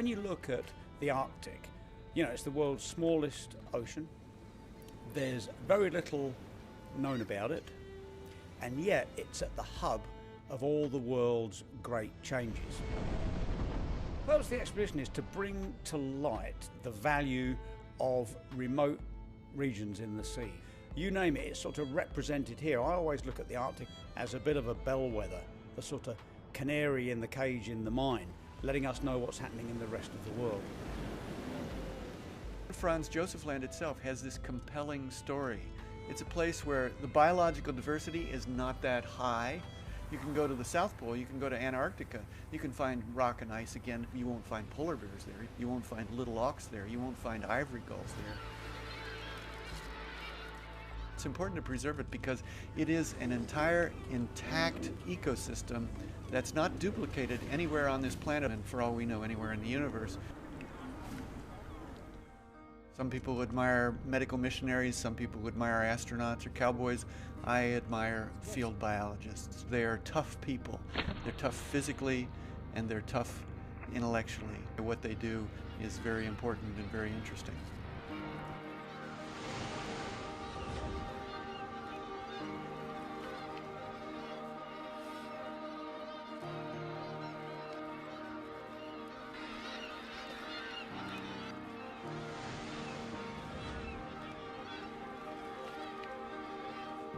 When you look at the Arctic, you know, it's the world's smallest ocean. There's very little known about it, and yet it's at the hub of all the world's great changes. The purpose of the expedition is to bring to light the value of remote regions in the sea. You name it, it's sort of represented here. I always look at the Arctic as a bit of a bellwether, the sort of canary in the cage in the mine, letting us know what's happening in the rest of the world. Franz Josef Land itself has this compelling story. It's a place where the biological diversity is not that high. You can go to the South Pole, you can go to Antarctica, you can find rock and ice again. You won't find polar bears there, you won't find little auks there, you won't find ivory gulls there. It's important to preserve it because it is an entire intact ecosystem that's not duplicated anywhere on this planet, and for all we know, anywhere in the universe. Some people admire medical missionaries, some people admire astronauts or cowboys. I admire field biologists. They are tough people. They're tough physically and they're tough intellectually. What they do is very important and very interesting.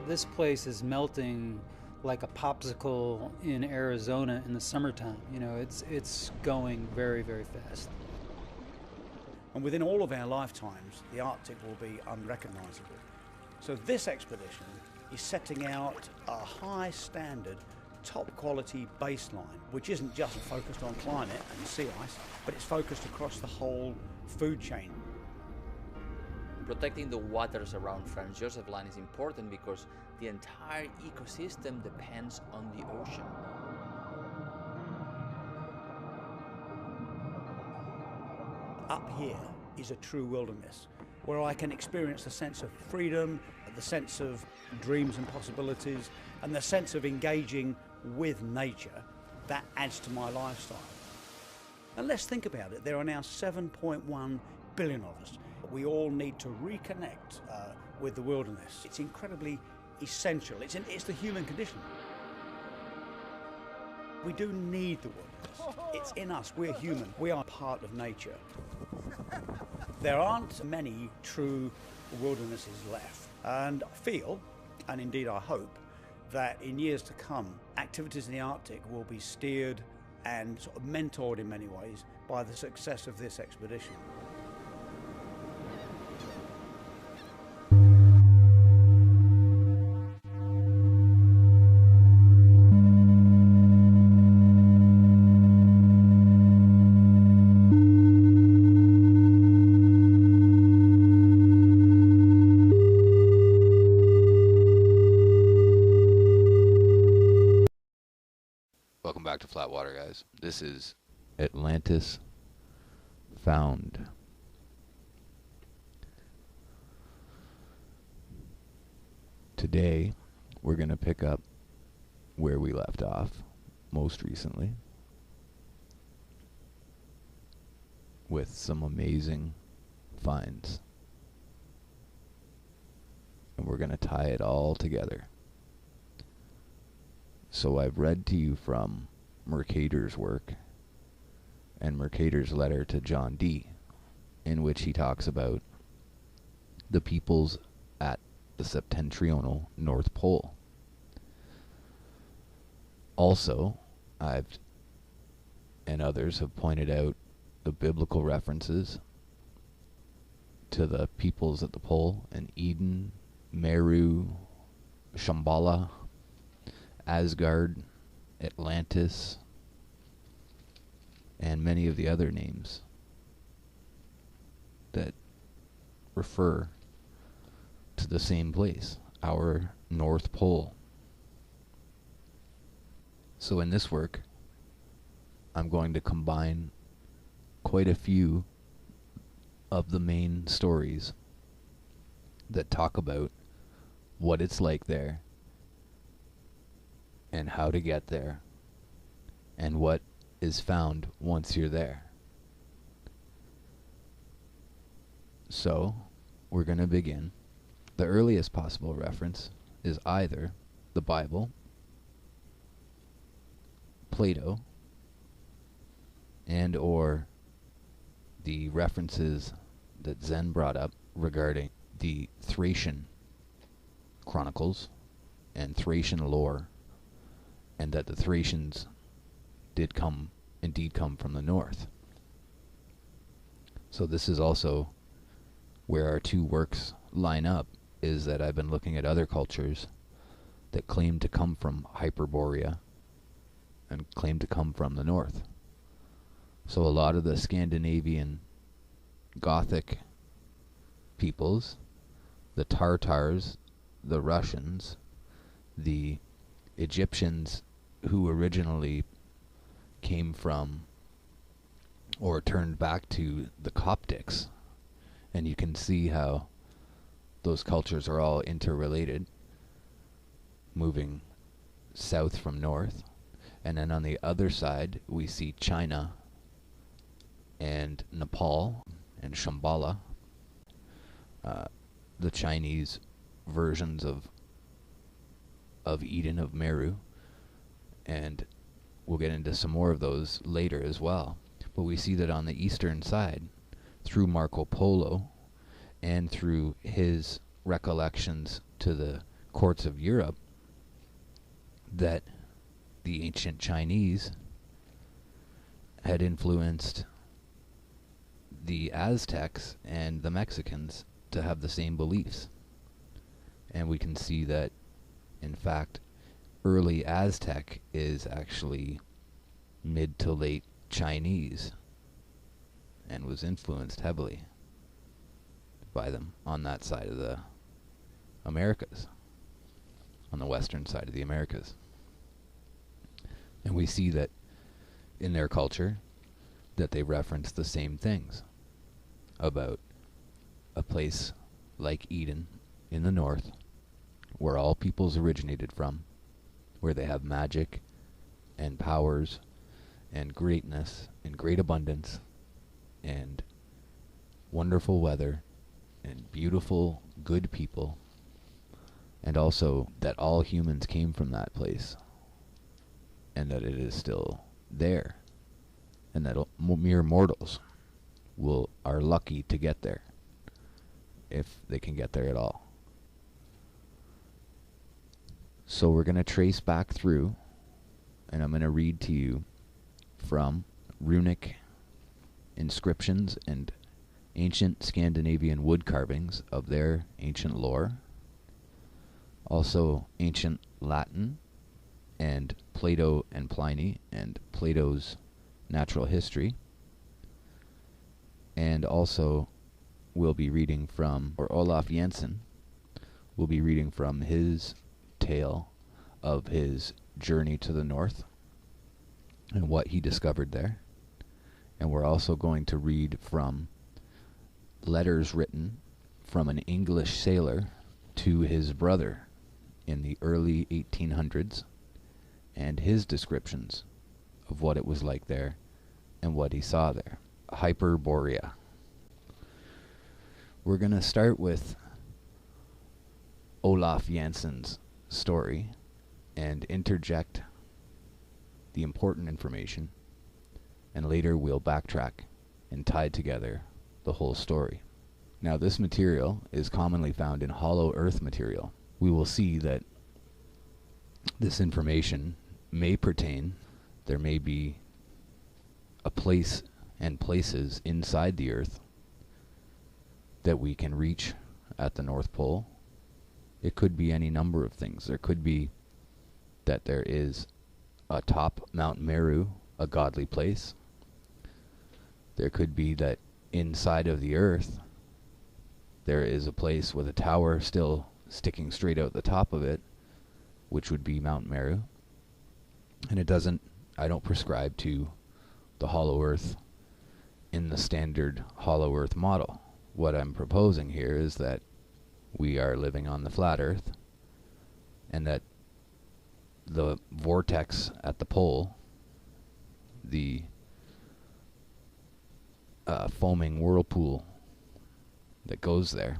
This place is melting like a popsicle in Arizona in the summertime. You know, it's going very, very fast. And within all of our lifetimes, the Arctic will be unrecognizable. So this expedition is setting out a high standard, top quality baseline, which isn't just focused on climate and sea ice, but it's focused across the whole food chain. Protecting the waters around Franz Josef Land is important because the entire ecosystem depends on the ocean. Up here is a true wilderness where I can experience the sense of freedom, the sense of dreams and possibilities, and the sense of engaging with nature that adds to my lifestyle. And let's think about it, there are now 7.1 billion of us. We all need to reconnect with the wilderness. It's incredibly essential. It's the human condition. We do need the wilderness. It's in us. We're human. We are part of nature. There aren't many true wildernesses left. And I feel, and indeed I hope, that in years to come, activities in the Arctic will be steered and sort of mentored in many ways by the success of this expedition. Welcome back to Flatwater, guys. This is Atlantis Found. Today, we're going to pick up where we left off most recently with some amazing finds. And we're going to tie it all together. So I've read to you from Mercator's work and Mercator's letter to John Dee, in which he talks about the peoples at the septentrional North Pole. Also, I've and others have pointed out the biblical references to the peoples at the pole in Eden, Meru, Shambhala, Asgard, Atlantis, and many of the other names that refer to the same place, our North Pole. So in this work, I'm going to combine quite a few of the main stories that talk about what it's like there, and how to get there, and what is found once you're there. So, we're going to begin. The earliest possible reference is either the Bible, Plato, and or the references that Zen brought up regarding the Thracian chronicles and Thracian lore, and that the Thracians indeed come from the north. So this is also where our two works line up, is that I've been looking at other cultures that claim to come from Hyperborea and claim to come from the north. So a lot of the Scandinavian Gothic peoples, the Tartars, the Russians, the Egyptians who originally came from or turned back to the Coptics, and you can see how those cultures are all interrelated, moving south from north. And then on the other side, we see China and Nepal and Shambhala, the Chinese versions of Eden, of Meru, and we'll get into some more of those later as well. But we see that on the eastern side, through Marco Polo and through his recollections to the courts of Europe, that the ancient Chinese had influenced the Aztecs and the Mexicans to have the same beliefs. And we can see that, in fact, early Aztec is actually mid to late Chinese and was influenced heavily by them on that side of the Americas, on the western side of the Americas. And we see that in their culture that they reference the same things about a place like Eden in the north, where all peoples originated from, where they have magic and powers and greatness and great abundance and wonderful weather and beautiful, good people, and also that all humans came from that place, and that it is still there, and that mere mortals are lucky to get there, if they can get there at all. So we're going to trace back through, and I'm going to read to you from runic inscriptions and ancient Scandinavian wood carvings of their ancient lore, also ancient Latin and Plato and Pliny and Plato's natural history, and also we'll be reading from, or Olaf Jensen will be reading from his tale of his journey to the north and what he discovered there. And we're also going to read from letters written from an English sailor to his brother in the early 1800s, and his descriptions of what it was like there and what he saw there. Hyperborea. We're going to start with Olaf Jensen's story and interject the important information, and later we'll backtrack and tie together the whole story. Now, this material is commonly found in hollow earth material. We will see that this information may pertain, there may be a place and places inside the earth that we can reach at the North Pole. It could be any number of things. There could be that there is atop Mount Meru a godly place. There could be that inside of the earth there is a place with a tower still sticking straight out the top of it, which would be Mount Meru. And I don't prescribe to the hollow earth in the standard hollow earth model. What I'm proposing here is that we are living on the flat earth, and that the vortex at the pole, the foaming whirlpool that goes there,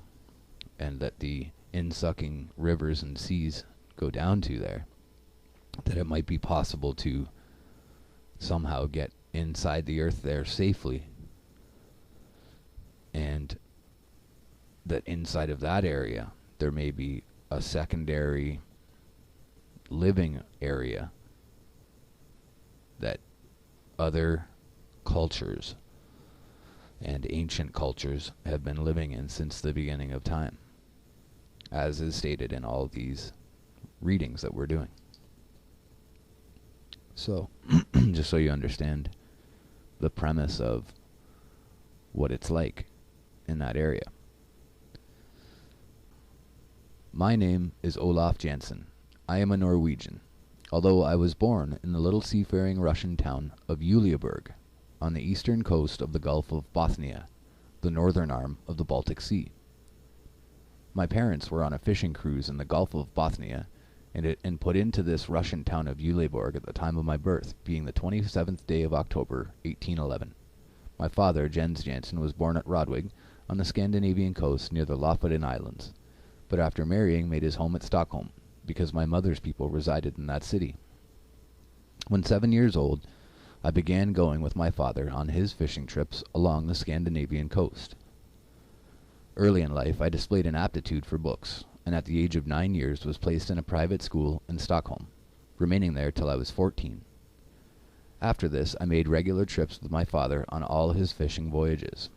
and that the in-sucking rivers and seas go down to there, that it might be possible to somehow get inside the earth there safely, and that inside of that area there may be a secondary living area that other cultures and ancient cultures have been living in since the beginning of time, as is stated in all these readings that we're doing. So, just so you understand the premise of what it's like in that area. My name is Olaf Jansen. I am a Norwegian, although I was born in the little seafaring Russian town of Uleaborg on the eastern coast of the Gulf of Bothnia, the northern arm of the Baltic Sea. My parents were on a fishing cruise in the Gulf of Bothnia and put into this Russian town of Uleaborg at the time of my birth, being the 27th day of October, 1811. My father, Jens Jansen, was born at Rodwig on the Scandinavian coast near the Lofoten Islands, but after marrying made his home at Stockholm, because my mother's people resided in that city. When 7 years old, I began going with my father on his fishing trips along the Scandinavian coast. Early in life, I displayed an aptitude for books, and at the age of 9 years was placed in a private school in Stockholm, remaining there till I was 14. After this, I made regular trips with my father on all his fishing voyages.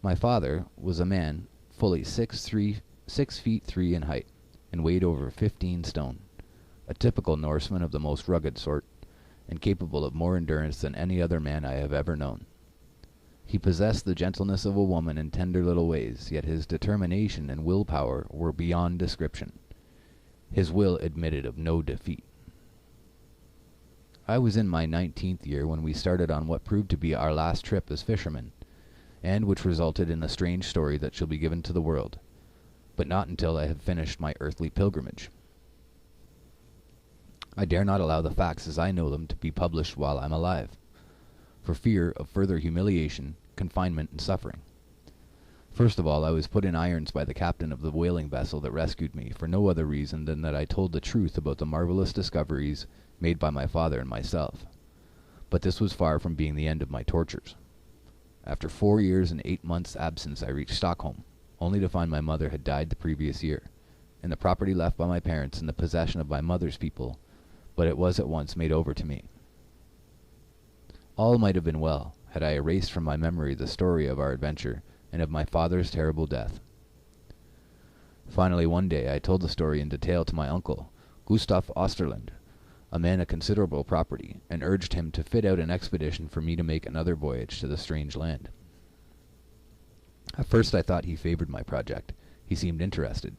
My father was a man fully 6 feet 3 in height, and weighed over 15 stone, a typical Norseman of the most rugged sort, and capable of more endurance than any other man I have ever known. He possessed the gentleness of a woman and tender little ways, yet his determination and willpower were beyond description. His will admitted of no defeat. I was in my 19th year when we started on what proved to be our last trip as fishermen, and which resulted in a strange story that shall be given to the world, but not until I have finished my earthly pilgrimage. I dare not allow the facts as I know them to be published while I'm alive, for fear of further humiliation, confinement, and suffering. First of all, I was put in irons by the captain of the whaling vessel that rescued me, for no other reason than that I told the truth about the marvelous discoveries made by my father and myself. But this was far from being the end of my tortures. After 4 years and 8 months' absence, I reached Stockholm, only to find my mother had died the previous year, and the property left by my parents in the possession of my mother's people, but it was at once made over to me. All might have been well, had I erased from my memory the story of our adventure, and of my father's terrible death. Finally, one day, I told the story in detail to my uncle, Gustav Osterland, a man of considerable property, and urged him to fit out an expedition for me to make another voyage to the strange land. At first I thought he favored my project. He seemed interested,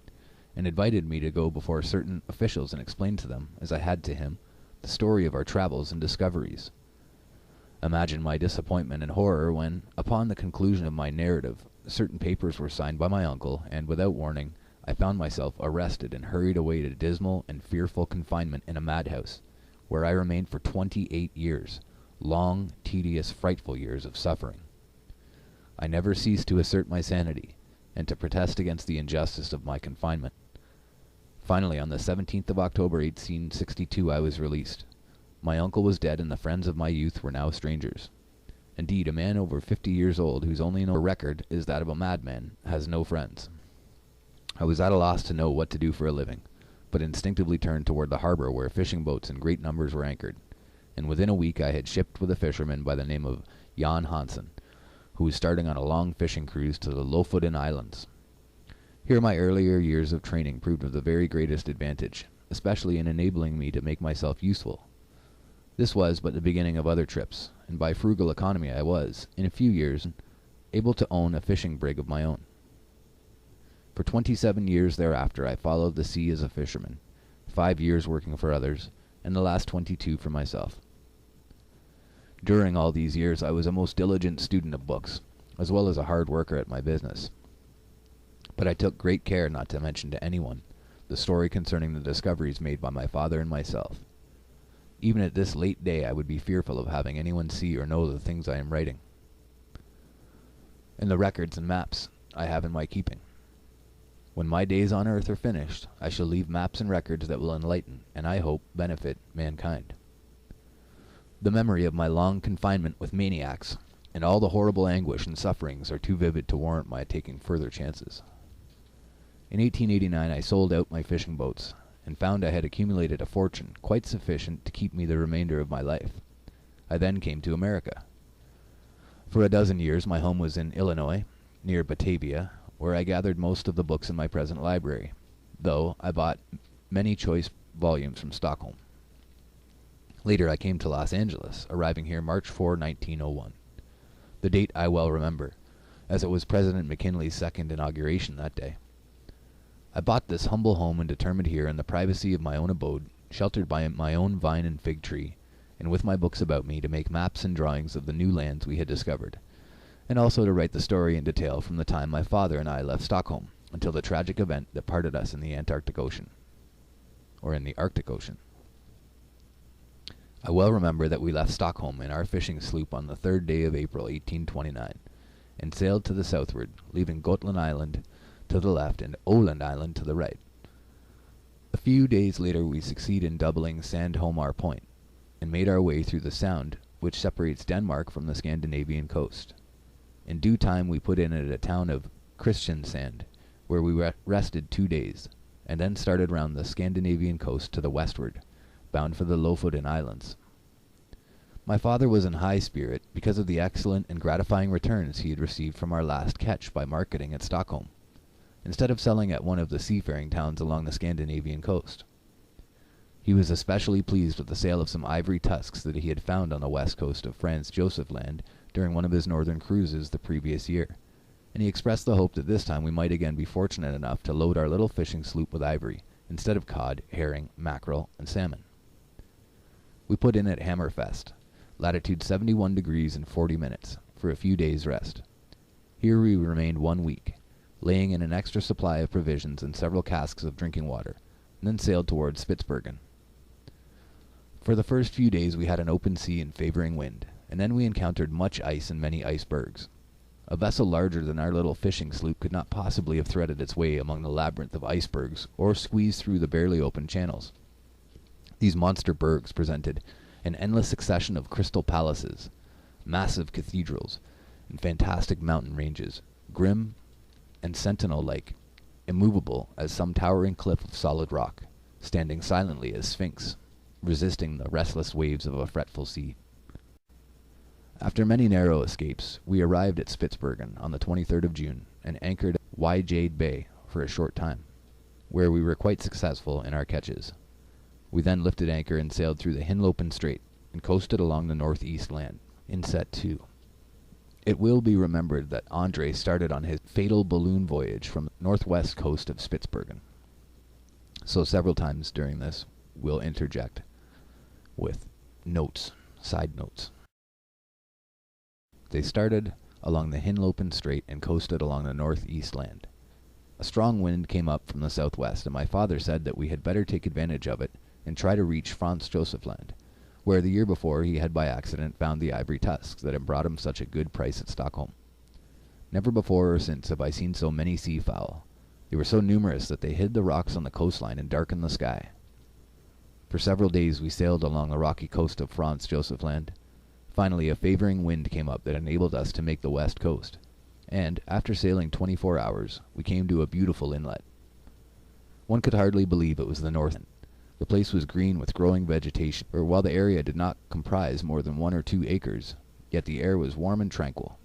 and invited me to go before certain officials and explain to them, as I had to him, the story of our travels and discoveries. Imagine my disappointment and horror when, upon the conclusion of my narrative, certain papers were signed by my uncle, and without warning, I found myself arrested and hurried away to dismal and fearful confinement in a madhouse, where I remained for 28 years, long, tedious, frightful years of suffering. I never ceased to assert my sanity, and to protest against the injustice of my confinement. Finally, on the 17th of October, 1862, I was released. My uncle was dead, and the friends of my youth were now strangers. Indeed, a man over 50 years old, whose only known record is that of a madman, has no friends. I was at a loss to know what to do for a living, but instinctively turned toward the harbor where fishing boats in great numbers were anchored, and within a week I had shipped with a fisherman by the name of Jan Hansen, who was starting on a long fishing cruise to the Lofoten Islands. Here my earlier years of training proved of the very greatest advantage, especially in enabling me to make myself useful. This was but the beginning of other trips, and by frugal economy I was, in a few years, able to own a fishing brig of my own. For 27 years thereafter I followed the sea as a fisherman, 5 years working for others, and the last 22 for myself. During all these years I was a most diligent student of books, as well as a hard worker at my business. But I took great care not to mention to anyone the story concerning the discoveries made by my father and myself. Even at this late day I would be fearful of having anyone see or know the things I am writing. In the records and maps I have in my keeping. When my days on earth are finished, I shall leave maps and records that will enlighten, and I hope benefit, mankind. The memory of my long confinement with maniacs, and all the horrible anguish and sufferings are too vivid to warrant my taking further chances. In 1889 I sold out my fishing boats, and found I had accumulated a fortune quite sufficient to keep me the remainder of my life. I then came to America. For a dozen years my home was in Illinois, near Batavia, where I gathered most of the books in my present library, though I bought many choice volumes from Stockholm. Later I came to Los Angeles, arriving here March 4, 1901. The date I well remember, as it was President McKinley's second inauguration that day. I bought this humble home and determined here in the privacy of my own abode, sheltered by my own vine and fig tree, and with my books about me, to make maps and drawings of the new lands we had discovered, and also to write the story in detail from the time my father and I left Stockholm until the tragic event that parted us in the Antarctic Ocean, or in the Arctic Ocean. I well remember that we left Stockholm in our fishing sloop on the 3rd day of April 1829, and sailed to the southward, leaving Gotland Island to the left and Åland Island to the right. A few days later we succeed in doubling Sandholmar Point, and made our way through the sound which separates Denmark from the Scandinavian coast. In due time we put in at a town of Kristiansand, where we rested 2 days, and then started round the Scandinavian coast to the westward, bound for the Lofoten Islands. My father was in high spirit because of the excellent and gratifying returns he had received from our last catch by marketing at Stockholm, instead of selling at one of the seafaring towns along the Scandinavian coast. He was especially pleased with the sale of some ivory tusks that he had found on the west coast of Franz Josef Land during one of his northern cruises the previous year, and he expressed the hope that this time we might again be fortunate enough to load our little fishing sloop with ivory, instead of cod, herring, mackerel, and salmon. We put in at Hammerfest, latitude 71 degrees and 40 minutes, for a few days' rest. Here we remained 1 week, laying in an extra supply of provisions and several casks of drinking water, and then sailed towards Spitzbergen. For the first few days we had an open sea and favoring wind, and then we encountered much ice and many icebergs. A vessel larger than our little fishing sloop could not possibly have threaded its way among the labyrinth of icebergs, or squeezed through the barely open channels. These monster bergs presented an endless succession of crystal palaces, massive cathedrals, and fantastic mountain ranges, grim and sentinel-like, immovable as some towering cliff of solid rock, standing silently as sphinx, resisting the restless waves of a fretful sea. After many narrow escapes, we arrived at Spitzbergen on the 23rd of June, and anchored at Wyjade Bay for a short time, where we were quite successful in our catches. We then lifted anchor and sailed through the Hinlopen Strait, and coasted along the northeast land, inset 2. It will be remembered that Andre started on his fatal balloon voyage from the northwest coast of Spitzbergen. So several times during this, we'll interject with notes, side notes. They started along the Hinlopen Strait and coasted along the northeast land. A strong wind came up from the southwest, and my father said that we had better take advantage of it and try to reach Franz Josef Land, where the year before he had by accident found the ivory tusks that had brought him such a good price at Stockholm. Never before or since have I seen so many seafowl. They were so numerous that they hid the rocks on the coastline and darkened the sky. For several days we sailed along the rocky coast of Franz Josef Land. Finally a favoring wind came up that enabled us to make the west coast, and, after sailing 24 hours, we came to a beautiful inlet. One could hardly believe it was the north end. The place was green with growing vegetation, for while the area did not comprise more than 1 or 2 acres, yet the air was warm and tranquil.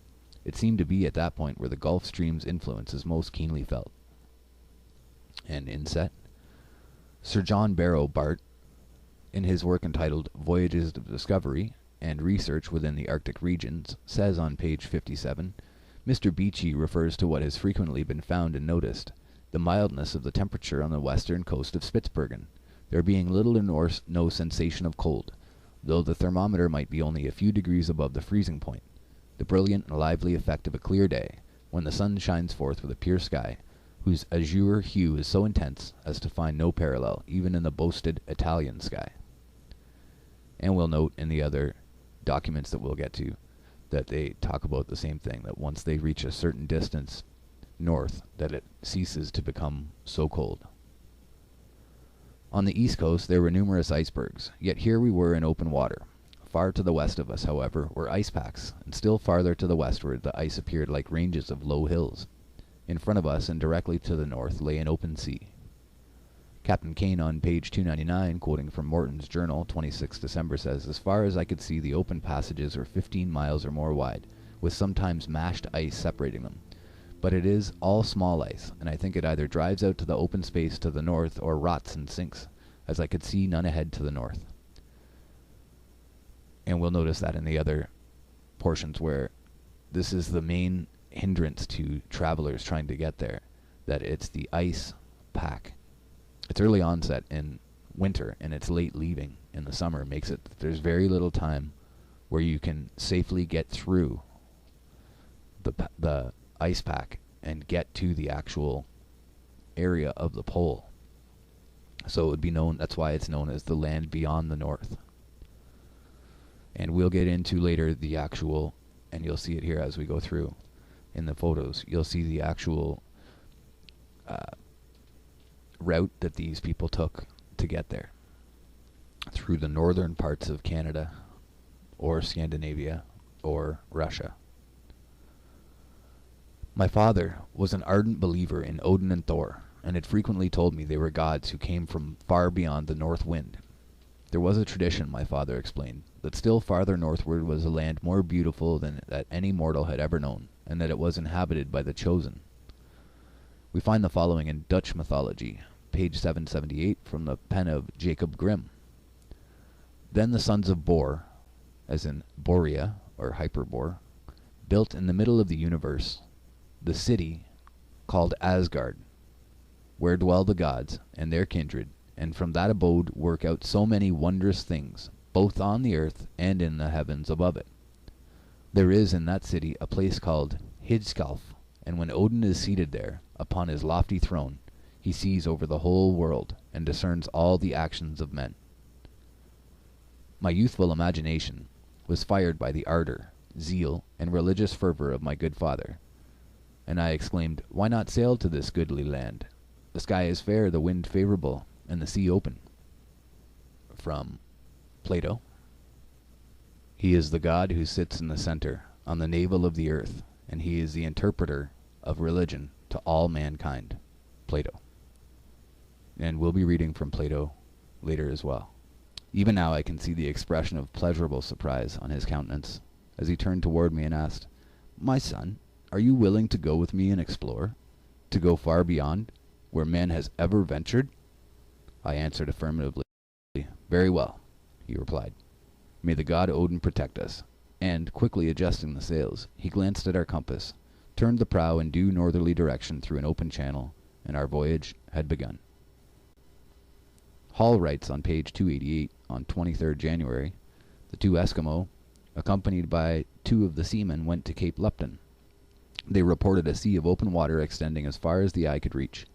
It seemed to be at that point where the Gulf Stream's influence is most keenly felt. And inset, Sir John Barrow Bart, in his work entitled Voyages of Discovery and Research within the Arctic Regions, says on page 57, Mr. Beechey refers to what has frequently been found and noticed, the mildness of the temperature on the western coast of Spitzbergen, there being little or no sensation of cold, though the thermometer might be only a few degrees above the freezing point. The brilliant and lively effect of a clear day, when the sun shines forth with a pure sky, whose azure hue is so intense as to find no parallel even in the boasted Italian sky. And we'll note in the other documents that we'll get to that they talk about the same thing, that once they reach a certain distance, north that it ceases to become so cold. On the east coast there were numerous icebergs, yet here we were in open water. Far to the west of us, however, were ice packs, and still farther to the westward the ice appeared like ranges of low hills. In front of us and directly to the north lay an open sea. Captain Kane on page 299, quoting from Morton's journal, 26 December, says, "As far as I could see, the open passages were 15 miles or more wide, with sometimes mashed ice separating them. But it is all small ice, and I think it either drives out to the open space to the north or rots and sinks, as I could see none ahead to the north." And we'll notice that in the other portions where this is the main hindrance to travelers trying to get there, that it's the ice pack. Its early onset in winter and its late leaving in the summer makes it that there's very little time where you can safely get through the ice pack and get to the actual area of the pole. So it would be known, that's why it's known as the land beyond the north. And we'll get into later the actual, and you'll see it here as we go through in the photos, you'll see the actual route that these people took to get there through the northern parts of Canada or Scandinavia or Russia. My father was an ardent believer in Odin and Thor, and had frequently told me they were gods who came from far beyond the north wind. There was a tradition, my father explained, that still farther northward was a land more beautiful than that any mortal had ever known, and that it was inhabited by the chosen. We find the following in Dutch mythology, page 778, from the pen of Jacob Grimm. "Then the sons of Bor," as in Borea, or Hyperbore, "built in the middle of the universe the city called Asgard, where dwell the gods and their kindred, and from that abode work out so many wondrous things, both on the earth and in the heavens above it. There is in that city a place called Hidskalf, and when Odin is seated there, upon his lofty throne, he sees over the whole world, and discerns all the actions of men." My youthful imagination was fired by the ardor, zeal, and religious fervor of my good father, and I exclaimed, "Why not sail to this goodly land? The sky is fair, the wind favorable, and the sea open." From Plato. "He is the god who sits in the center, on the navel of the earth, and he is the interpreter of religion to all mankind." Plato. And we'll be reading from Plato later as well. Even now I can see the expression of pleasurable surprise on his countenance, as he turned toward me and asked, "My son, are you willing to go with me and explore? To go far beyond, where man has ever ventured?" I answered affirmatively. "Very well," he replied. "May the god Odin protect us." And, quickly adjusting the sails, he glanced at our compass, turned the prow in due northerly direction through an open channel, and our voyage had begun. Hall writes on page 288, on 23rd January, "The two Eskimo, accompanied by two of the seamen, went to Cape Lupton. They reported a sea of open water extending as far as the eye could reach.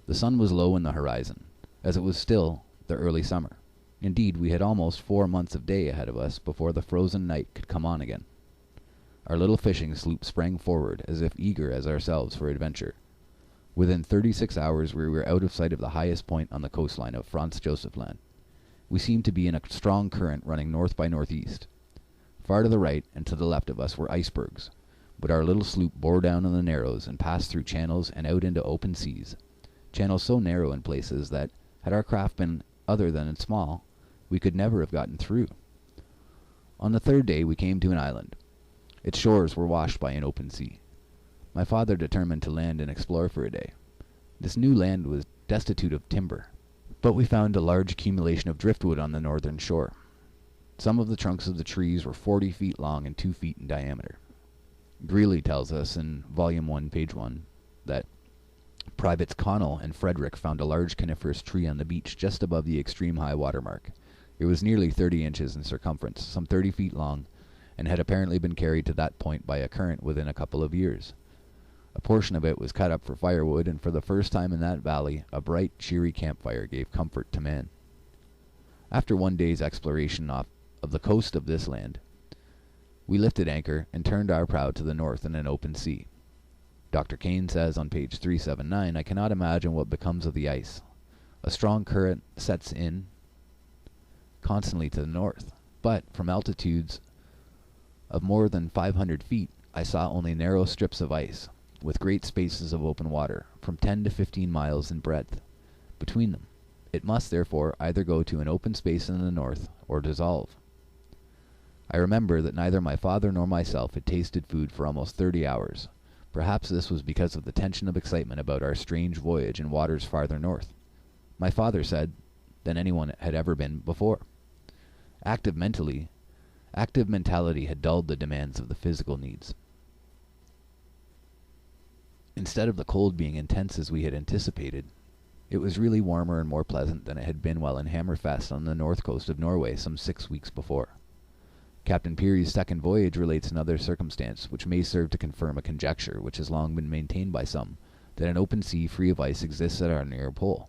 The sun was low in the horizon, as it was still the early summer. Indeed, we had almost 4 months of day ahead of us before the frozen night could come on again. Our little fishing sloop sprang forward, as if eager as ourselves for adventure. Within 36 hours we were out of sight of the highest point on the coastline of Franz Josef Land. We seemed to be in a strong current running north by northeast. Far to the right and to the left of us were icebergs, but our little sloop bore down on the narrows and passed through channels and out into open seas, channels so narrow in places that, had our craft been other than small, we could never have gotten through. On the third day we came to an island. Its shores were washed by an open sea. My father determined to land and explore for a day. This new land was destitute of timber, but we found a large accumulation of driftwood on the northern shore. Some of the trunks of the trees were 40 feet long and 2 feet in diameter. Greeley tells us in Volume 1, page 1, that Privates Connell and Frederick found a large coniferous tree on the beach just above the extreme high water mark. It was nearly 30 inches in circumference, some 30 feet long, and had apparently been carried to that point by a current within a couple of years. A portion of it was cut up for firewood, and for the first time in that valley, a bright, cheery campfire gave comfort to man. After one day's exploration of the coast of this land, we lifted anchor and turned our prow to the north in an open sea. Dr. Kane says on page 379, I cannot imagine what becomes of the ice. A strong current sets in constantly to the north, but from altitudes of more than 500 feet, I saw only narrow strips of ice, with great spaces of open water, from 10 to 15 miles in breadth, between them. It must, therefore, either go to an open space in the north, or dissolve. I remember that neither my father nor myself had tasted food for almost 30 hours. Perhaps this was because of the tension of excitement about our strange voyage in waters farther north. My father said than anyone had ever been before. Active mentality had dulled the demands of the physical needs. Instead of the cold being intense as we had anticipated, it was really warmer and more pleasant than it had been while in Hammerfest on the north coast of Norway some 6 weeks before. Captain Peary's second voyage relates another circumstance which may serve to confirm a conjecture which has long been maintained by some, that an open sea free of ice exists at our near pole.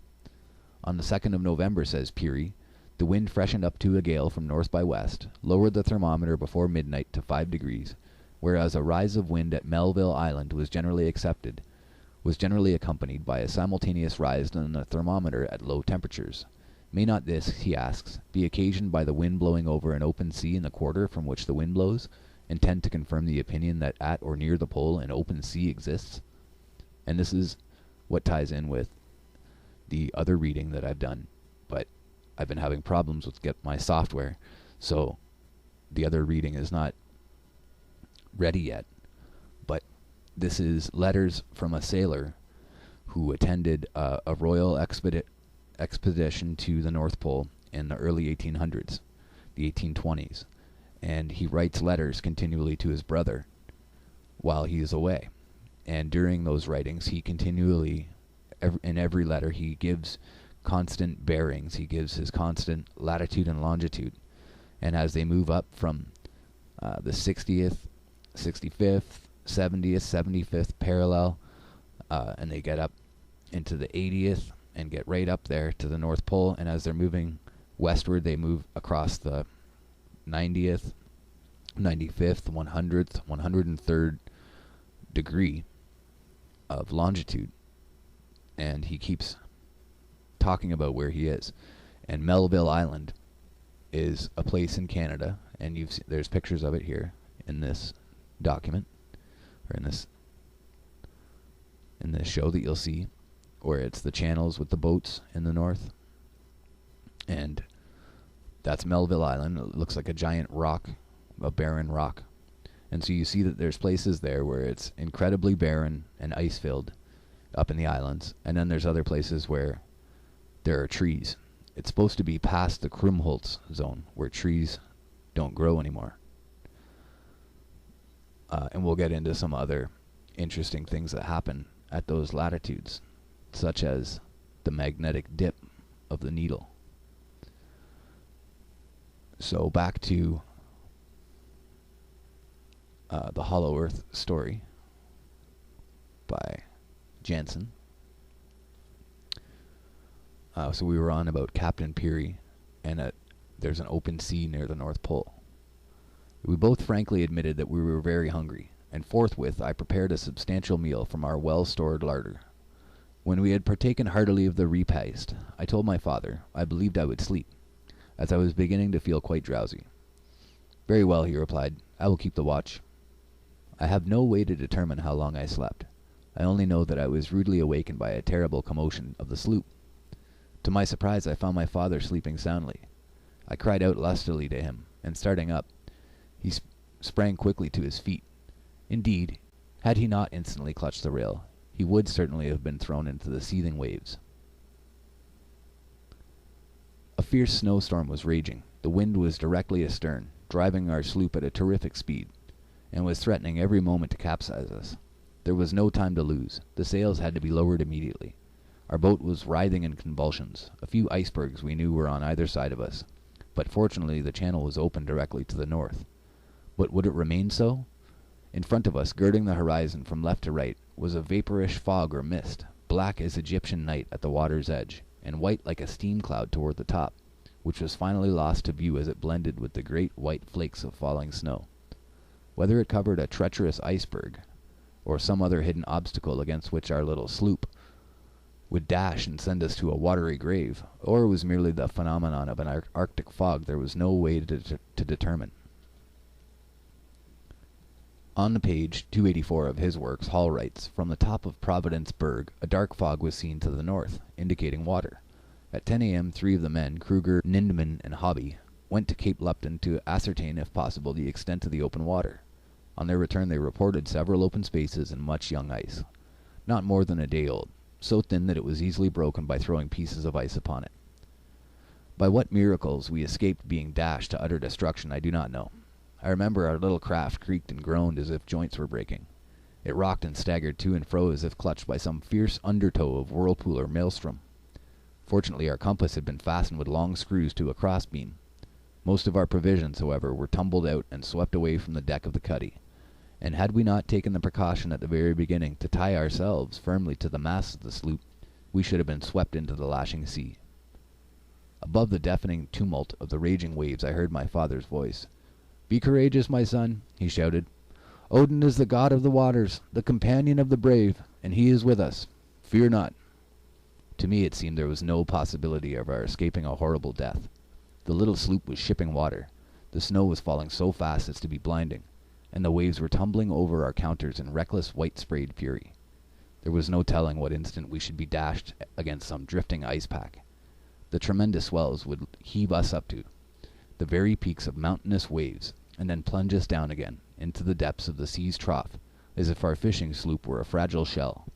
On the 2nd of November, says Peary, the wind freshened up to a gale from north by west, lowered the thermometer before midnight to 5 degrees, whereas a rise of wind at Melville Island was generally accompanied by a simultaneous rise in the thermometer at low temperatures. May not this, he asks, be occasioned by the wind blowing over an open sea in the quarter from which the wind blows, and tend to confirm the opinion that at or near the pole an open sea exists? And this is what ties in with the other reading that I've done, but I've been having problems with my software, so the other reading is not ready yet. But this is letters from a sailor who attended a royal expedition to the North Pole in the early 1800s, the 1820s, and he writes letters continually to his brother while he is away. And during those writings, he continually, in every letter, he gives constant bearings. He gives his constant latitude and longitude. And as they move up from the 60th, 65th, 70th, 75th parallel, and they get up into the 80th and get right up there to the North Pole, and as they're moving westward, they move across the 90th, 95th, 100th, 103rd degree of longitude. And he keeps talking about where he is. And Melville Island is a place in Canada, and there's pictures of it here in this document, or in this show that you'll see, where it's the channels with the boats in the north. And that's Melville Island. It looks like a giant rock, a barren rock. And so you see that there's places there where it's incredibly barren and ice-filled up in the islands. And then there's other places where there are trees. It's supposed to be past the Krummholtz zone, where trees don't grow anymore. And we'll get into some other interesting things that happen at those latitudes, such as the magnetic dip of the needle. So back to the Hollow Earth story by Jansen. So we were on about Captain Peary, and there's an open sea near the North Pole. We both frankly admitted that we were very hungry, and forthwith I prepared a substantial meal from our well-stored larder. When we had partaken heartily of the repast, I told my father I believed I would sleep, as I was beginning to feel quite drowsy. Very well, he replied, I will keep the watch. I have no way to determine how long I slept. I only know that I was rudely awakened by a terrible commotion of the sloop. To my surprise, I found my father sleeping soundly. I cried out lustily to him, and starting up, he sprang quickly to his feet. Indeed, had he not instantly clutched the rail, he would certainly have been thrown into the seething waves. A fierce snowstorm was raging. The wind was directly astern, driving our sloop at a terrific speed, and was threatening every moment to capsize us. There was no time to lose. The sails had to be lowered immediately. Our boat was writhing in convulsions. A few icebergs we knew were on either side of us, but fortunately the channel was open directly to the north. But would it remain so? In front of us, girding the horizon from left to right, was a vaporish fog or mist, black as Egyptian night at the water's edge, and white like a steam cloud toward the top, which was finally lost to view as it blended with the great white flakes of falling snow. Whether it covered a treacherous iceberg, or some other hidden obstacle against which our little sloop would dash and send us to a watery grave, or it was merely the phenomenon of an Arctic fog, there was no way to determine. On the page 284 of his works, Hall writes, "From the top of Providence Berg, a dark fog was seen to the north, indicating water. At 10 a.m., 3 of the men, Kruger, Nindemann, and Hobby, went to Cape Lupton to ascertain, if possible, the extent of the open water. On their return they reported several open spaces and much young ice, not more than a day old, so thin that it was easily broken by throwing pieces of ice upon it. By what miracles we escaped being dashed to utter destruction I do not know. I remember our little craft creaked and groaned as if joints were breaking. It rocked and staggered to and fro as if clutched by some fierce undertow of whirlpool or maelstrom. Fortunately our compass had been fastened with long screws to a crossbeam. Most of our provisions, however, were tumbled out and swept away from the deck of the cuddy, and had we not taken the precaution at the very beginning to tie ourselves firmly to the masts of the sloop, we should have been swept into the lashing sea. Above the deafening tumult of the raging waves I heard my father's voice. 'Be courageous, my son,' he shouted. 'Odin is the god of the waters, the companion of the brave, and he is with us. Fear not.' To me it seemed there was no possibility of our escaping a horrible death. The little sloop was shipping water. The snow was falling so fast as to be blinding, and the waves were tumbling over our counters in reckless white-sprayed fury. There was no telling what instant we should be dashed against some drifting ice pack. The tremendous swells would heave us up to the very peaks of mountainous waves, and then plunge us down again into the depths of the sea's trough, as if our fishing sloop were a fragile shell.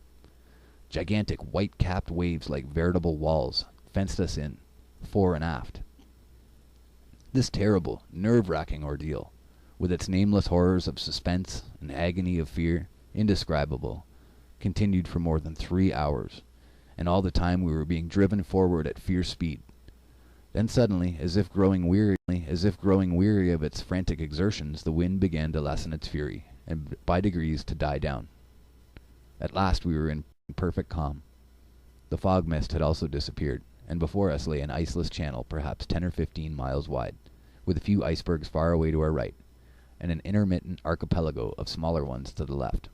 Gigantic white-capped waves like veritable walls fenced us in, fore and aft. This terrible, nerve-wracking ordeal, with its nameless horrors of suspense and agony of fear, indescribable, continued for more than 3 hours, and all the time we were being driven forward at fierce speed. Then suddenly, as if growing weary of its frantic exertions, the wind began to lessen its fury, and by degrees to die down. At last we were in perfect calm. The fog mist had also disappeared, and before us lay an iceless channel perhaps 10 or 15 miles wide, with a few icebergs far away to our right, and an intermittent archipelago of smaller ones to the left.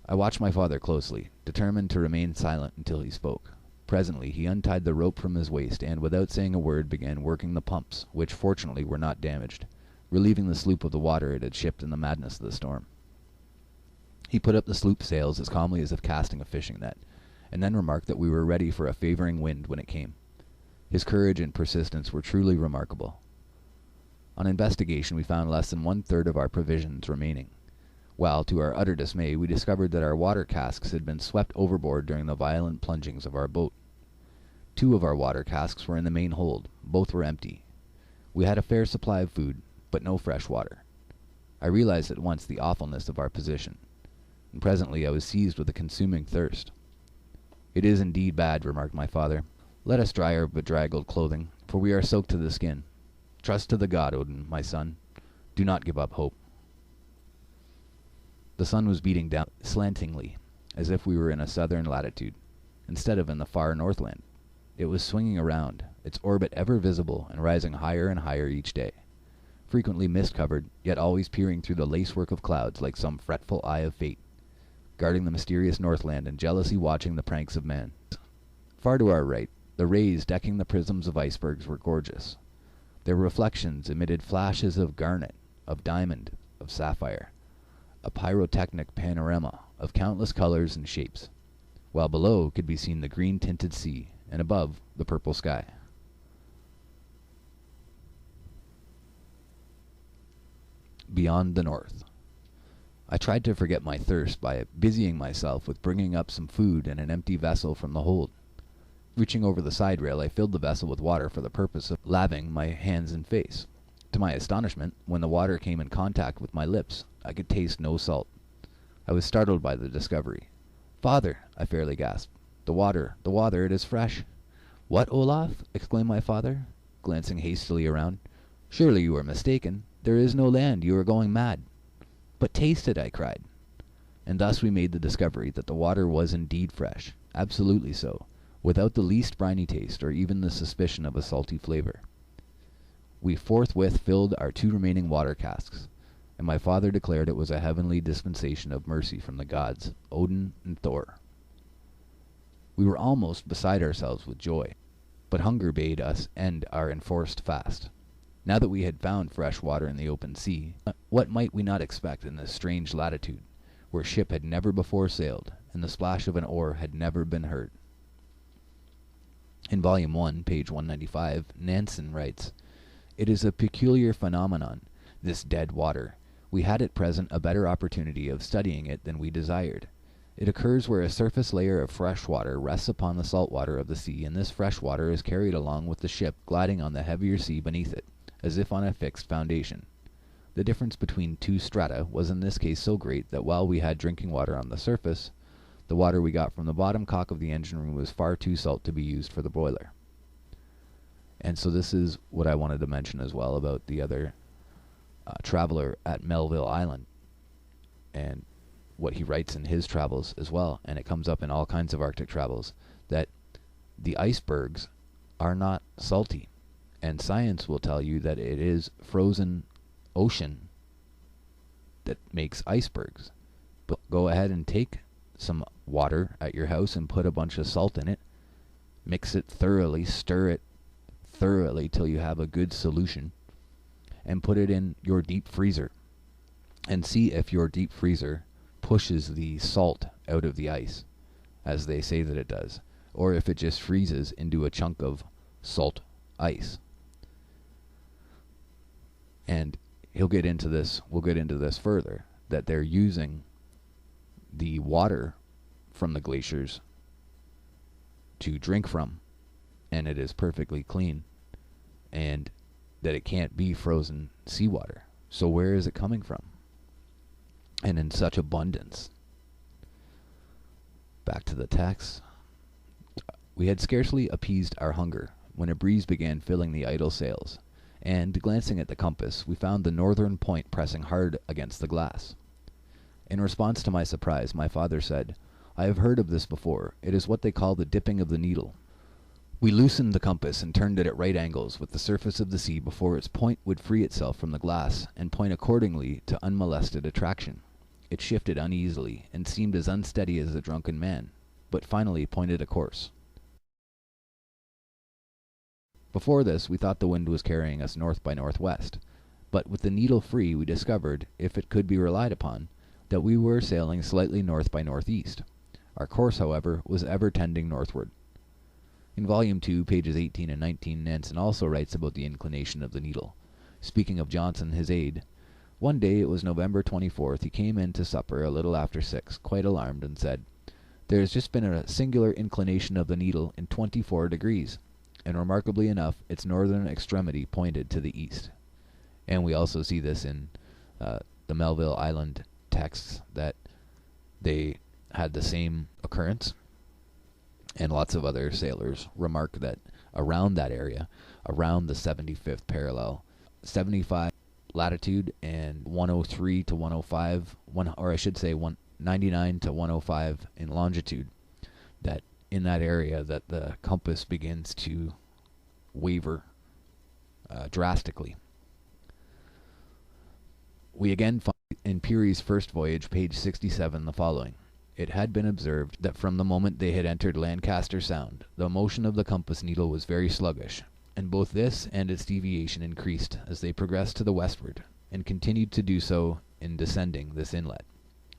I watched my father closely, determined to remain silent until he spoke. Presently he untied the rope from his waist and, without saying a word, began working the pumps, which fortunately were not damaged, relieving the sloop of the water it had shipped in the madness of the storm. He put up the sloop's sails as calmly as if casting a fishing net, and then remarked that we were ready for a favoring wind when it came. His courage and persistence were truly remarkable. On investigation we found less than 1/3 of our provisions remaining, while, to our utter dismay, we discovered that our water casks had been swept overboard during the violent plungings of our boat. 2 of our water casks were in the main hold. Both were empty. We had a fair supply of food, but no fresh water. I realized at once the awfulness of our position, and presently I was seized with a consuming thirst. "It is indeed bad," remarked my father. "Let us dry our bedraggled clothing, for we are soaked to the skin. Trust to the god, Odin, my son. Do not give up hope." The sun was beating down slantingly, as if we were in a southern latitude, instead of in the far northland. It was swinging around, its orbit ever visible and rising higher and higher each day, frequently mist-covered, yet always peering through the lacework of clouds like some fretful eye of fate, guarding the mysterious northland and jealously watching the pranks of man. Far to our right, the rays decking the prisms of icebergs were gorgeous. Their reflections emitted flashes of garnet, of diamond, of sapphire, a pyrotechnic panorama of countless colors and shapes, while below could be seen the green-tinted sea, and above, the purple sky. Beyond the north. I tried to forget my thirst by busying myself with bringing up some food in an empty vessel from the hold. Reaching over the side rail, I filled the vessel with water for the purpose of laving my hands and face. To my astonishment, when the water came in contact with my lips, I could taste no salt. I was startled by the discovery. "Father," I fairly gasped. The water, it is fresh." "What, Olaf?" exclaimed my father, glancing hastily around. "Surely you are mistaken. There is no land. You are going mad." "But taste it," I cried. And thus we made the discovery that the water was indeed fresh, absolutely so, without the least briny taste or even the suspicion of a salty flavor. We forthwith filled our 2 remaining water casks. and my father declared it was a heavenly dispensation of mercy from the gods, Odin and Thor. We were almost beside ourselves with joy, but hunger bade us end our enforced fast. Now that we had found fresh water in the open sea, what might we not expect in this strange latitude, where ship had never before sailed, and the splash of an oar had never been heard? In Volume 1, page 195, Nansen writes, "It is a peculiar phenomenon, this dead water. We had at present a better opportunity of studying it than we desired. It occurs where a surface layer of fresh water rests upon the salt water of the sea, and this fresh water is carried along with the ship, gliding on the heavier sea beneath it, as if on a fixed foundation. The difference between two strata was in this case so great that while we had drinking water on the surface, the water we got from the bottom cock of the engine room was far too salt to be used for the boiler." And so this is what I wanted to mention as well about the other traveler at Melville Island, and what he writes in his travels as well, and it comes up in all kinds of Arctic travels, that the icebergs are not salty, and science will tell you that it is frozen ocean that makes icebergs. But go ahead and take some water at your house and put a bunch of salt in it, mix it thoroughly, stir it thoroughly till you have a good solution, and put it in your deep freezer, and see if your deep freezer pushes the salt out of the ice, as they say that it does, or if it just freezes into a chunk of salt ice. And we'll get into this further, that they're using the water from the glaciers to drink from, and it is perfectly clean, and that it can't be frozen seawater. So where is it coming from? And in such abundance. Back to the text. We had scarcely appeased our hunger when a breeze began filling the idle sails, and, glancing at the compass, we found the northern point pressing hard against the glass. In response to my surprise, my father said, "I have heard of this before. It is what they call the dipping of the needle." We loosened the compass and turned it at right angles with the surface of the sea before its point would free itself from the glass and point accordingly to unmolested attraction. It shifted uneasily and seemed as unsteady as a drunken man, but finally pointed a course. Before this, we thought the wind was carrying us north by northwest, but with the needle free we discovered, if it could be relied upon, that we were sailing slightly north by northeast. Our course, however, was ever tending northward. In Volume 2, pages 18 and 19, Nansen also writes about the inclination of the needle. Speaking of Johnson, his aide, "One day, it was November 24th, he came in to supper a little after 6, quite alarmed, and said, 'There has just been a singular inclination of the needle in 24 degrees, and remarkably enough, its northern extremity pointed to the east.'" And we also see this in the Melville Island texts, that they had the same occurrence. And lots of other sailors remark that around that area, around the 75th parallel, 75 latitude and 103 to 105, or I should say 199 to 105 in longitude, that in that area that the compass begins to waver drastically. We again find in Peary's first voyage, page 67, the following. "It had been observed that from the moment they had entered Lancaster Sound, the motion of the compass needle was very sluggish, and both this and its deviation increased as they progressed to the westward, and continued to do so in descending this inlet.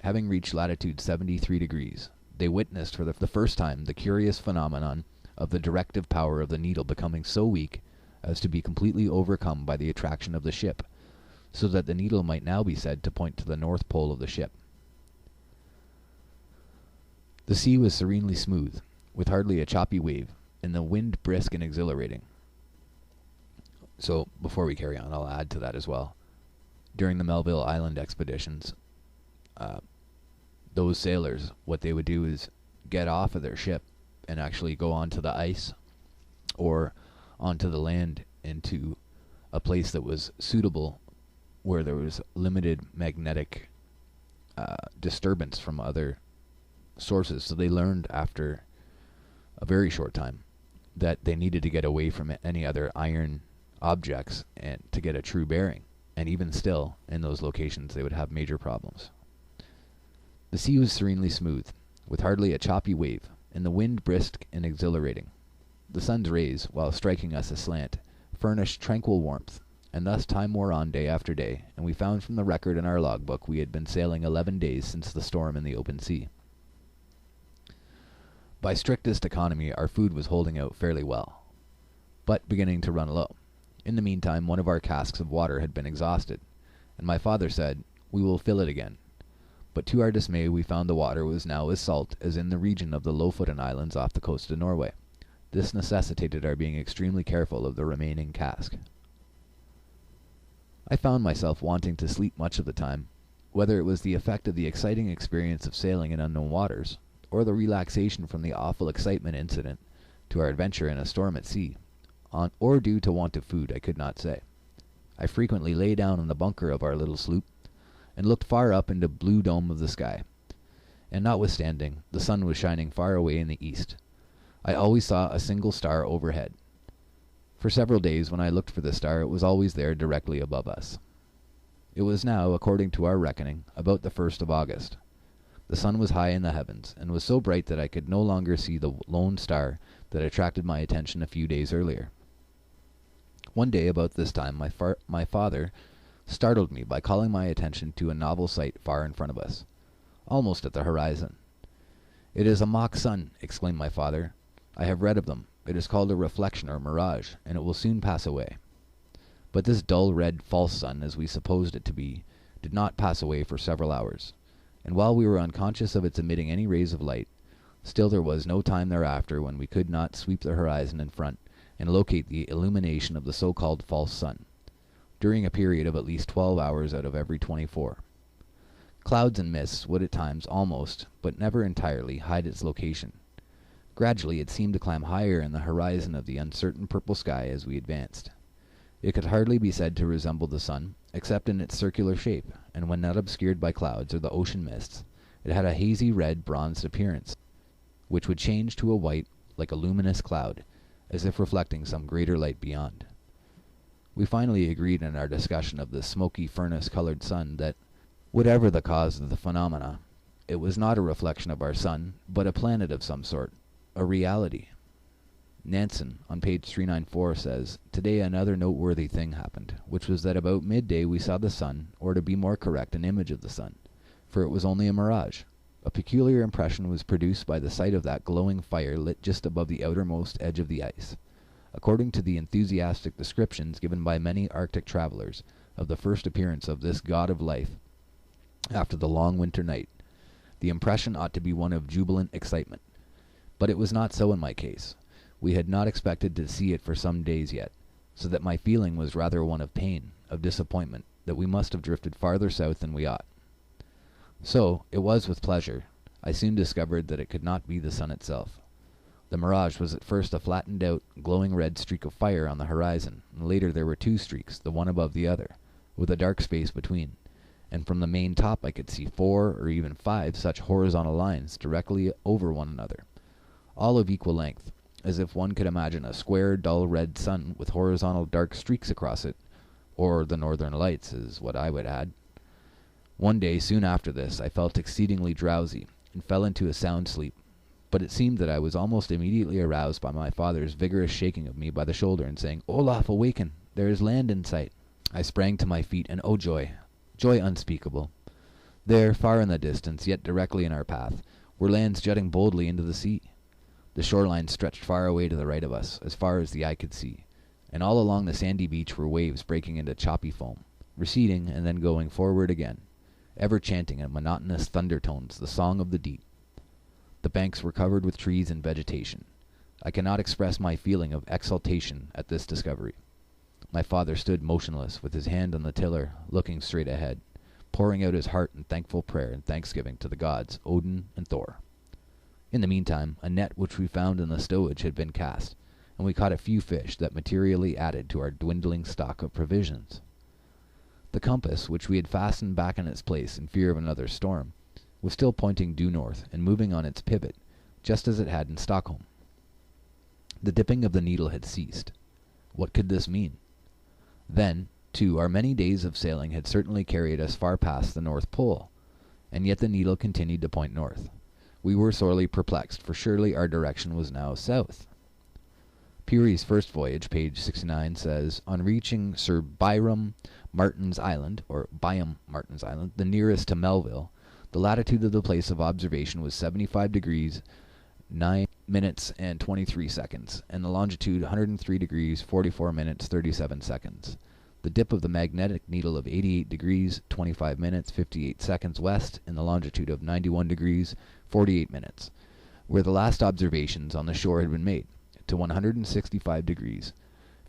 Having reached latitude 73 degrees, they witnessed for the first time the curious phenomenon of the directive power of the needle becoming so weak as to be completely overcome by the attraction of the ship, so that the needle might now be said to point to the north pole of the ship. The sea was serenely smooth, with hardly a choppy wave, and the wind brisk and exhilarating." So, before we carry on, I'll add to that as well. During the Melville Island expeditions, those sailors, what they would do is get off of their ship and actually go onto the ice or onto the land into a place that was suitable, where there was limited magnetic disturbance from other sources. So they learned after a very short time that they needed to get away from any other iron objects and to get a true bearing. and even still, in those locations, they would have major problems. The sea was serenely smooth, with hardly a choppy wave, and the wind brisk and exhilarating. The sun's rays, while striking us aslant, furnished tranquil warmth, and thus time wore on day after day, and we found from the record in our logbook we had been sailing 11 days since the storm in the open sea. By strictest economy, our food was holding out fairly well, but beginning to run low. In the meantime, one of our casks of water had been exhausted, and my father said, "We will fill it again." But to our dismay we found the water was now as salt as in the region of the Lofoten Islands off the coast of Norway. This necessitated our being extremely careful of the remaining cask. I found myself wanting to sleep much of the time, whether it was the effect of the exciting experience of sailing in unknown waters, or the relaxation from the awful excitement incident to our adventure in a storm at sea, or due to want of food, I could not say. I frequently lay down in the bunker of our little sloop, and looked far up into the blue dome of the sky, and notwithstanding the sun was shining far away in the east, I always saw a single star overhead. For several days when I looked for the star, it was always there directly above us. It was now, according to our reckoning, about the 1st of August. The sun was high in the heavens, and was so bright that I could no longer see the lone star that attracted my attention a few days earlier. One day about this time my father startled me by calling my attention to a novel sight far in front of us, almost at the horizon. "It is a mock sun," exclaimed my father. "I have read of them. It is called a reflection or mirage, and it will soon pass away." But this dull red false sun, as we supposed it to be, did not pass away for several hours, and while we were unconscious of its emitting any rays of light, still there was no time thereafter when we could not sweep the horizon in front and locate the illumination of the so-called false sun, during a period of at least 12 hours out of every 24. Clouds and mists would at times almost, but never entirely, hide its location. Gradually it seemed to climb higher in the horizon of the uncertain purple sky as we advanced. It could hardly be said to resemble the sun, except in its circular shape, and when not obscured by clouds or the ocean mists, it had a hazy red bronzed appearance, which would change to a white like a luminous cloud, as if reflecting some greater light beyond. We finally agreed in our discussion of this smoky furnace-colored sun that, whatever the cause of the phenomena, it was not a reflection of our sun, but a planet of some sort, a reality. Nansen, on page 394, says, "Today another noteworthy thing happened, which was that about midday we saw the sun, or to be more correct, an image of the sun, for it was only a mirage. A peculiar impression was produced by the sight of that glowing fire lit just above the outermost edge of the ice. According to the enthusiastic descriptions given by many Arctic travelers of the first appearance of this god of life after the long winter night, the impression ought to be one of jubilant excitement. But it was not so in my case. We had not expected to see it for some days yet, so that my feeling was rather one of pain, of disappointment, that we must have drifted farther south than we ought. So, it was with pleasure I soon discovered that it could not be the sun itself. The mirage was at first a flattened out, glowing red streak of fire on the horizon, and later there were two streaks, the one above the other, with a dark space between, and from the main top I could see 4 or even 5 such horizontal lines directly over one another, all of equal length, as if one could imagine a square, dull red sun with horizontal dark streaks across it, or the northern lights, is what I would add. One day soon after this I felt exceedingly drowsy, and fell into a sound sleep, but it seemed that I was almost immediately aroused by my father's vigorous shaking of me by the shoulder and saying, "Olaf, awaken! There is land in sight." I sprang to my feet, and oh joy! Joy unspeakable! There, far in the distance, yet directly in our path, were lands jutting boldly into the sea. The shoreline stretched far away to the right of us, as far as the eye could see, and all along the sandy beach were waves breaking into choppy foam, receding and then going forward again, ever chanting in monotonous thunder tones the song of the deep. The banks were covered with trees and vegetation. I cannot express my feeling of exultation at this discovery. My father stood motionless, with his hand on the tiller, looking straight ahead, pouring out his heart in thankful prayer and thanksgiving to the gods, Odin and Thor. In the meantime, a net which we found in the stowage had been cast, and we caught a few fish that materially added to our dwindling stock of provisions. The compass, which we had fastened back in its place in fear of another storm, was still pointing due north and moving on its pivot, just as it had in Stockholm. The dipping of the needle had ceased. What could this mean? Then, 2. Our many days of sailing had certainly carried us far past the North Pole, and yet the needle continued to point north. We were sorely perplexed, for surely our direction was now south. Peary's first voyage, page 69, says, on reaching Sir Byam Martin's Island, the nearest to Melville, the latitude of the place of observation was 75 degrees 9 minutes and 23 seconds, and the longitude 103 degrees 44 minutes 37 seconds. The dip of the magnetic needle of 88 degrees 25 minutes 58 seconds west, in the longitude of 91 degrees 48 minutes, where the last observations on the shore had been made, to 165 degrees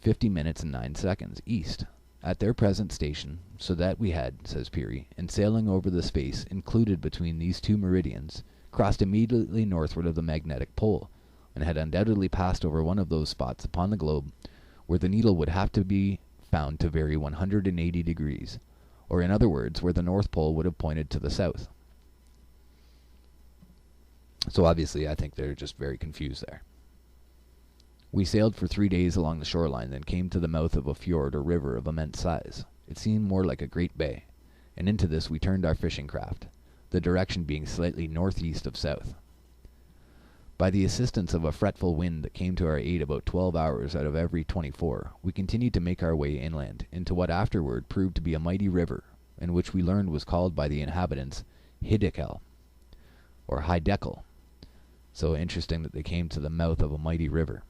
50 minutes and 9 seconds east, at their present station, so that we had, says Peary, in sailing over the space included between these two meridians, crossed immediately northward of the magnetic pole, and had undoubtedly passed over one of those spots upon the globe where the needle would have to be found to vary 180 degrees, or in other words, where the North Pole would have pointed to the south. So obviously I think they're just very confused there. We sailed for 3 days along the shoreline, then came to the mouth of a fjord or river of immense size. It seemed more like a great bay, and into this we turned our fishing craft, the direction being slightly northeast of south. By the assistance of a fretful wind that came to our aid about 12 hours out of every 24, we continued to make our way inland into what afterward proved to be a mighty river, and which we learned was called by the inhabitants Hiddekel, or Hiddekel. So interesting that they came to the mouth of a mighty river.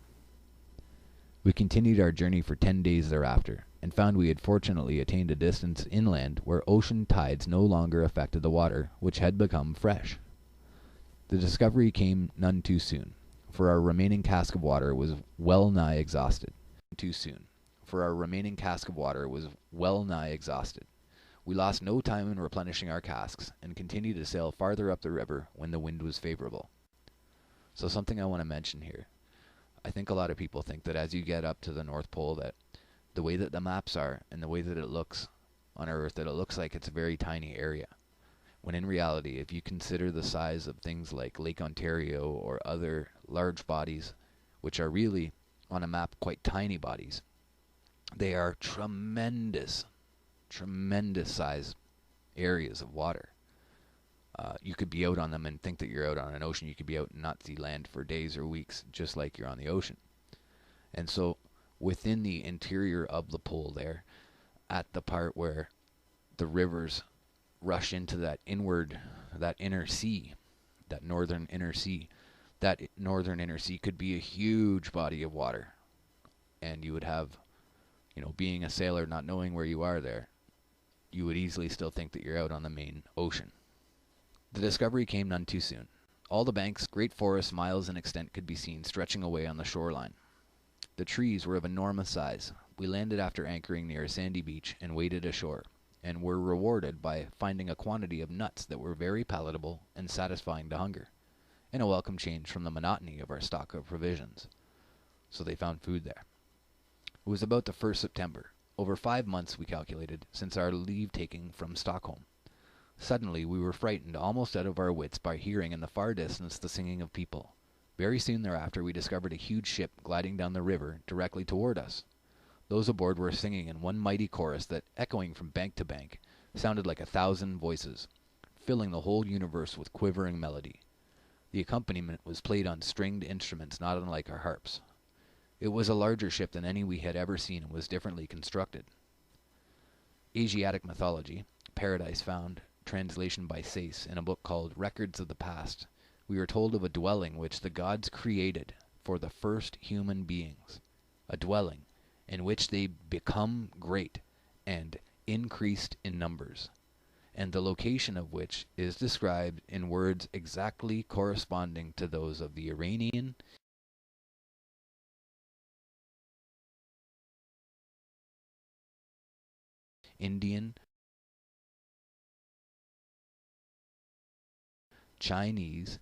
We continued our journey for 10 days thereafter, and found we had fortunately attained a distance inland where ocean tides no longer affected the water, which had become fresh. The discovery came none too soon, for our remaining cask of water was well nigh exhausted. We lost no time in replenishing our casks, and continued to sail farther up the river when the wind was favorable. So something I want to mention here. I think a lot of people think that as you get up to the North Pole, that the way that the maps are and the way that it looks on Earth, that it looks like it's a very tiny area. When in reality, if you consider the size of things like Lake Ontario or other large bodies, which are really on a map quite tiny bodies, they are tremendous size areas of water. You could be out on them and think that you're out on an ocean. You could be out and not see land for days or weeks, just like you're on the ocean. And so within the interior of the pole there, at the part where the rivers rush into that inner sea, that northern inner sea could be a huge body of water. And you would have, being a sailor, not knowing where you are there, you would easily still think that you're out on the main ocean. The discovery came none too soon. All the banks, great forests miles in extent, could be seen stretching away on the shoreline. The trees were of enormous size. We landed after anchoring near a sandy beach and waded ashore, and were rewarded by finding a quantity of nuts that were very palatable and satisfying to hunger, and a welcome change from the monotony of our stock of provisions. So they found food there. It was about the 1st September, over 5 months we calculated, since our leave-taking from Stockholm. Suddenly we were frightened almost out of our wits by hearing in the far distance the singing of people. Very soon thereafter we discovered a huge ship gliding down the river directly toward us. Those aboard were singing in one mighty chorus that, echoing from bank to bank, sounded like 1,000 voices, filling the whole universe with quivering melody. The accompaniment was played on stringed instruments not unlike our harps. It was a larger ship than any we had ever seen and was differently constructed. Asiatic Mythology, Paradise Found, translation by Sayce, in a book called Records of the Past, we are told of a dwelling which the gods created for the first human beings, a dwelling in which they become great and increased in numbers, and the location of which is described in words exactly corresponding to those of the Iranian, Indian, Chinese,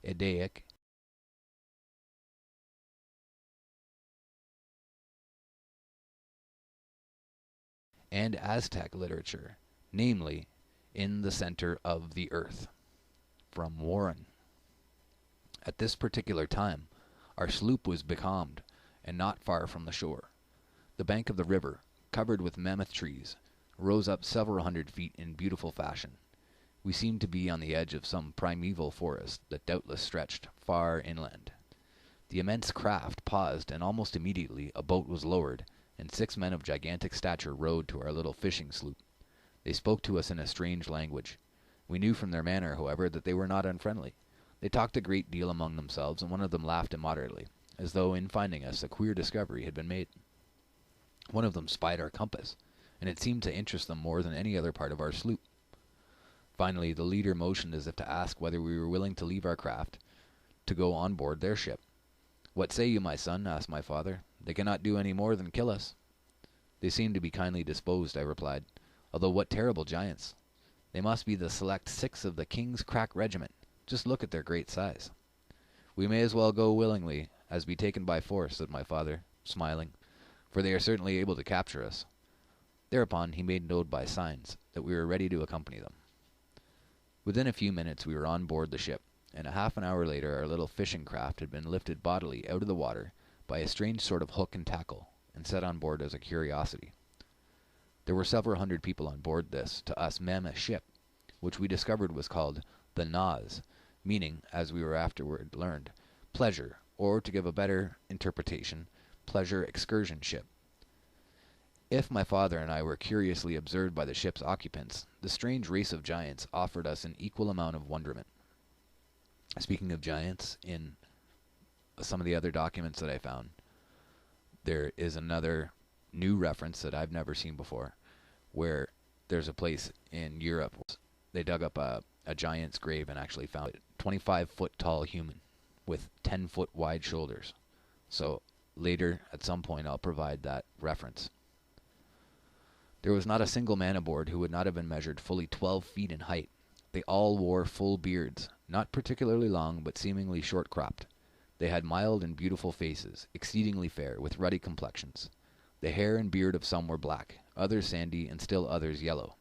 Eddaic, and Aztec literature, namely, in the center of the earth. From Warren. At this particular time, our sloop was becalmed, and not far from the shore. The bank of the river, covered with mammoth trees, rose up several hundred feet in beautiful fashion. We seemed to be on the edge of some primeval forest that doubtless stretched far inland. The immense craft paused, and almost immediately a boat was lowered, and 6 men of gigantic stature rowed to our little fishing sloop. They spoke to us in a strange language. We knew from their manner, however, that they were not unfriendly. They talked a great deal among themselves, and one of them laughed immoderately, as though in finding us a queer discovery had been made. One of them spied our compass, and it seemed to interest them more than any other part of our sloop. Finally, the leader motioned as if to ask whether we were willing to leave our craft to go on board their ship. "What say you, my son?" asked my father. "They cannot do any more than kill us." "They seem to be kindly disposed," I replied, "although what terrible giants! They must be the select 6 of the King's crack regiment. Just look at their great size." "We may as well go willingly as be taken by force," said my father, smiling, "for they are certainly able to capture us." Thereupon he made known by signs that we were ready to accompany them. Within a few minutes we were on board the ship, and a half an hour later our little fishing craft had been lifted bodily out of the water by a strange sort of hook and tackle, and set on board as a curiosity. There were several hundred people on board this, to us, mammoth ship, which we discovered was called the Naz, meaning, as we were afterward learned, pleasure, or, to give a better interpretation, pleasure excursion ship. If my father and I were curiously observed by the ship's occupants, the strange race of giants offered us an equal amount of wonderment. Speaking of giants, in some of the other documents that I found, there is another new reference that I've never seen before, where there's a place in Europe where they dug up a giant's grave and actually found a 25-foot tall human with 10-foot wide shoulders. So later, at some point, I'll provide that reference. There was not a single man aboard who would not have been measured fully 12 feet in height. They all wore full beards, not particularly long, but seemingly short-cropped. They had mild and beautiful faces, exceedingly fair, with ruddy complexions. The hair and beard of some were black, others sandy, and still others yellow.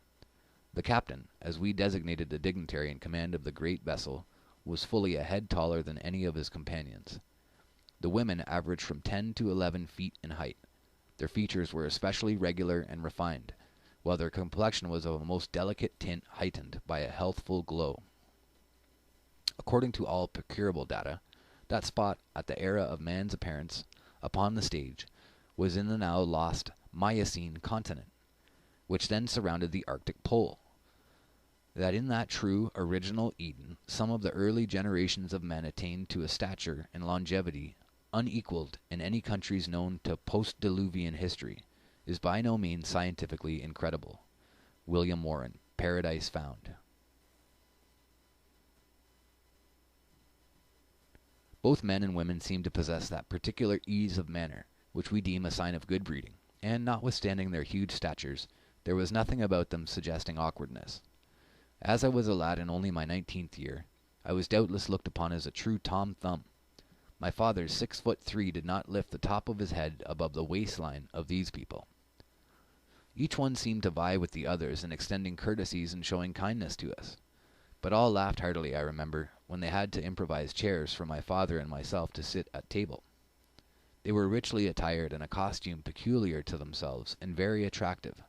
The captain, as we designated the dignitary in command of the great vessel, was fully a head taller than any of his companions. The women averaged from 10 to 11 feet in height. Their features were especially regular and refined, while their complexion was of a most delicate tint heightened by a healthful glow. According to all procurable data, that spot at the era of man's appearance upon the stage was in the now lost Miocene continent, which then surrounded the Arctic pole. That in that true original Eden some of the early generations of men attained to a stature and longevity unequaled in any countries known to post-Diluvian history is by no means scientifically incredible. William Warren, Paradise Found. Both men and women seem to possess that particular ease of manner which we deem a sign of good breeding, and notwithstanding their huge statures, there was nothing about them suggesting awkwardness. As I was a lad in only my 19th year, I was doubtless looked upon as a true Tom Thumb. My father's 6'3" did not lift the top of his head above the waistline of these people. Each one seemed to vie with the others in extending courtesies and showing kindness to us. But all laughed heartily, I remember, when they had to improvise chairs for my father and myself to sit at table. They were richly attired in a costume peculiar to themselves and very attractive.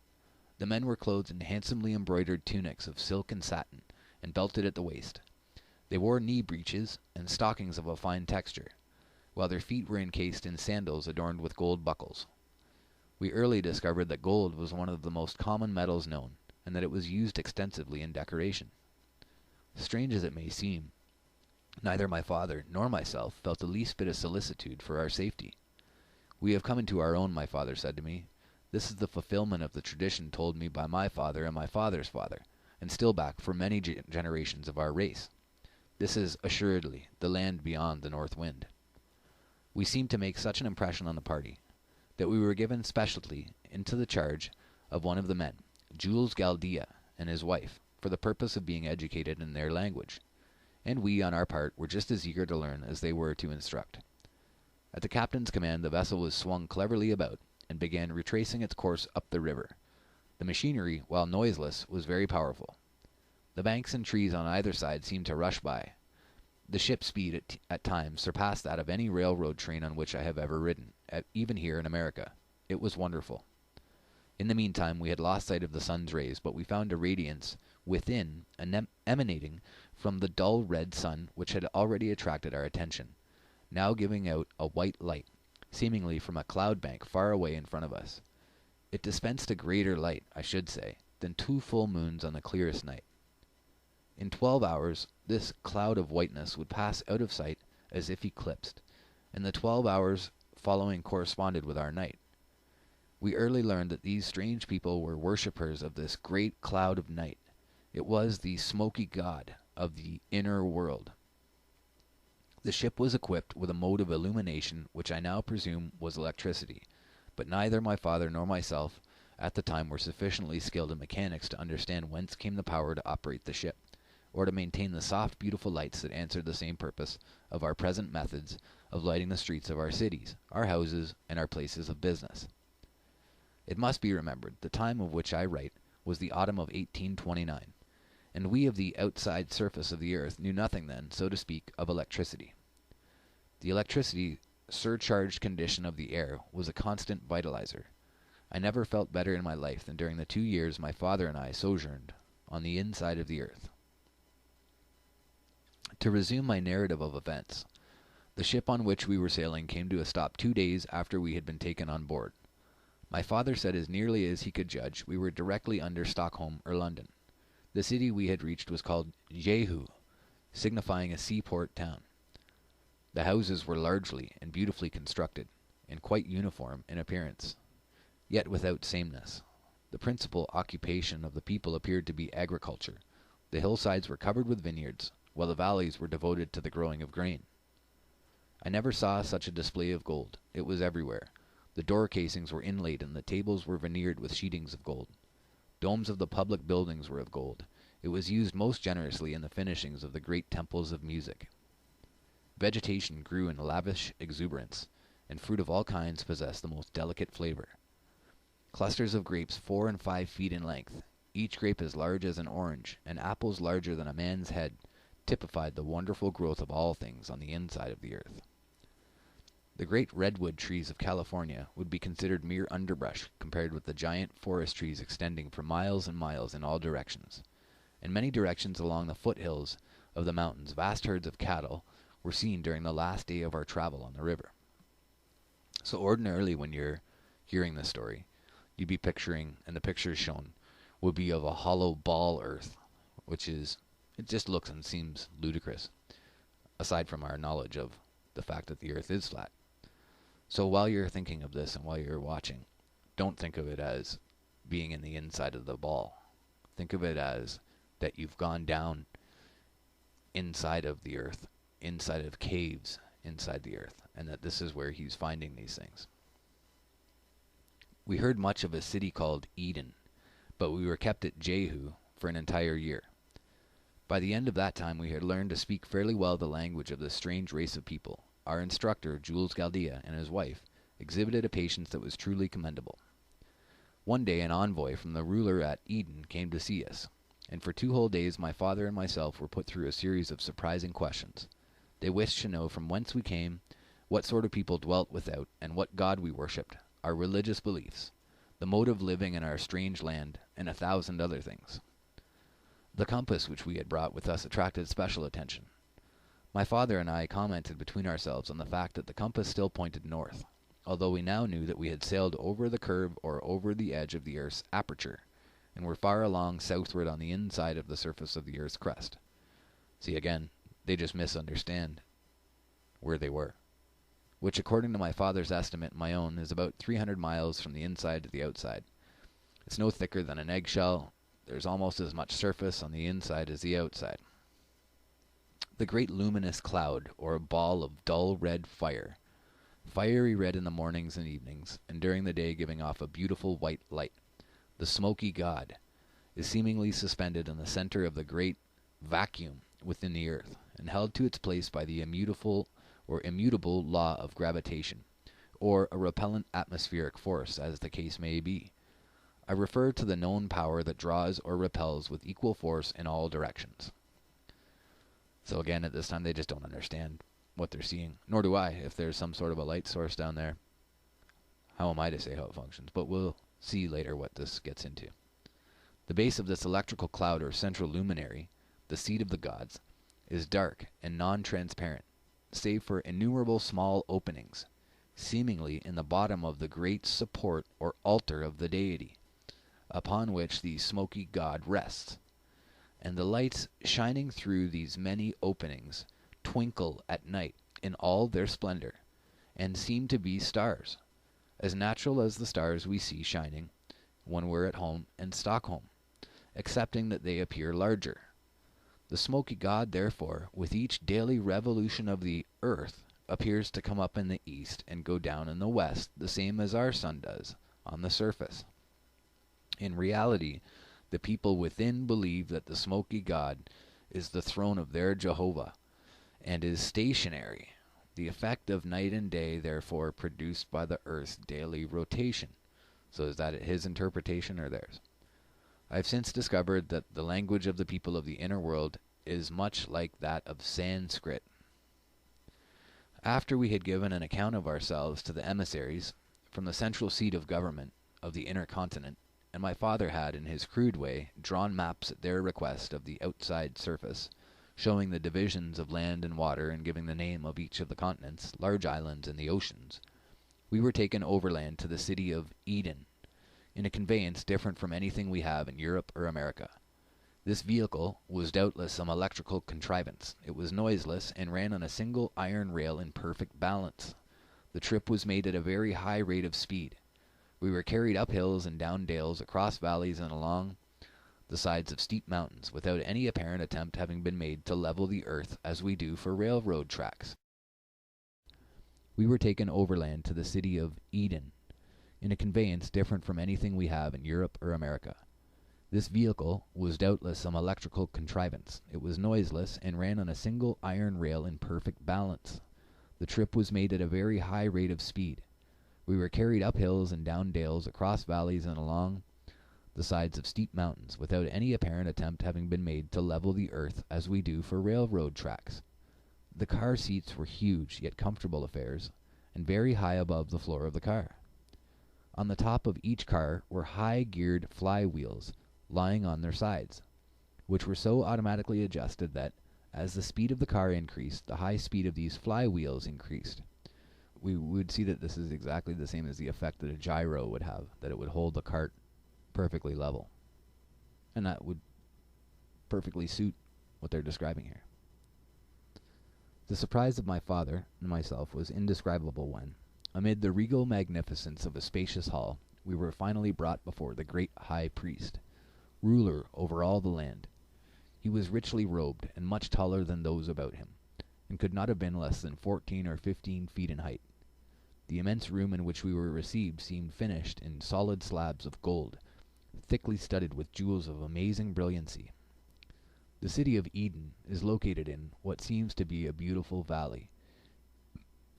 The men were clothed in handsomely embroidered tunics of silk and satin, and belted at the waist. They wore knee breeches and stockings of a fine texture, while their feet were encased in sandals adorned with gold buckles. We early discovered that gold was one of the most common metals known, and that it was used extensively in decoration. Strange as it may seem, neither my father nor myself felt the least bit of solicitude for our safety. "We have come into our own," my father said to me. "This is the fulfillment of the tradition told me by my father and my father's father, and still back for many generations of our race. This is, assuredly, the land beyond the north wind." We seemed to make such an impression on the party, that we were given specially into the charge of one of the men, Jules Galdia, and his wife, for the purpose of being educated in their language, and we, on our part, were just as eager to learn as they were to instruct. At the captain's command the vessel was swung cleverly about, and began retracing its course up the river. The machinery, while noiseless, was very powerful. The banks and trees on either side seemed to rush by. The ship's speed at times surpassed that of any railroad train on which I have ever ridden, even here in America. It was wonderful. In the meantime, we had lost sight of the sun's rays, but we found a radiance within, emanating from the dull red sun which had already attracted our attention, now giving out a white light, seemingly from a cloud bank far away in front of us. It dispensed a greater light, I should say, than 2 full moons on the clearest night. In 12 hours, this cloud of whiteness would pass out of sight as if eclipsed, and the 12 hours following corresponded with our night. We early learned that these strange people were worshippers of this great cloud of night. It was the smoky god of the inner world. The ship was equipped with a mode of illumination which I now presume was electricity, but neither my father nor myself at the time were sufficiently skilled in mechanics to understand whence came the power to operate the ship, or to maintain the soft, beautiful lights that answered the same purpose of our present methods of lighting the streets of our cities, our houses, and our places of business. It must be remembered, the time of which I write was the autumn of 1829, and we of the outside surface of the earth knew nothing then, so to speak, of electricity. The electricity surcharged condition of the air was a constant vitalizer. I never felt better in my life than during the 2 years my father and I sojourned on the inside of the earth. To resume my narrative of events, the ship on which we were sailing came to a stop 2 days after we had been taken on board. My father said as nearly as he could judge we were directly under Stockholm or London. The city we had reached was called Jehu, signifying a seaport town. The houses were largely and beautifully constructed, and quite uniform in appearance, yet without sameness. The principal occupation of the people appeared to be agriculture. The hillsides were covered with vineyards, while the valleys were devoted to the growing of grain. I never saw such a display of gold. It was everywhere. The door casings were inlaid, and the tables were veneered with sheetings of gold. Domes of the public buildings were of gold. It was used most generously in the finishings of the great temples of music. Vegetation grew in lavish exuberance, and fruit of all kinds possessed the most delicate flavor. Clusters of grapes 4 and 5 feet in length, each grape as large as an orange, and apples larger than a man's head, typified the wonderful growth of all things on the inside of the earth. The great redwood trees of California would be considered mere underbrush compared with the giant forest trees extending for miles and miles in all directions. In many directions along the foothills of the mountains, vast herds of cattle were seen during the last day of our travel on the river. So ordinarily when you're hearing this story, you'd be picturing, and the pictures shown would be of a hollow ball earth, which is, it just looks and seems ludicrous, aside from our knowledge of the fact that the earth is flat. So while you're thinking of this and while you're watching, don't think of it as being in the inside of the ball. Think of it as that you've gone down inside of the earth, inside of caves inside the earth, and that this is where he's finding these things. We heard much of a city called Eden, but we were kept at Jehu for an entire year. By the end of that time we had learned to speak fairly well the language of this strange race of people. Our instructor, Jules Galdea, and his wife, exhibited a patience that was truly commendable. One day an envoy from the ruler at Eden came to see us, and for 2 whole days my father and myself were put through a series of surprising questions. They wished to know from whence we came, what sort of people dwelt without, and what god we worshipped, our religious beliefs, the mode of living in our strange land, and 1,000 other things. The compass which we had brought with us attracted special attention. My father and I commented between ourselves on the fact that the compass still pointed north, although we now knew that we had sailed over the curve or over the edge of the Earth's aperture, and were far along southward on the inside of the surface of the Earth's crust. See, again, they just misunderstand where they were, which according to my father's estimate and my own is about 300 miles from the inside to the outside. It's no thicker than an eggshell. There's almost as much surface on the inside as the outside. The great luminous cloud, or a ball of dull red fire, fiery red in the mornings and evenings, and during the day giving off a beautiful white light, the smoky god, is seemingly suspended in the center of the great vacuum within the earth, and held to its place by the immutable law of gravitation, or a repellent atmospheric force, as the case may be. I refer to the known power that draws or repels with equal force in all directions. So again, at this time, they just don't understand what they're seeing, nor do I, if there's some sort of a light source down there. how am I to say how it functions? But we'll see later what this gets into. The base of this electrical cloud or central luminary, the seat of the gods, is dark and non-transparent, save for innumerable small openings, seemingly in the bottom of the great support or altar of the deity, upon which the smoky god rests. And the lights shining through these many openings twinkle at night in all their splendor, and seem to be stars, as natural as the stars we see shining when we're at home in Stockholm, excepting that they appear larger. The smoky god, therefore, with each daily revolution of the earth, appears to come up in the east and go down in the west, the same as our sun does on the surface. In reality, the people within believe that the smoky god is the throne of their Jehovah, and is stationary, the effect of night and day, therefore, produced by the earth's daily rotation. So is that his interpretation or theirs? I have since discovered that the language of the people of the inner world is much like that of Sanskrit. After we had given an account of ourselves to the emissaries from the central seat of government of the inner continent, and my father had, in his crude way, drawn maps at their request of the outside surface, showing the divisions of land and water and giving the name of each of the continents, large islands, and the oceans, we were taken overland to the city of Eden, in a conveyance different from anything we have in Europe or America. This vehicle was doubtless some electrical contrivance. It was noiseless and ran on a single iron rail in perfect balance. The trip was made at a very high rate of speed. We were carried up hills and down dales, across valleys and along the sides of steep mountains, without any apparent attempt having been made to level the earth as we do for railroad tracks. We were taken overland to the city of Eden, in a conveyance different from anything we have in Europe or America. This vehicle was doubtless some electrical contrivance. It was noiseless and ran on a single iron rail in perfect balance. The trip was made at a very high rate of speed. We were carried up hills and down dales, across valleys and along the sides of steep mountains, without any apparent attempt having been made to level the earth as we do for railroad tracks. The car seats were huge, yet comfortable affairs, and very high above the floor of the car. On the top of each car were high-geared flywheels lying on their sides, which were so automatically adjusted that, as the speed of the car increased, the high speed of these flywheels increased. We would see that this is exactly the same as the effect that a gyro would have, that it would hold the cart perfectly level. And that would perfectly suit what they're describing here. The surprise of my father and myself was indescribable when, amid the regal magnificence of a spacious hall, we were finally brought before the great high priest, ruler over all the land. He was richly robed and much taller than those about him, and could not have been less than 14 or 15 feet in height. The immense room in which we were received seemed finished in solid slabs of gold, thickly studded with jewels of amazing brilliancy. The city of Eden is located in what seems to be a beautiful valley.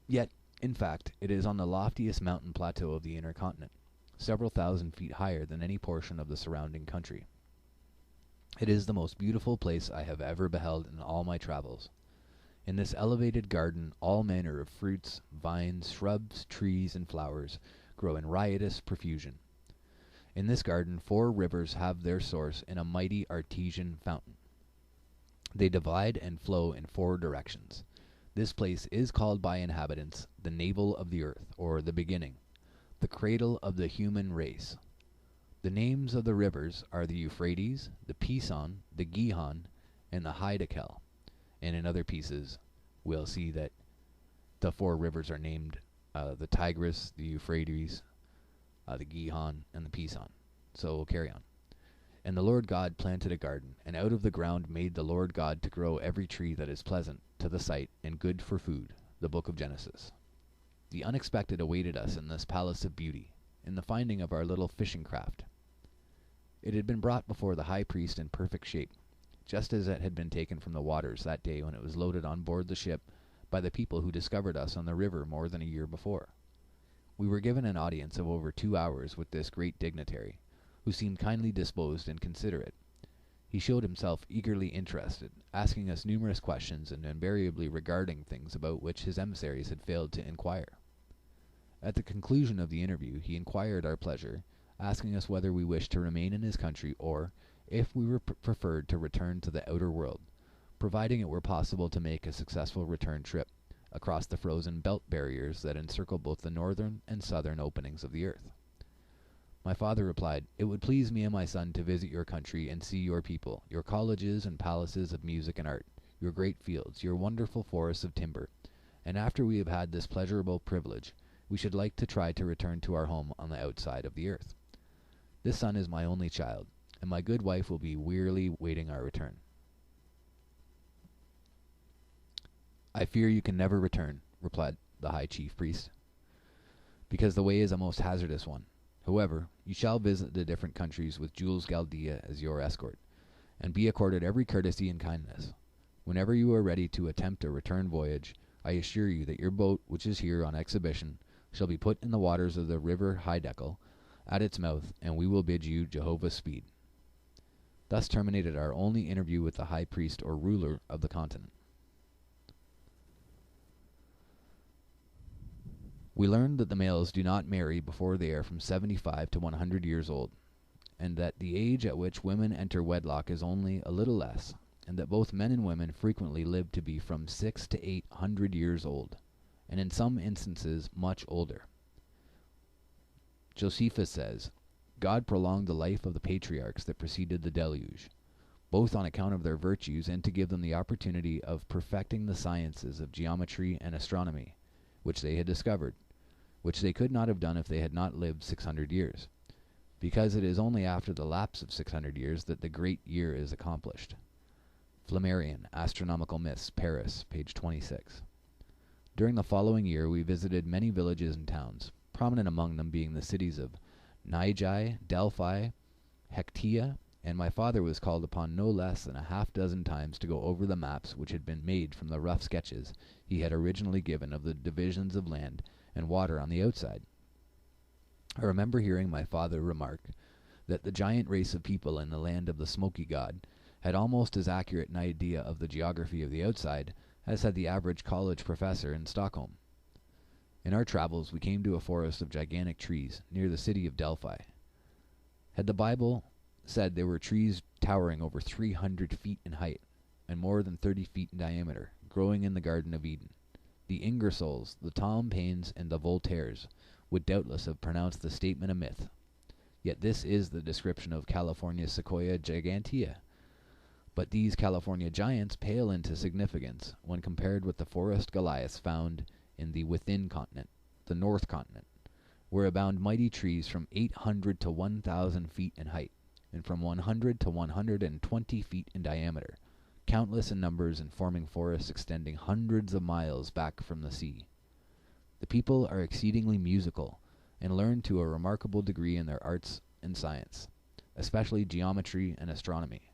Yet, in fact, it is on the loftiest mountain plateau of the inner continent, several thousand feet higher than any portion of the surrounding country. It is the most beautiful place I have ever beheld in all my travels. In this elevated garden all manner of fruits, vines, shrubs, trees, and flowers grow in riotous profusion. In this garden 4 rivers have their source in a mighty artesian fountain. They divide and flow in 4 directions. This place is called by inhabitants the navel of the earth, or the beginning, the cradle of the human race. The names of the rivers are the Euphrates, the Pison, the Gihon, and the Hiddekel. And in other pieces, we'll see that the 4 rivers are named the Tigris, the Euphrates, the Gihon, and the Pison. So we'll carry on. And the Lord God planted a garden, and out of the ground made the Lord God to grow every tree that is pleasant to the sight and good for food. The book of Genesis. The unexpected awaited us in this palace of beauty, in the finding of our little fishing craft. It had been brought before the high priest in perfect shape, just as it had been taken from the waters that day when it was loaded on board the ship by the people who discovered us on the river more than a year before. We were given an audience of over 2 hours with this great dignitary, who seemed kindly disposed and considerate. He showed himself eagerly interested, asking us numerous questions and invariably regarding things about which his emissaries had failed to inquire. At the conclusion of the interview, he inquired our pleasure, asking us whether we wished to remain in his country or, if we were preferred, to return to the outer world, providing it were possible to make a successful return trip across the frozen belt barriers that encircle both the northern and southern openings of the earth. My father replied, "It would please me and my son to visit your country and see your people, your colleges and palaces of music and art, your great fields, your wonderful forests of timber, and after we have had this pleasurable privilege, we should like to try to return to our home on the outside of the earth. This son is my only child, and my good wife will be wearily waiting our return." "I fear you can never return," replied the high chief priest, "because the way is a most hazardous one. However, you shall visit the different countries with Jules Galdea as your escort, and be accorded every courtesy and kindness. Whenever you are ready to attempt a return voyage, I assure you that your boat, which is here on exhibition, shall be put in the waters of the river Hydekal at its mouth, and we will bid you Jehovah's speed." Thus terminated our only interview with the high priest or ruler of the continent. We learned that the males do not marry before they are from 75 to 100 years old, and that the age at which women enter wedlock is only a little less, and that both men and women frequently live to be from 600 to 800 years old, and in some instances much older. Josephus says, "God prolonged the life of the patriarchs that preceded the deluge, both on account of their virtues and to give them the opportunity of perfecting the sciences of geometry and astronomy, which they had discovered, which they could not have done if they had not lived 600 years, because it is only after the lapse of 600 years that the great year is accomplished." Flammarion, Astronomical Myths, Paris, page 26. During the following year we visited many villages and towns, prominent among them being the cities of Nigai, Delphi, Hectia, and my father was called upon no less than a half-dozen times to go over the maps which had been made from the rough sketches he had originally given of the divisions of land and water on the outside. I remember hearing my father remark that the giant race of people in the land of the smoky god had almost as accurate an idea of the geography of the outside as had the average college professor in Stockholm. In our travels we came to a forest of gigantic trees near the city of Delphi. Had the Bible said there were trees towering over 300 feet in height and more than 30 feet in diameter, growing in the Garden of Eden, the Ingersolls, the Tom Paines, and the Voltaires would doubtless have pronounced the statement a myth. Yet this is the description of California Sequoia gigantea. But these California giants pale into significance when compared with the forest Goliaths found in the within continent, the North Continent, where abound mighty trees from 800 to 1,000 feet in height, and from 100 to 120 feet in diameter, countless in numbers and forming forests extending hundreds of miles back from the sea. The people are exceedingly musical, and learn to a remarkable degree in their arts and science, especially geometry and astronomy.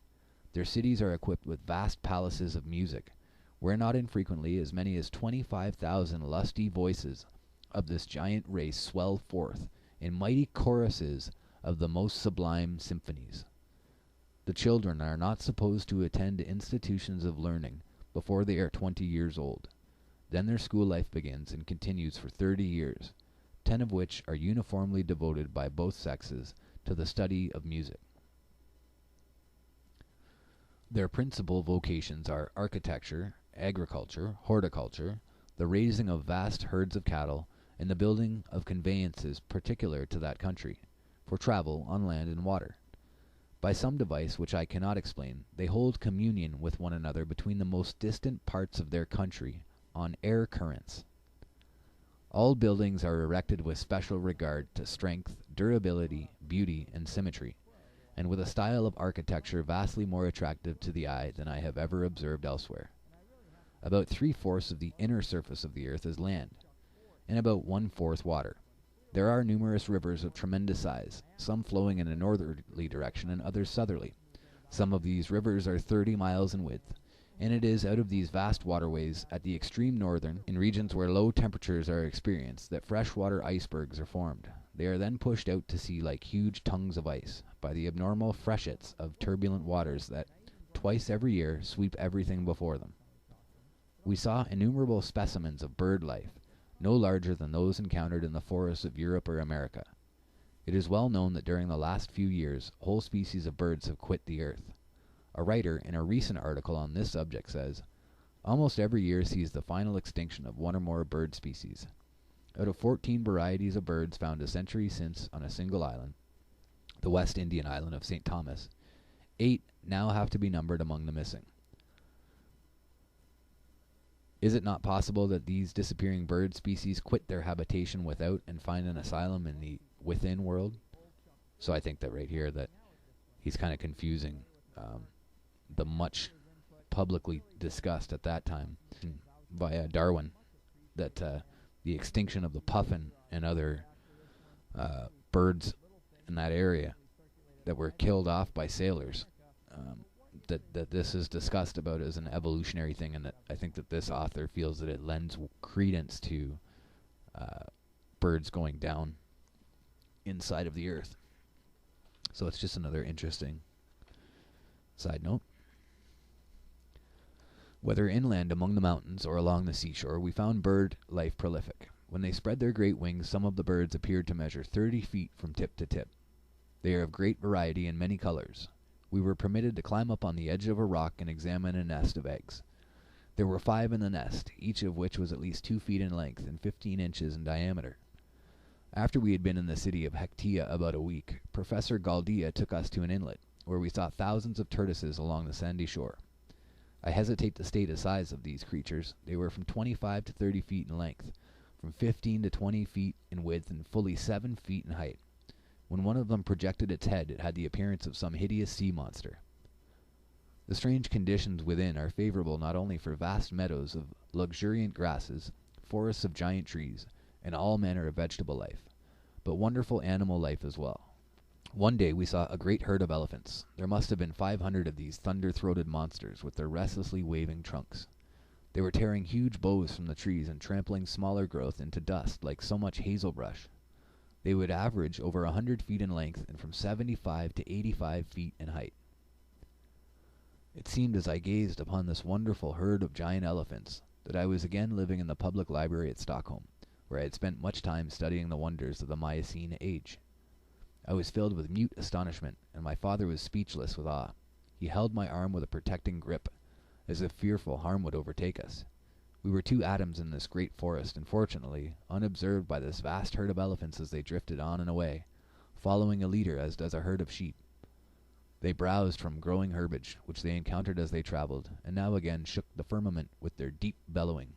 Their cities are equipped with vast palaces of music, where not infrequently as many as 25,000 lusty voices of this giant race swell forth in mighty choruses of the most sublime symphonies. The children are not supposed to attend institutions of learning before they are 20 years old. Then their school life begins and continues for 30 years, 10 of which are uniformly devoted by both sexes to the study of music. Their principal vocations are architecture, agriculture, horticulture, the raising of vast herds of cattle, and the building of conveyances particular to that country, for travel on land and water. By some device which I cannot explain, they hold communion with one another between the most distant parts of their country on air currents. All buildings are erected with special regard to strength, durability, beauty, and symmetry, and with a style of architecture vastly more attractive to the eye than I have ever observed elsewhere. About 3/4 of the inner surface of the earth is land, and about 1/4 water. There are numerous rivers of tremendous size, some flowing in a northerly direction and others southerly. Some of these rivers are 30 miles in width, and it is out of these vast waterways at the extreme northern, in regions where low temperatures are experienced, that freshwater icebergs are formed. They are then pushed out to sea like huge tongues of ice by the abnormal freshets of turbulent waters that, twice every year, sweep everything before them. We saw innumerable specimens of bird life, no larger than those encountered in the forests of Europe or America. It is well known that during the last few years, whole species of birds have quit the earth. A writer in a recent article on this subject says, almost every year sees the final extinction of one or more bird species. Out of 14 varieties of birds found a century since on a single island, the West Indian island of St. Thomas, 8 now have to be numbered among the missing. Is it not possible that these disappearing bird species quit their habitation without and find an asylum in the within world? So I think that right here that he's kind of confusing the much publicly discussed at that time by Darwin, that the extinction of the puffin and other birds in that area that were killed off by sailors, that this is discussed about as an evolutionary thing, and that I think that this author feels that it lends credence to birds going down inside of the earth. So it's just another interesting side note. Whether inland among the mountains or along the seashore, we found bird life prolific. When they spread their great wings, some of the birds appeared to measure 30 feet from tip to tip. They are of great variety and many colors. We were permitted to climb up on the edge of a rock and examine a nest of eggs. There were 5 in the nest, each of which was at least 2 feet in length and 15 inches in diameter. After we had been in the city of Hectea about a week, Professor Galdia took us to an inlet, where we saw thousands of tortoises along the sandy shore. I hesitate to state the size of these creatures. They were from 25 to 30 feet in length, from 15 to 20 feet in width, and fully 7 feet in height. When one of them projected its head, it had the appearance of some hideous sea monster. The strange conditions within are favorable not only for vast meadows of luxuriant grasses, forests of giant trees, and all manner of vegetable life, but wonderful animal life as well. One day we saw a great herd of elephants. There must have been 500 of these thunder-throated monsters with their restlessly waving trunks. They were tearing huge boughs from the trees and trampling smaller growth into dust like so much hazel brush. They would average over 100 feet in length and from 75 to 85 feet in height. It seemed as I gazed upon this wonderful herd of giant elephants that I was again living in the public library at Stockholm, where I had spent much time studying the wonders of the Miocene age. I was filled with mute astonishment, and my father was speechless with awe. He held my arm with a protecting grip, as if fearful harm would overtake us. We were 2 atoms in this great forest, and fortunately unobserved by this vast herd of elephants as they drifted on and away, following a leader as does a herd of sheep. They browsed from growing herbage, which they encountered as they traveled, and now again shook the firmament with their deep bellowing.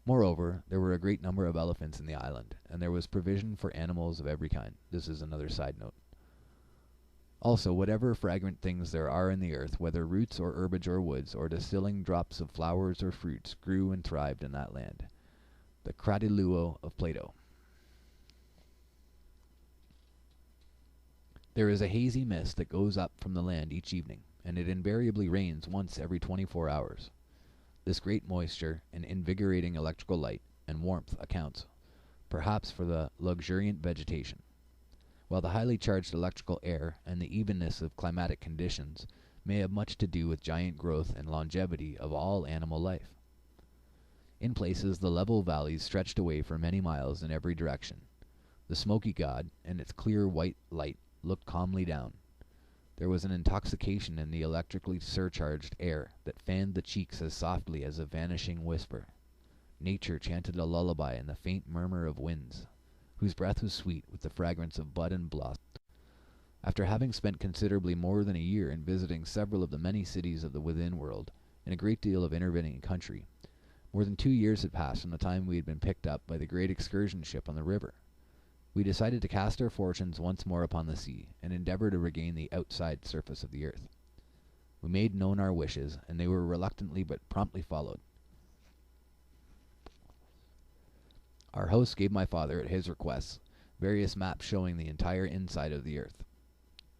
Moreover, there were a great number of elephants in the island, and there was provision for animals of every kind. This is another side note. Also, whatever fragrant things there are in the earth, whether roots or herbage or woods, or distilling drops of flowers or fruits, grew and thrived in that land. The Kradiluo of Plato. There is a hazy mist that goes up from the land each evening, and it invariably rains once every 24 hours. This great moisture and invigorating electrical light and warmth accounts, perhaps, for the luxuriant vegetation, while the highly charged electrical air and the evenness of climatic conditions may have much to do with giant growth and longevity of all animal life. In places, the level valleys stretched away for many miles in every direction. The smoky god and its clear white light looked calmly down. There was an intoxication in the electrically surcharged air that fanned the cheeks as softly as a vanishing whisper. Nature chanted a lullaby in the faint murmur of winds, whose breath was sweet with the fragrance of bud and blossom. After having spent considerably more than a year in visiting several of the many cities of the within world, and a great deal of intervening country, more than 2 years had passed from the time we had been picked up by the great excursion ship on the river. We decided to cast our fortunes once more upon the sea, and endeavor to regain the outside surface of the earth. We made known our wishes, and they were reluctantly but promptly followed. Our host gave my father, at his request, various maps showing the entire inside of the earth,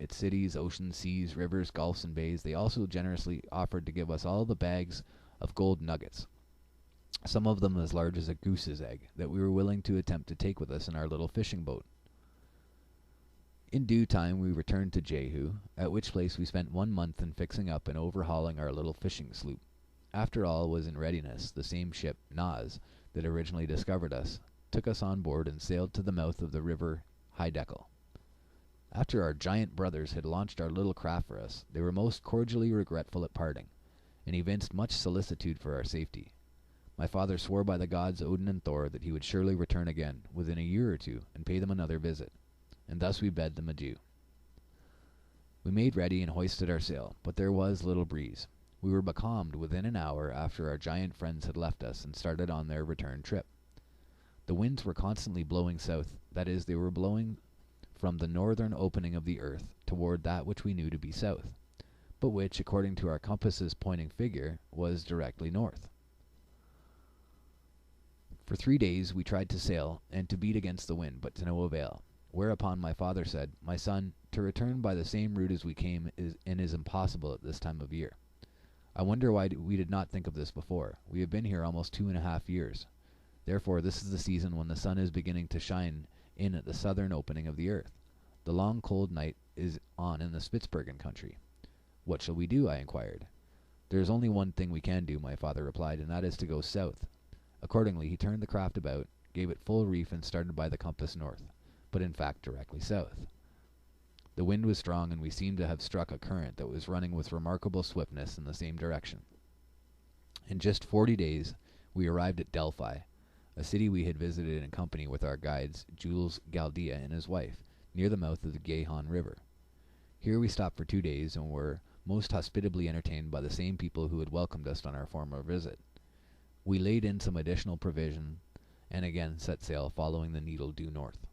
its cities, oceans, seas, rivers, gulfs, and bays. They also generously offered to give us all the bags of gold nuggets, some of them as large as a goose's egg, that we were willing to attempt to take with us in our little fishing boat. In due time we returned to Jehu, at which place we spent 1 month in fixing up and overhauling our little fishing sloop. After all was in readiness, the same ship, Naz, that originally discovered us, took us on board and sailed to the mouth of the river Heidekel. After our giant brothers had launched our little craft for us, they were most cordially regretful at parting, and evinced much solicitude for our safety. My father swore by the gods Odin and Thor that he would surely return again, within a year or two, and pay them another visit, and thus we bade them adieu. We made ready and hoisted our sail, but there was little breeze. We were becalmed within an hour after our giant friends had left us and started on their return trip. The winds were constantly blowing south, that is, they were blowing from the northern opening of the earth toward that which we knew to be south, but which, according to our compass's pointing figure, was directly north. For 3 days we tried to sail and to beat against the wind, but to no avail, whereupon my father said, "My son, to return by the same route as we came is impossible at this time of year. I wonder why we did not think of this before. We have been here almost 2.5 years. Therefore this is the season when the sun is beginning to shine in at the southern opening of the earth. The long cold night is on in the Spitzbergen country. What shall we do?" I inquired. "There is only one thing we can do," my father replied, "and that is to go south." Accordingly he turned the craft about, gave it full reef, and started by the compass north, but in fact directly south. The wind was strong, and we seemed to have struck a current that was running with remarkable swiftness in the same direction. In just 40 days we arrived at Delphi, a city we had visited in company with our guides Jules Galdia and his wife, near the mouth of the Gahan River. Here we stopped for 2 days and were most hospitably entertained by the same people who had welcomed us on our former visit. We laid in some additional provision and again set sail, following the needle due north.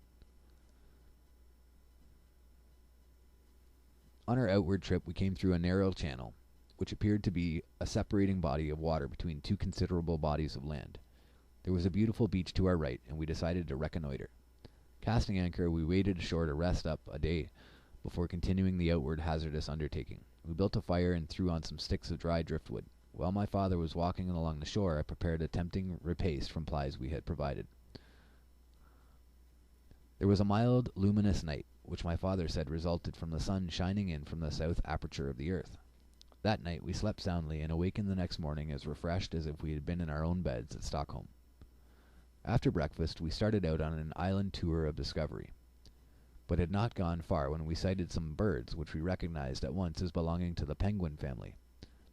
On our outward trip we came through a narrow channel, which appeared to be a separating body of water between two considerable bodies of land. There was a beautiful beach to our right, and we decided to reconnoiter. Casting anchor, we waded ashore to rest up a day before continuing the outward hazardous undertaking. We built a fire and threw on some sticks of dry driftwood. While my father was walking along the shore, I prepared a tempting repast from plies we had provided. There was a mild, luminous night, which my father said resulted from the sun shining in from the south aperture of the earth. That night we slept soundly, and awakened the next morning as refreshed as if we had been in our own beds at Stockholm. After breakfast we started out on an island tour of discovery, but had not gone far when we sighted some birds which we recognized at once as belonging to the penguin family.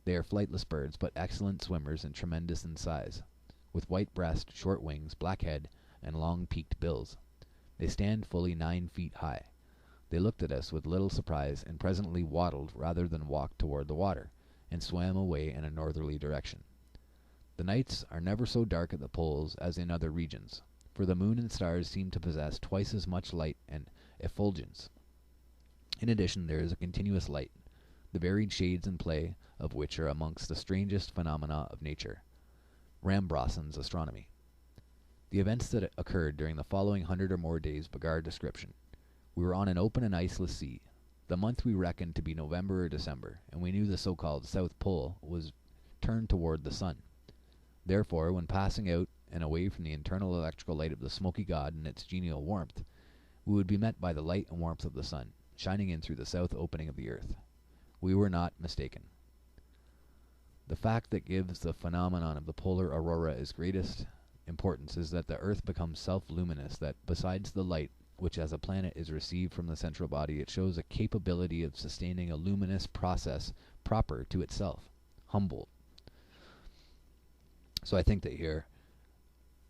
They are flightless birds, but excellent swimmers and tremendous in size, with white breast, short wings, black head, and long peaked bills. They stand fully 9 feet high. They looked at us with little surprise, and presently waddled rather than walked toward the water, and swam away in a northerly direction. The nights are never so dark at the poles as in other regions, for the moon and stars seem to possess twice as much light and effulgence. In addition, there is a continuous light, the varied shades and play of which are amongst the strangest phenomena of nature. Rambrassen's astronomy. The events that occurred during the following 100 or more days begar description. We were on an open and iceless sea. The month we reckoned to be November or December, and we knew the so-called South Pole was turned toward the sun. Therefore, when passing out and away from the internal electrical light of the smoky god and its genial warmth, we would be met by the light and warmth of the sun, shining in through the south opening of the earth. We were not mistaken. The fact that gives the phenomenon of the polar aurora its greatest importance is that the earth becomes self-luminous, that besides the light which as a planet is received from the central body, it shows a capability of sustaining a luminous process proper to itself. Humboldt. So I think that here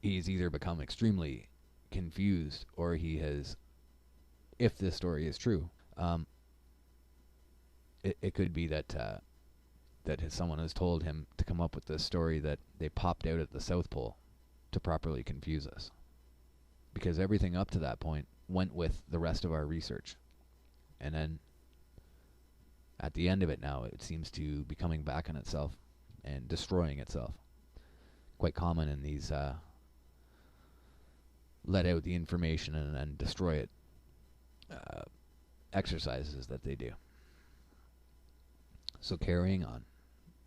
he's either become extremely confused, or he has, if this story is true, it could be that someone has told him to come up with this story that they popped out at the South Pole to properly confuse us, because everything up to that point went with the rest of our research, and then at the end of it now it seems to be coming back on itself and destroying itself. Quite common in these let out the information and destroy it exercises that they do. So carrying on,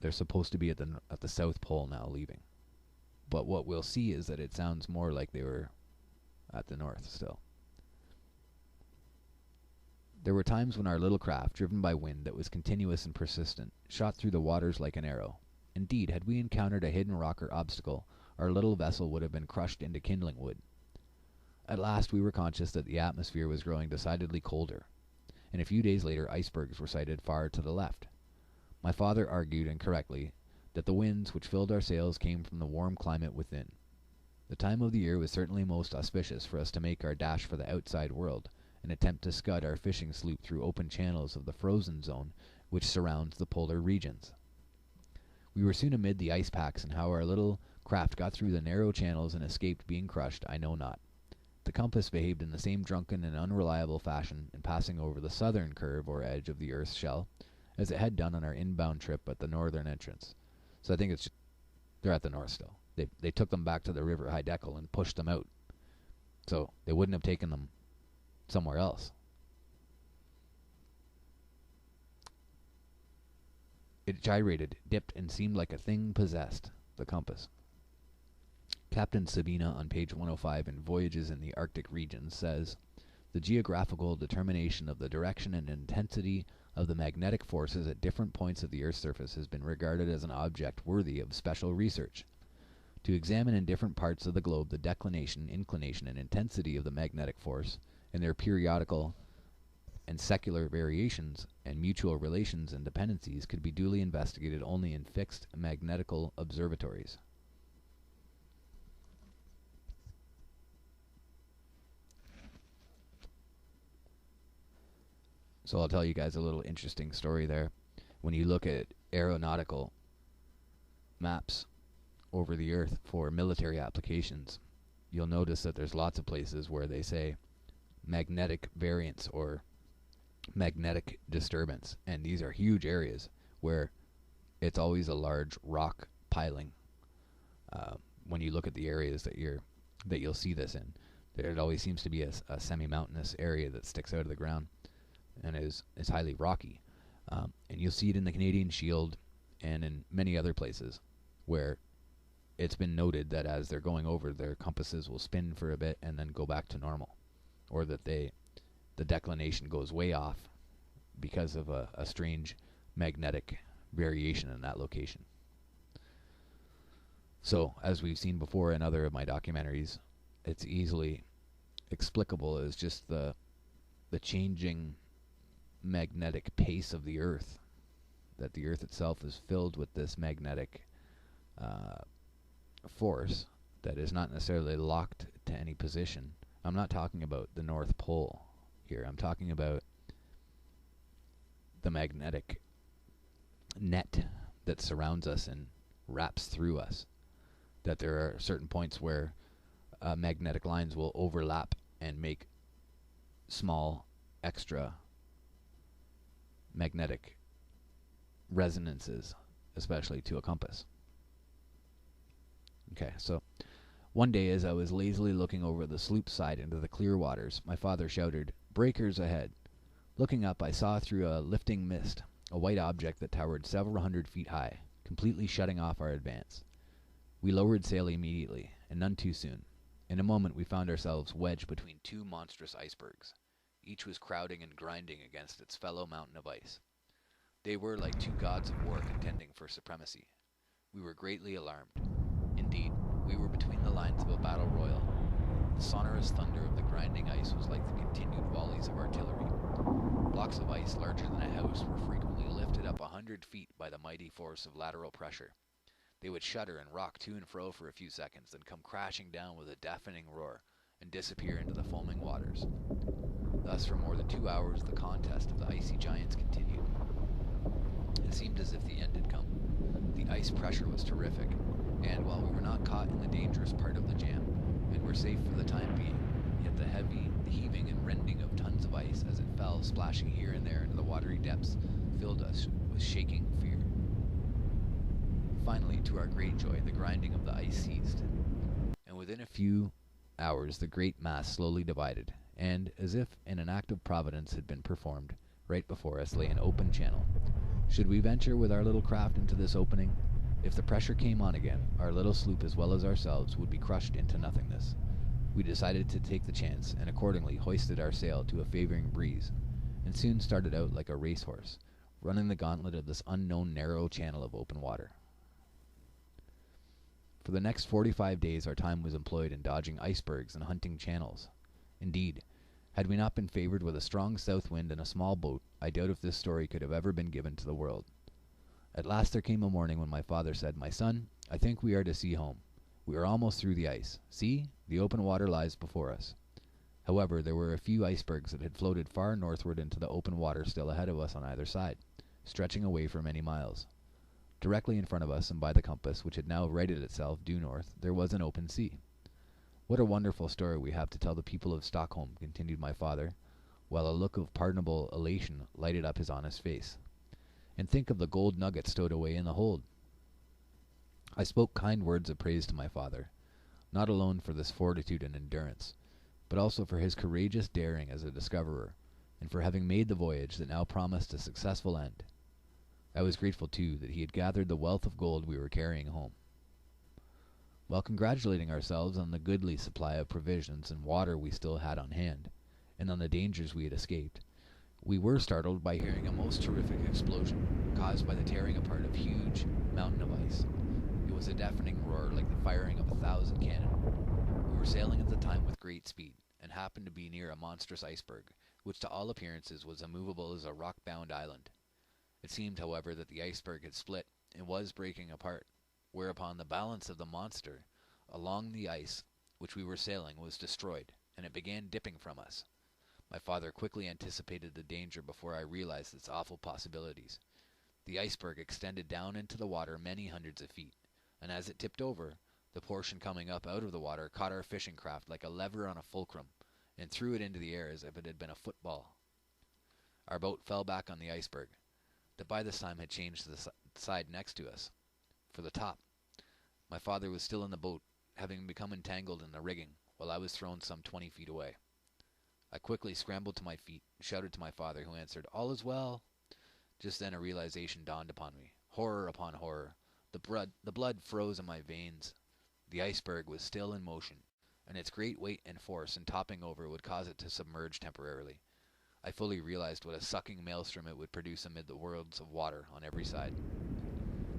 they're supposed to be at the South Pole now, leaving, but what we'll see is that it sounds more like they were at the north still. There were times when our little craft, driven by wind that was continuous and persistent, shot through the waters like an arrow. Indeed, had we encountered a hidden rock or obstacle, our little vessel would have been crushed into kindling wood. At last we were conscious that the atmosphere was growing decidedly colder, and a few days later icebergs were sighted far to the left. My father argued, and correctly, that the winds which filled our sails came from the warm climate within. The time of the year was certainly most auspicious for us to make our dash for the outside world, and attempt to scud our fishing sloop through open channels of the frozen zone which surrounds the polar regions. We were soon amid the ice packs, and how our little craft got through the narrow channels and escaped being crushed, I know not. The compass behaved in the same drunken and unreliable fashion in passing over the southern curve or edge of the Earth's shell as it had done on our inbound trip at the northern entrance. So I think it's just, they're at the north still. They took them back to the river Hiddekel and pushed them out. So they wouldn't have taken them somewhere else. It gyrated, dipped, and seemed like a thing possessed, the compass. Captain Sabina on page 105 in Voyages in the Arctic Regions says, "The geographical determination of the direction and intensity of the magnetic forces at different points of the Earth's surface has been regarded as an object worthy of special research. To examine in different parts of the globe the declination, inclination, and intensity of the magnetic force, and their periodical and secular variations and mutual relations and dependencies could be duly investigated only in fixed magnetical observatories." So I'll tell you guys a little interesting story there. When you look at aeronautical maps over the Earth for military applications, you'll notice that there's lots of places where they say magnetic variance or magnetic disturbance, and these are huge areas where it's always a large rock piling. When you look at the areas that you'll see this in, there always seems to be a semi-mountainous area that sticks out of the ground and is highly rocky. And you'll see it in the Canadian Shield and in many other places where it's been noted that as they're going over, their compasses will spin for a bit and then go back to normal, or that the declination goes way off because of a strange magnetic variation in that location. So, as we've seen before in other of my documentaries, it's easily explicable as just the changing magnetic pace of the Earth, that the Earth itself is filled with this magnetic force that is not necessarily locked to any position. I'm not talking about the North Pole here. I'm talking about the magnetic net that surrounds us and wraps through us. That there are certain points where magnetic lines will overlap and make small extra magnetic resonances, especially to a compass. Okay, so one day as I was lazily looking over the sloop side into the clear waters, my father shouted, "Breakers ahead!" Looking up, I saw through a lifting mist a white object that towered several hundred feet high, completely shutting off our advance. We lowered sail immediately, and none too soon. In a moment we found ourselves wedged between two monstrous icebergs. Each was crowding and grinding against its fellow mountain of ice. They were like two gods of war contending for supremacy. We were greatly alarmed. Indeed, we were between the lines of a battle royal. The sonorous thunder of the grinding ice was like the continued volleys of artillery. Blocks of ice larger than a house were frequently lifted up 100 feet by the mighty force of lateral pressure. They would shudder and rock to and fro for a few seconds, then come crashing down with a deafening roar and disappear into the foaming waters. Thus, for more than 2 hours, the contest of the icy giants continued. It seemed as if the end had come. The ice pressure was terrific, and while we were not caught in the dangerous part of the jam, and were safe for the time being, yet the heaving and rending of tons of ice as it fell, splashing here and there into the watery depths, filled us with shaking fear. Finally, to our great joy, the grinding of the ice ceased, and within a few hours the great mass slowly divided, and, as if in an act of providence had been performed, right before us lay an open channel. Should we venture with our little craft into this opening? If the pressure came on again, our little sloop as well as ourselves would be crushed into nothingness. We decided to take the chance, and accordingly hoisted our sail to a favoring breeze, and soon started out like a racehorse, running the gauntlet of this unknown narrow channel of open water. For the next 45 days our time was employed in dodging icebergs and hunting channels. Indeed, had we not been favored with a strong south wind and a small boat, I doubt if this story could have ever been given to the world. At last there came a morning when my father said, "My son, I think we are to see home. We are almost through the ice. See, the open water lies before us." However, there were a few icebergs that had floated far northward into the open water still ahead of us on either side, stretching away for many miles. Directly in front of us, and by the compass, which had now righted itself due north, there was an open sea. "What a wonderful story we have to tell the people of Stockholm," continued my father, while a look of pardonable elation lighted up his honest face. "And think of the gold nuggets stowed away in the hold." I spoke kind words of praise to my father, not alone for this fortitude and endurance, but also for his courageous daring as a discoverer, and for having made the voyage that now promised a successful end. I was grateful, too, that he had gathered the wealth of gold we were carrying home. While congratulating ourselves on the goodly supply of provisions and water we still had on hand, and on the dangers we had escaped, we were startled by hearing a most terrific explosion, caused by the tearing apart of a huge mountain of ice. It was a deafening roar like the firing of 1,000 cannon. We were sailing at the time with great speed, and happened to be near a monstrous iceberg, which to all appearances was immovable as a rock-bound island. It seemed, however, that the iceberg had split, and was breaking apart, whereupon the balance of the monster along the ice which we were sailing was destroyed, and it began dipping from us. My father quickly anticipated the danger before I realized its awful possibilities. The iceberg extended down into the water many hundreds of feet, and as it tipped over, the portion coming up out of the water caught our fishing craft like a lever on a fulcrum, and threw it into the air as if it had been a football. Our boat fell back on the iceberg, that by this time had changed to the side next to us, for the top. My father was still in the boat, having become entangled in the rigging, while I was thrown some 20 feet away. I quickly scrambled to my feet, and shouted to my father, who answered, "All is well." Just then a realization dawned upon me. Horror upon horror. The blood froze in my veins. The iceberg was still in motion, and its great weight and force in topping over would cause it to submerge temporarily. I fully realized what a sucking maelstrom it would produce amid the worlds of water on every side.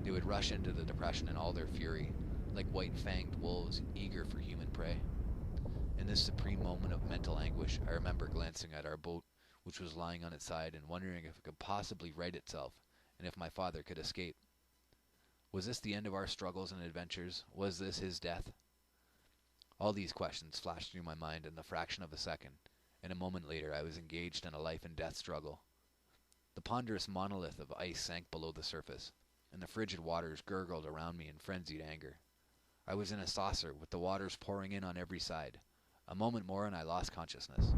They would rush into the depression in all their fury, like white-fanged wolves eager for human prey. In this supreme moment of mental anguish, I remember glancing at our boat, which was lying on its side, and wondering if it could possibly right itself, and if my father could escape. Was this the end of our struggles and adventures? Was this his death? All these questions flashed through my mind in the fraction of a second, and a moment later I was engaged in a life-and-death struggle. The ponderous monolith of ice sank below the surface, and the frigid waters gurgled around me in frenzied anger. I was in a saucer, with the waters pouring in on every side. A moment more and I lost consciousness.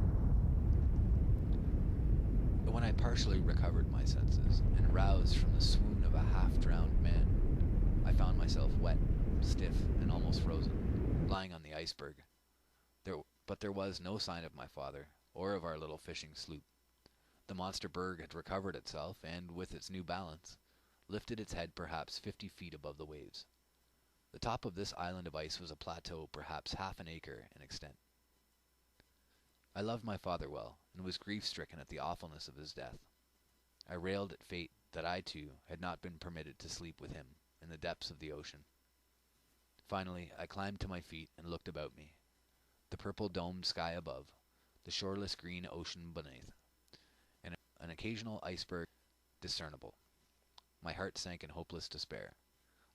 But when I partially recovered my senses, and roused from the swoon of a half-drowned man, I found myself wet, stiff, and almost frozen, lying on the iceberg. But there was no sign of my father, or of our little fishing sloop. The monster berg had recovered itself, and, with its new balance, lifted its head perhaps 50 feet above the waves. The top of this island of ice was a plateau perhaps half an acre in extent. I loved my father well, and was grief-stricken at the awfulness of his death. I railed at fate that I, too, had not been permitted to sleep with him in the depths of the ocean. Finally, I climbed to my feet and looked about me. The purple-domed sky above, the shoreless green ocean beneath, and an occasional iceberg discernible. My heart sank in hopeless despair.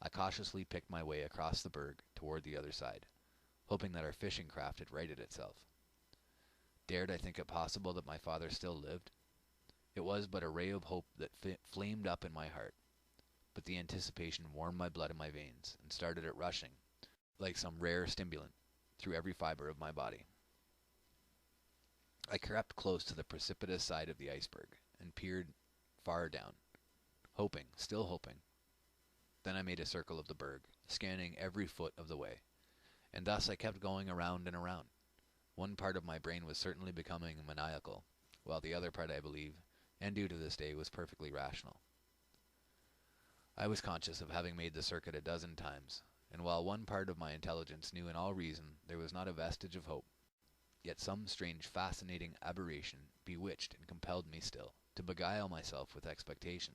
I cautiously picked my way across the berg toward the other side, hoping that our fishing craft had righted itself. Dared I think it possible that my father still lived? It was but a ray of hope that flamed up in my heart, but the anticipation warmed my blood in my veins and started it rushing, like some rare stimulant, through every fiber of my body. I crept close to the precipitous side of the iceberg and peered far down, hoping, still hoping. Then I made a circle of the berg, scanning every foot of the way, and thus I kept going around and around. One part of my brain was certainly becoming maniacal, while the other part, I believe, and due to this day, was perfectly rational. I was conscious of having made the circuit a dozen times, and while one part of my intelligence knew in all reason there was not a vestige of hope, yet some strange fascinating aberration bewitched and compelled me still to beguile myself with expectation.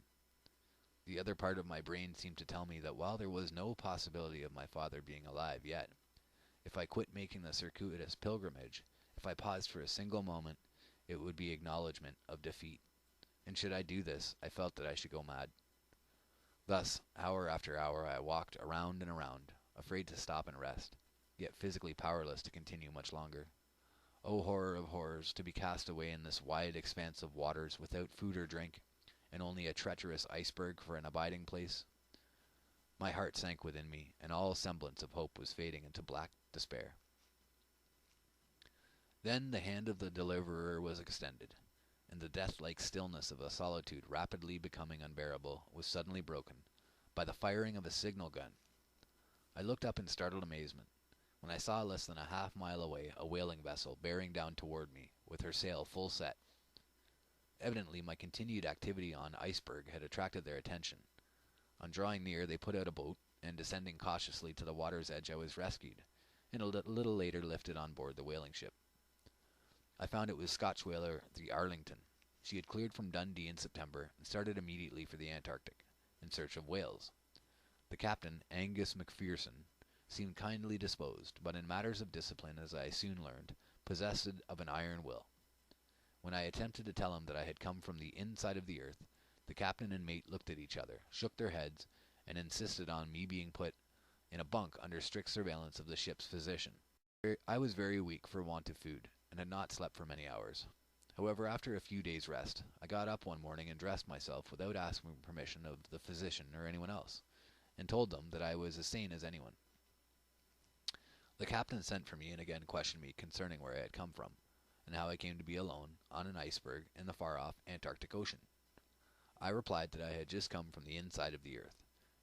The other part of my brain seemed to tell me that while there was no possibility of my father being alive yet, if I quit making the circuitous pilgrimage, if I paused for a single moment, it would be acknowledgement of defeat. And should I do this, I felt that I should go mad. Thus, hour after hour, I walked around and around, afraid to stop and rest, yet physically powerless to continue much longer. O horror of horrors, to be cast away in this wide expanse of waters without food or drink, and only a treacherous iceberg for an abiding place. My heart sank within me, and all semblance of hope was fading into black despair. Then the hand of the deliverer was extended, and the death-like stillness of a solitude rapidly becoming unbearable was suddenly broken by the firing of a signal gun. I looked up in startled amazement, when I saw less than a half-mile away a whaling vessel bearing down toward me, with her sail full set. Evidently my continued activity on iceberg had attracted their attention. On drawing near, they put out a boat, and descending cautiously to the water's edge, I was rescued, and a little later lifted on board the whaling ship. I found it was Scotch whaler the Arlington. She had cleared from Dundee in September and started immediately for the Antarctic, in search of whales. The captain, Angus McPherson, seemed kindly disposed, but in matters of discipline, as I soon learned, possessed of an iron will. When I attempted to tell him that I had come from the inside of the earth, the captain and mate looked at each other, shook their heads, and insisted on me being put in a bunk under strict surveillance of the ship's physician. I was very weak for want of food, and had not slept for many hours. However, after a few days' rest, I got up one morning and dressed myself without asking permission of the physician or anyone else, and told them that I was as sane as anyone. The captain sent for me and again questioned me concerning where I had come from, and how I came to be alone on an iceberg in the far-off Antarctic Ocean. I replied that I had just come from the inside of the earth,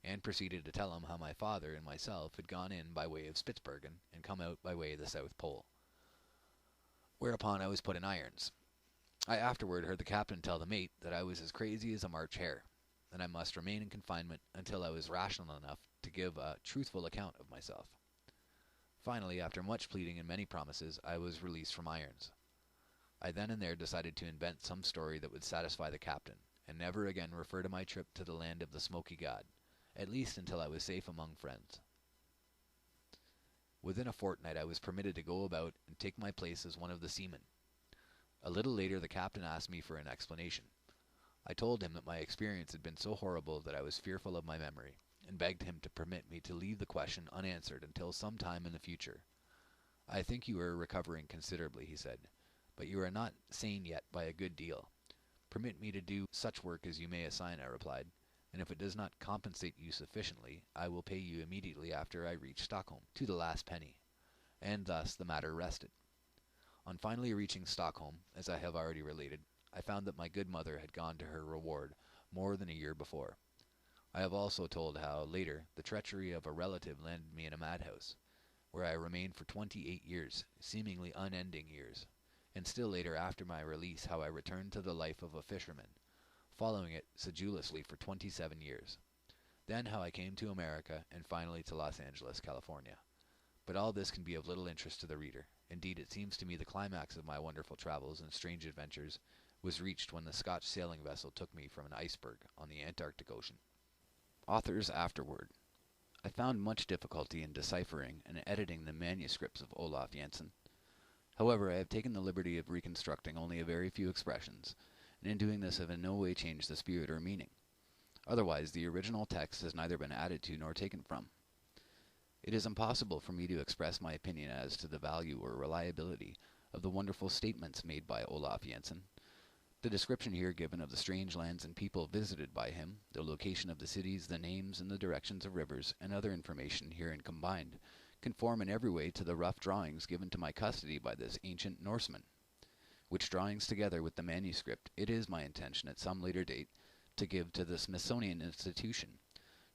and proceeded to tell him how my father and myself had gone in by way of Spitzbergen and come out by way of the South Pole. Whereupon I was put in irons. I afterward heard the captain tell the mate that I was as crazy as a March hare, and I must remain in confinement until I was rational enough to give a truthful account of myself. Finally, after much pleading and many promises, I was released from irons. I then and there decided to invent some story that would satisfy the captain, and never again refer to my trip to the land of the Smoky God, at least until I was safe among friends. Within a fortnight I was permitted to go about and take my place as one of the seamen. A little later the captain asked me for an explanation. I told him that my experience had been so horrible that I was fearful of my memory, and begged him to permit me to leave the question unanswered until some time in the future. "I think you are recovering considerably," he said, "but you are not sane yet by a good deal. Permit me to do such work as you may assign," I replied, "and if it does not compensate you sufficiently, I will pay you immediately after I reach Stockholm, to the last penny." And thus the matter rested. On finally reaching Stockholm, as I have already related, I found that my good mother had gone to her reward more than a year before. I have also told how, later, the treachery of a relative landed me in a madhouse, where I remained for 28 years, seemingly unending years, and still later after my release how I returned to the life of a fisherman, following it sedulously for 27 years. Then how I came to America, and finally to Los Angeles, California. But all this can be of little interest to the reader. Indeed, it seems to me the climax of my wonderful travels and strange adventures was reached when the Scotch sailing vessel took me from an iceberg on the Antarctic Ocean. Authors afterward. I found much difficulty in deciphering and editing the manuscripts of Olaf Jensen. However, I have taken the liberty of reconstructing only a very few expressions, and in doing this have in no way changed the spirit or meaning. Otherwise, the original text has neither been added to nor taken from. It is impossible for me to express my opinion as to the value or reliability of the wonderful statements made by Olaf Jensen. The description here given of the strange lands and people visited by him, the location of the cities, the names and the directions of rivers, and other information herein combined, conform in every way to the rough drawings given to my custody by this ancient Norseman, which drawings, together with the manuscript, it is my intention at some later date to give to the Smithsonian Institution,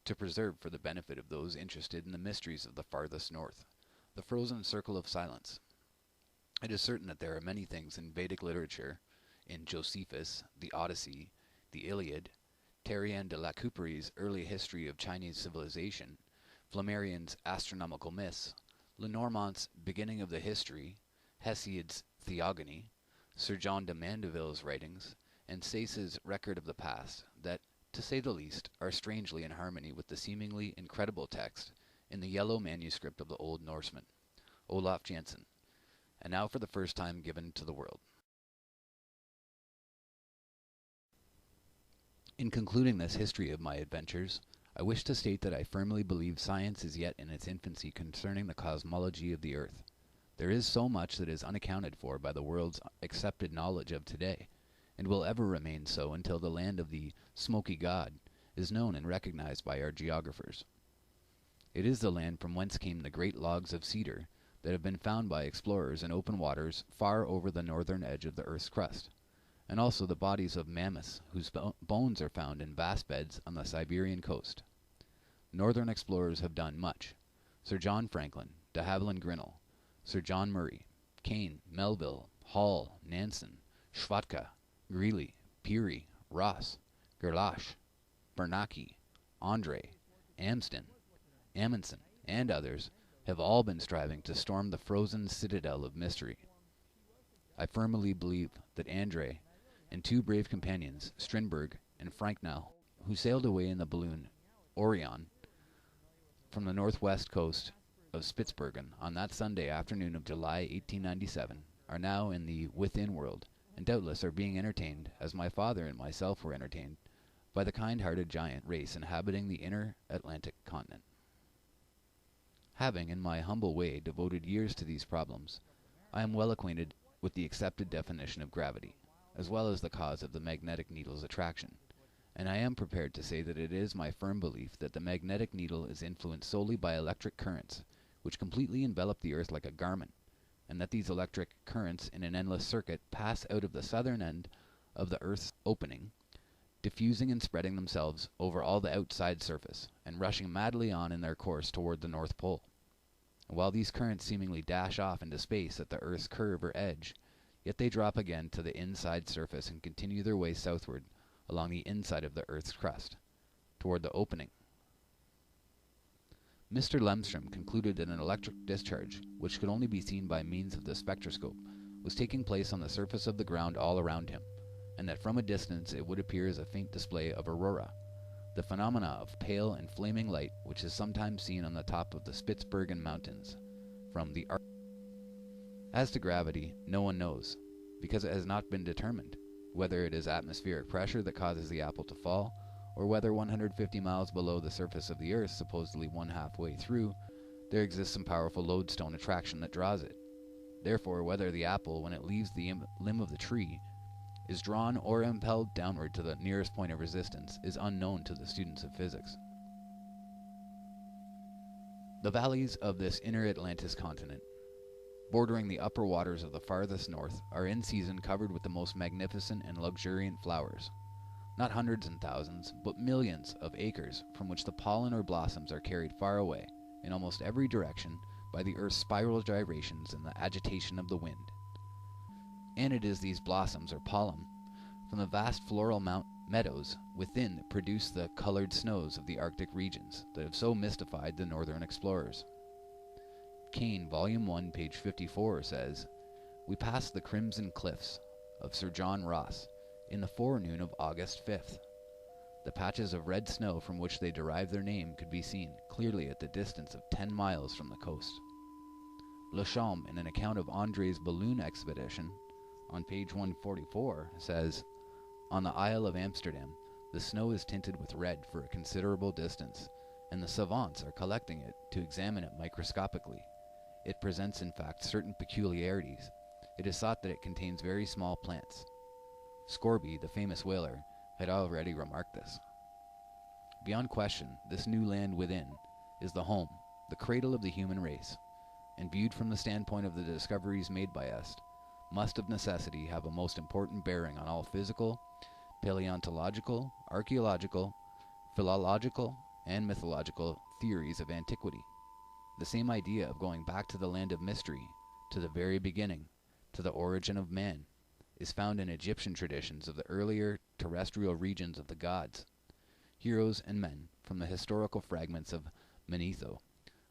to preserve for the benefit of those interested in the mysteries of the farthest north, the frozen circle of silence. It is certain that there are many things in Vedic literature, in Josephus, the Odyssey, the Iliad, Terrien de la Coupery's Early History of Chinese Civilization, Flammarion's Astronomical Myths, Lenormant's Beginning of the History, Hesiod's Theogony, Sir John de Mandeville's writings, and Sayce's Record of the Past, that, to to say the least, are strangely in harmony with the seemingly incredible text in the yellow manuscript of the Old Norseman, Olaf Jansen, and now for the first time given to the world. In concluding this history of my adventures, I wish to state that I firmly believe science is yet in its infancy concerning the cosmology of the earth. There is so much that is unaccounted for by the world's accepted knowledge of today, and will ever remain so until the land of the smoky god is known and recognized by our geographers. It is the land from whence came the great logs of cedar that have been found by explorers in open waters far over the northern edge of the earth's crust, and also the bodies of mammoths whose bones are found in vast beds on the Siberian coast. Northern explorers have done much. Sir John Franklin, de Havilland Grinnell, Sir John Murray, Kane, Melville, Hall, Nansen, Schwatka, Greeley, Peary, Ross, Gerlache, Bernacchi, Andre, Amsden, Amundsen, and others have all been striving to storm the frozen citadel of mystery. I firmly believe that Andre and two brave companions, Strindberg and Franknell, who sailed away in the balloon Orion from the northwest coast of Spitzbergen on that Sunday afternoon of July 1897, are now in the within world, and doubtless are being entertained, as my father and myself were entertained, by the kind-hearted giant race inhabiting the inner Atlantic continent. Having, in my humble way, devoted years to these problems, I am well acquainted with the accepted definition of gravity, as well as the cause of the magnetic needle's attraction, and I am prepared to say that it is my firm belief that the magnetic needle is influenced solely by electric currents, which completely envelop the earth like a garment, and that these electric currents in an endless circuit pass out of the southern end of the earth's opening, diffusing and spreading themselves over all the outside surface, and rushing madly on in their course toward the North Pole. And while these currents seemingly dash off into space at the earth's curve or edge, yet they drop again to the inside surface and continue their way southward along the inside of the earth's crust, toward the opening. Mr. Lemstrom concluded that an electric discharge, which could only be seen by means of the spectroscope, was taking place on the surface of the ground all around him, and that from a distance it would appear as a faint display of aurora, the phenomena of pale and flaming light which is sometimes seen on the top of the Spitzbergen mountains from the Arctic. As to gravity, no one knows, because it has not been determined, whether it is atmospheric pressure that causes the apple to fall, or whether 150 miles below the surface of the earth, supposedly one halfway through, there exists some powerful lodestone attraction that draws it. Therefore, whether the apple, when it leaves the limb of the tree, is drawn or impelled downward to the nearest point of resistance is unknown to the students of physics. The valleys of this inner Atlantis continent, bordering the upper waters of the farthest north, are in season covered with the most magnificent and luxuriant flowers. Not hundreds and thousands, but millions of acres from which the pollen or blossoms are carried far away, in almost every direction, by the earth's spiral gyrations and the agitation of the wind. And it is these blossoms or pollen from the vast floral meadows within that produce the colored snows of the Arctic regions that have so mystified the northern explorers. Kane, Volume 1, page 54, says, "We passed the crimson cliffs of Sir John Ross in the forenoon of August 5th. The patches of red snow from which they derived their name could be seen clearly at the distance of 10 miles from the coast." Lachambe, in an account of André's balloon expedition, on page 144, says, "On the Isle of Amsterdam, the snow is tinted with red for a considerable distance, and the savants are collecting it to examine it microscopically. It presents, in fact, certain peculiarities. It is thought that it contains very small plants." Scorby, the famous whaler, had already remarked this. Beyond question, this new land within is the home, the cradle of the human race, and viewed from the standpoint of the discoveries made by us, must of necessity have a most important bearing on all physical, paleontological, archaeological, philological, and mythological theories of antiquity. The same idea of going back to the land of mystery, to the very beginning, to the origin of man, is found in Egyptian traditions of the earlier terrestrial regions of the gods, heroes and men, from the historical fragments of Manetho,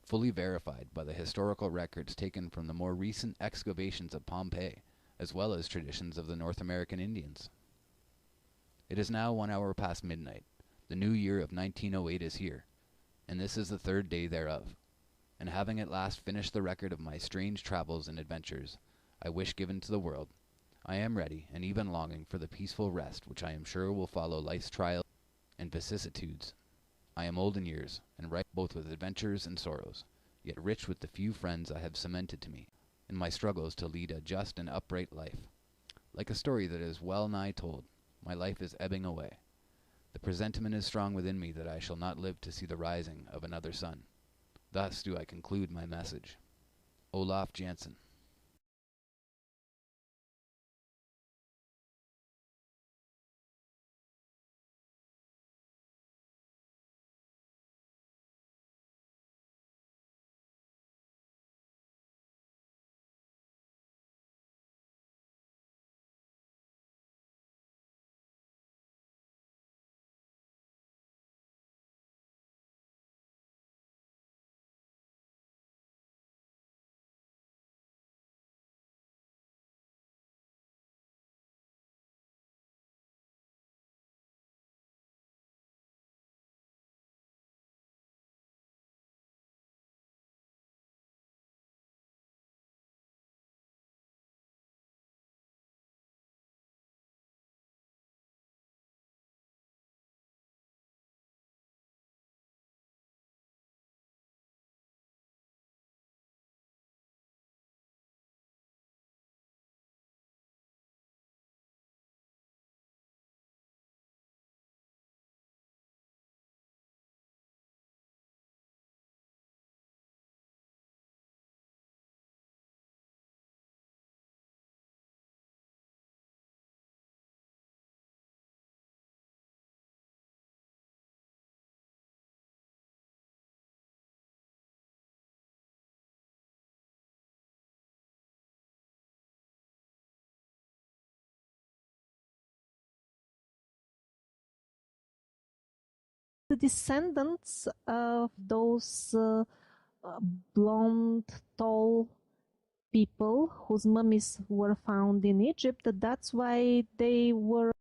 fully verified by the historical records taken from the more recent excavations of Pompeii, as well as traditions of the North American Indians. It is now 1 hour past midnight. The new year of 1908 is here, and this is the third day thereof. And having at last finished the record of my strange travels and adventures I wish given to the world, I am ready, and even longing for the peaceful rest which I am sure will follow life's trials and vicissitudes. I am old in years, and ripe both with adventures and sorrows, yet rich with the few friends I have cemented to me in my struggles to lead a just and upright life. Like a story that is well nigh told, my life is ebbing away. The presentiment is strong within me that I shall not live to see the rising of another sun. Thus do I conclude my message. Olaf Jansen. The descendants of those blonde, tall people whose mummies were found in Egypt. That's why they were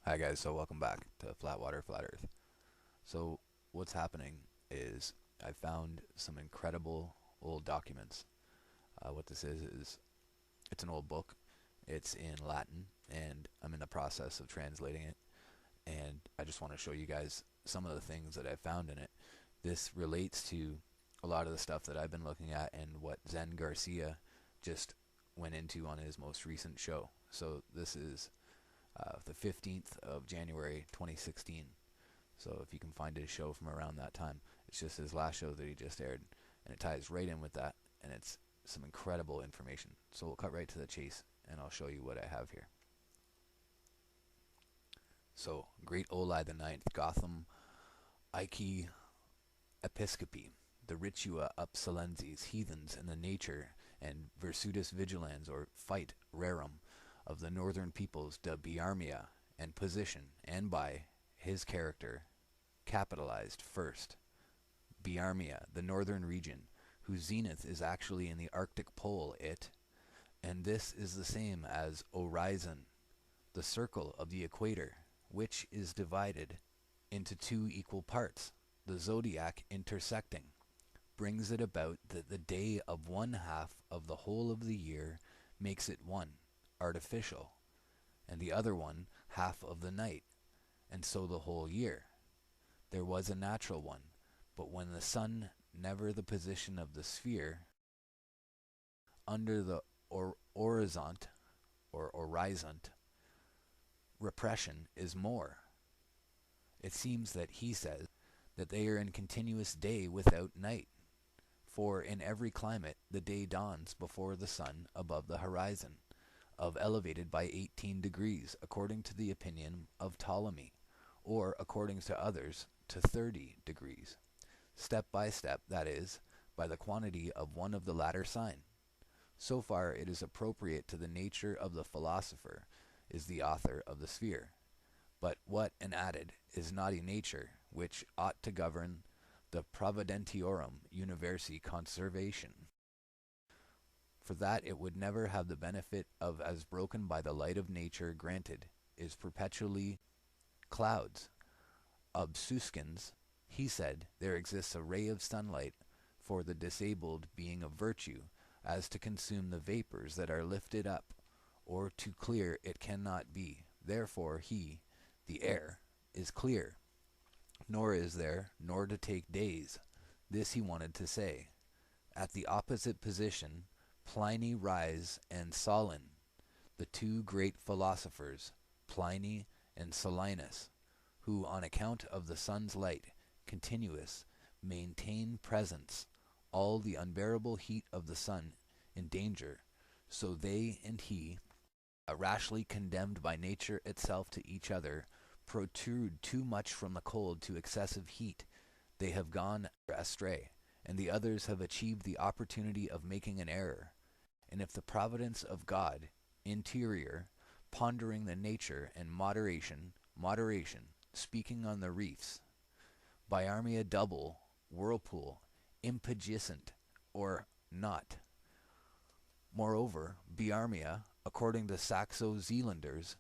Hi guys, so welcome back to Flatwater Flat Earth. So what's happening is I found some incredible old documents. What this is it's an old book. It's in Latin, and I'm in the process of translating it. And I just want to show you guys some of the things that I found in it. This relates to a lot of the stuff that I've been looking at and what Zen Garcia just went into on his most recent show. So this is the 15th of January 2016. So if you can find his show from around that time, it's just his last show that he just aired. And it ties right in with that, and it's some incredible information. So we'll cut right to the chase, and I'll show you what I have here. So, Great Olai the Ninth, Gotham Ike Episcopi, the Ritua Upsilenses, heathens in the nature and virtutus vigilans, or fight rerum, of the northern peoples de Biarmia, and position, and by his character, capitalized first. Biarmia, the northern region, whose zenith is actually in the Arctic pole, and this is the same as Horizon, the circle of the equator, which is divided into two equal parts, the zodiac intersecting, brings it about that the day of one half of the whole of the year makes it one, artificial, and the other one half of the night, and so the whole year. There was a natural one, but when the sun never the position of the sphere, under the horizon, repression is more. It seems that he says that they are in continuous day without night, for in every climate the day dawns before the sun above the horizon, of elevated by 18 degrees, according to the opinion of Ptolemy, or according to others to 30 degrees, step by step, that is, by the quantity of one of the latter sign. So far it is appropriate to the nature of the philosopher, is the author of the sphere. But what, and added, is naughty nature, which ought to govern the providentiorum universi conservation? For that it would never have the benefit of as broken by the light of nature granted, is perpetually clouds. Obsuscens, he said, there exists a ray of sunlight for the disabled being of virtue, as to consume the vapors that are lifted up, or to clear it cannot be. Therefore he, the air, is clear, nor is there, nor to take days. This he wanted to say. At the opposite position, Pliny rise and Solon, the two great philosophers, Pliny and Solinus, who on account of the sun's light, continuous, maintain presence, all the unbearable heat of the sun in danger, so they and he, rashly condemned by nature itself to each other, protrude too much from the cold to excessive heat, they have gone astray, and the others have achieved the opportunity of making an error. And if the providence of God, interior, pondering the nature and moderation, speaking on the reefs, Biarmia double, whirlpool, impagicent, or not. Moreover, Biarmia, according to Saxo-Zealanders,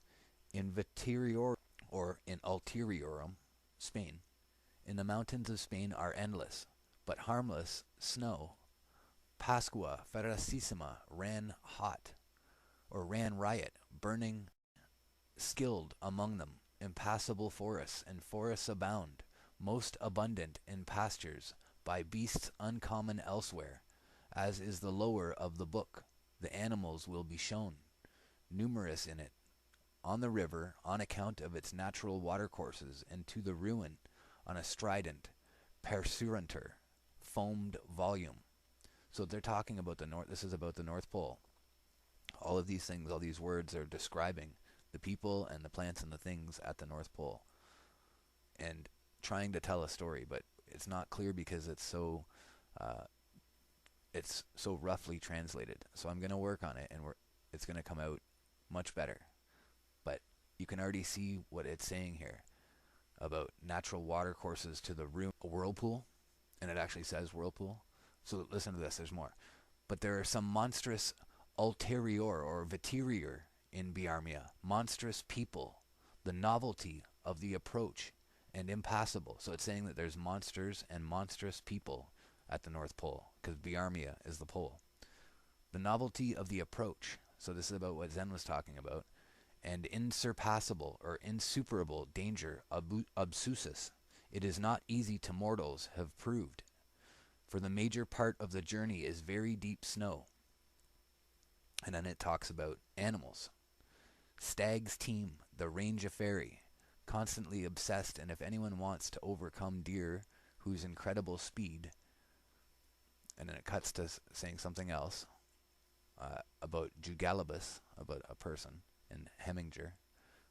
in Viterior, or in Ulteriorum, Spain, in the mountains of Spain are endless, but harmless snow. Pasqua ferocissima ran hot, or ran riot, burning, skilled among them, impassable forests, and forests abound, most abundant in pastures, by beasts uncommon elsewhere, as is the lower of the book. The animals will be shown, numerous in it, on the river, on account of its natural watercourses, and to the ruin, on a strident, persuranter, foamed volume. So they're talking about the north. This is about the North Pole. All of these things, all these words are describing the people and the plants and the things at the North Pole, and trying to tell a story, but it's not clear because it's so roughly translated. So I'm going to work on it, and it's going to come out much better. But you can already see what it's saying here about natural water courses to the whirlpool, and it actually says whirlpool. So listen to this, there's more. But there are some monstrous ulterior or viterior in Biarmia, monstrous people, the novelty of the approach, and impassable. So it's saying that there's monsters and monstrous people at the North Pole, because Biarmia is the pole. The novelty of the approach, so this is about what Zen was talking about, and insurpassable or insuperable danger, obsusus, it is not easy to mortals have proved. For the major part of the journey is very deep snow. And then it talks about animals. Stags teem, the range of fairy, constantly obsessed, and if anyone wants to overcome deer whose incredible speed, And then it cuts to saying something else about Jugalibus, about a person in Heminger.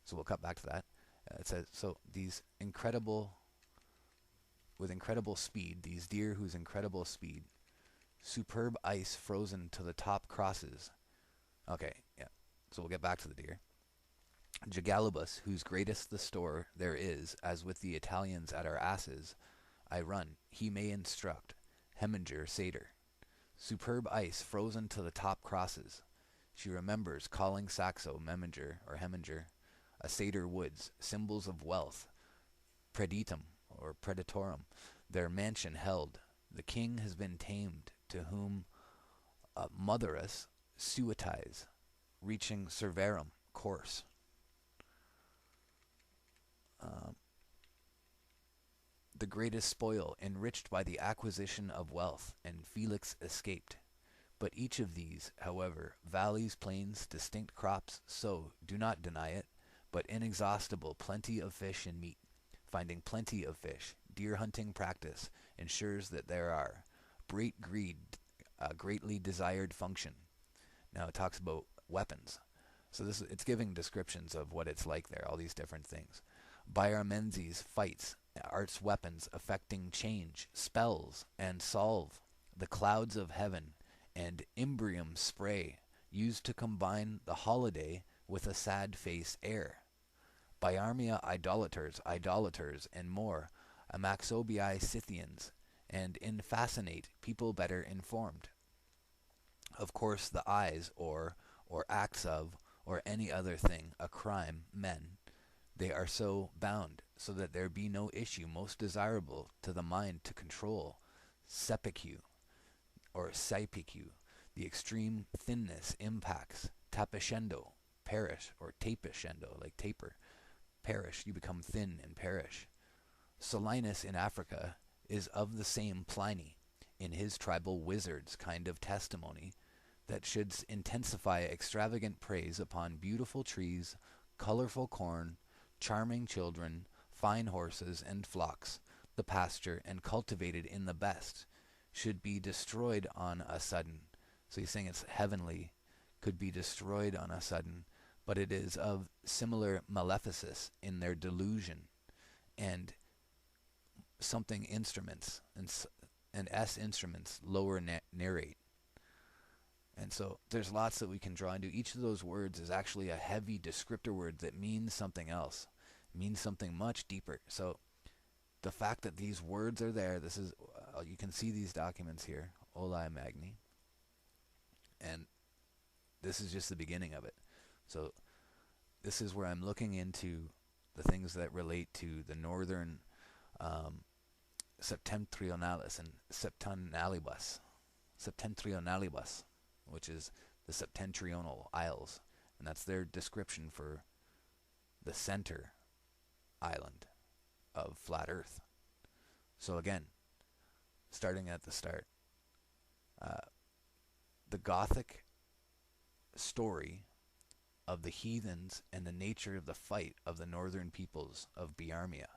So we'll cut back to that. It says, so these with incredible speed, these deer whose incredible speed, superb ice frozen to the top crosses. Okay, yeah. So we'll get back to the deer. Jugalibus, whose greatest the store there is, as with the Italians at our asses, I run, he may instruct. Heminger, satyr. Superb ice frozen to the top crosses. She remembers calling Saxo, Meminger, or Heminger, a satyr woods, symbols of wealth, preditum, or predatorum, their mansion held. The king has been tamed, to whom motherus suetize, reaching servarum, course. The greatest spoil, enriched by the acquisition of wealth, and Felix escaped. But each of these, however, valleys, plains, distinct crops, so, do not deny it, but inexhaustible plenty of fish and meat. Finding plenty of fish, deer hunting practice ensures that there are great greed, greatly desired function. Now it talks about weapons. So it's giving descriptions of what it's like there, all these different things. Byarmenses fights, arts weapons affecting change, spells, and solve, the clouds of heaven, and imbrium spray, used to combine the holiday with a sad face air. Biarmia idolaters, and more, Amaxobii Scythians, and infascinate people better informed. Of course the eyes, or acts of, or any other thing, a crime, men, they are so bound, so that there be no issue most desirable to the mind to control, sepicue, or saipicue, the extreme thinness impacts, tapishendo, perish, or tapishendo, like taper, perish, you become thin and perish. Solinus in Africa is of the same Pliny, in his tribal wizards kind of testimony, that should intensify extravagant praise upon beautiful trees, colorful corn, charming children, fine horses and flocks, the pasture, and cultivated in the best, should be destroyed on a sudden. So he's saying it's heavenly, could be destroyed on a sudden, but it is of similar maleficence in their delusion, and something instruments, and S instruments lower narrate. And so there's lots that we can draw into. Each of those words is actually a heavy descriptor word that means something else, means something much deeper. So the fact that these words are there, this is, you can see these documents here, Olae Magni, and this is just the beginning of it. So this is where I'm looking into the things that relate to the northern septentrionalis and septentrionalibus, which is the septentrional isles, and that's their description for the center island of flat Earth. So again, starting at the start, the Gothic story of the heathens and the nature of the fight of the northern peoples of Biarmia.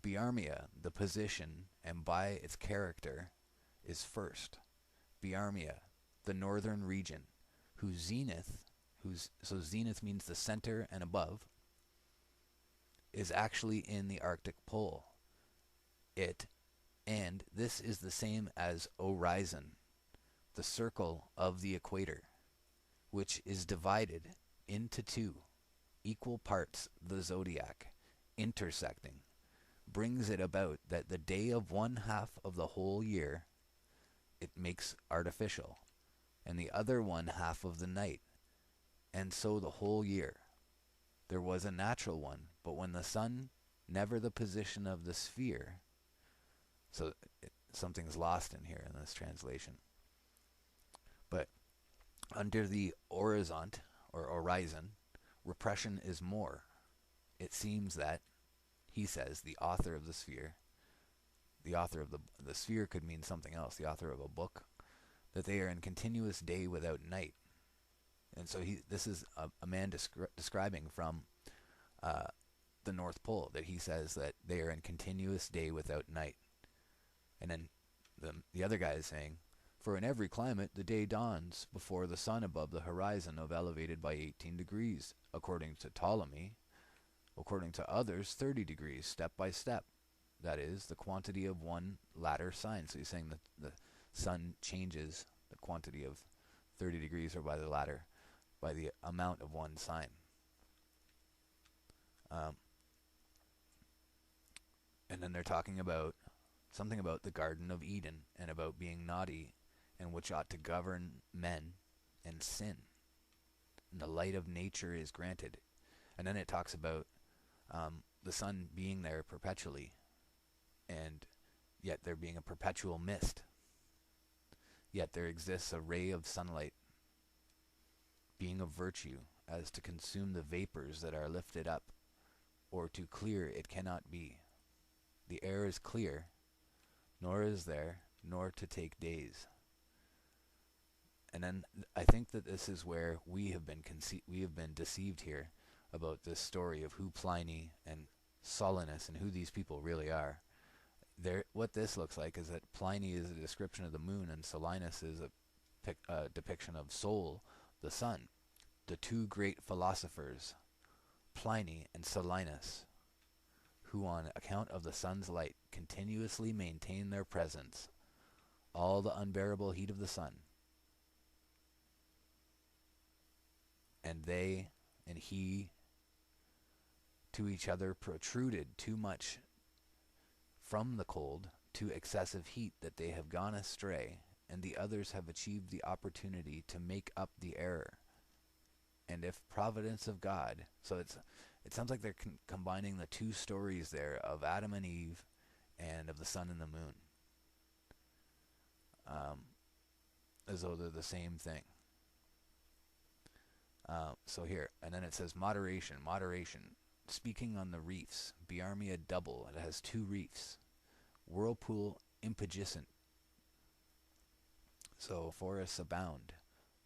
Biarmia, the position, and by its character, is first. Biarmia, the northern region, whose zenith, so zenith means the center and above, is actually in the Arctic Pole. And this is the same as horizon, the circle of the equator, which is divided into two equal parts, the zodiac, intersecting, brings it about that the day of one half of the whole year it makes artificial, and the other one half of the night, and so the whole year. There was a natural one, but when the sun, never the position of the sphere, so something's lost in here in this translation. But under the horizont, or horizon, repression is more. It seems that, he says, the author of the sphere, the author of the sphere could mean something else, the author of a book, that they are in continuous day without night. And so this is a man describing from the North Pole, that he says that they are in continuous day without night. And then the other guy is saying, for in every climate the day dawns before the sun above the horizon of elevated by 18 degrees, according to Ptolemy, according to others 30 degrees, step by step. That is, the quantity of one latter sign. So he's saying that the sun changes the quantity of 30 degrees, or by the latter, by the amount of one sign. And then they're talking about something about the Garden of Eden and about being naughty, and which ought to govern men and sin. And the light of nature is granted. And then it talks about the sun being there perpetually, and yet there being a perpetual mist. Yet there exists a ray of sunlight, being of virtue, as to consume the vapors that are lifted up, or to clear it cannot be. The air is clear, nor is there, nor to take days. And then I think that this is where we have been deceived here about this story of who Pliny and Solinus and who these people really are. What this looks like is that Pliny is a description of the moon, and Solinus is a depiction of Sol, the sun. The two great philosophers, Pliny and Solinus, who on account of the sun's light continuously maintain their presence, all the unbearable heat of the sun. And they and he to each other protruded too much from the cold to excessive heat, that they have gone astray, and the others have achieved the opportunity to make up the error. And if providence of God, so it sounds like they're combining the two stories there of Adam and Eve and of the sun and the moon, as though they're the same thing. So here, and then it says moderation, speaking on the reefs, Biarmia double, it has two reefs, whirlpool impugicent, so forests abound,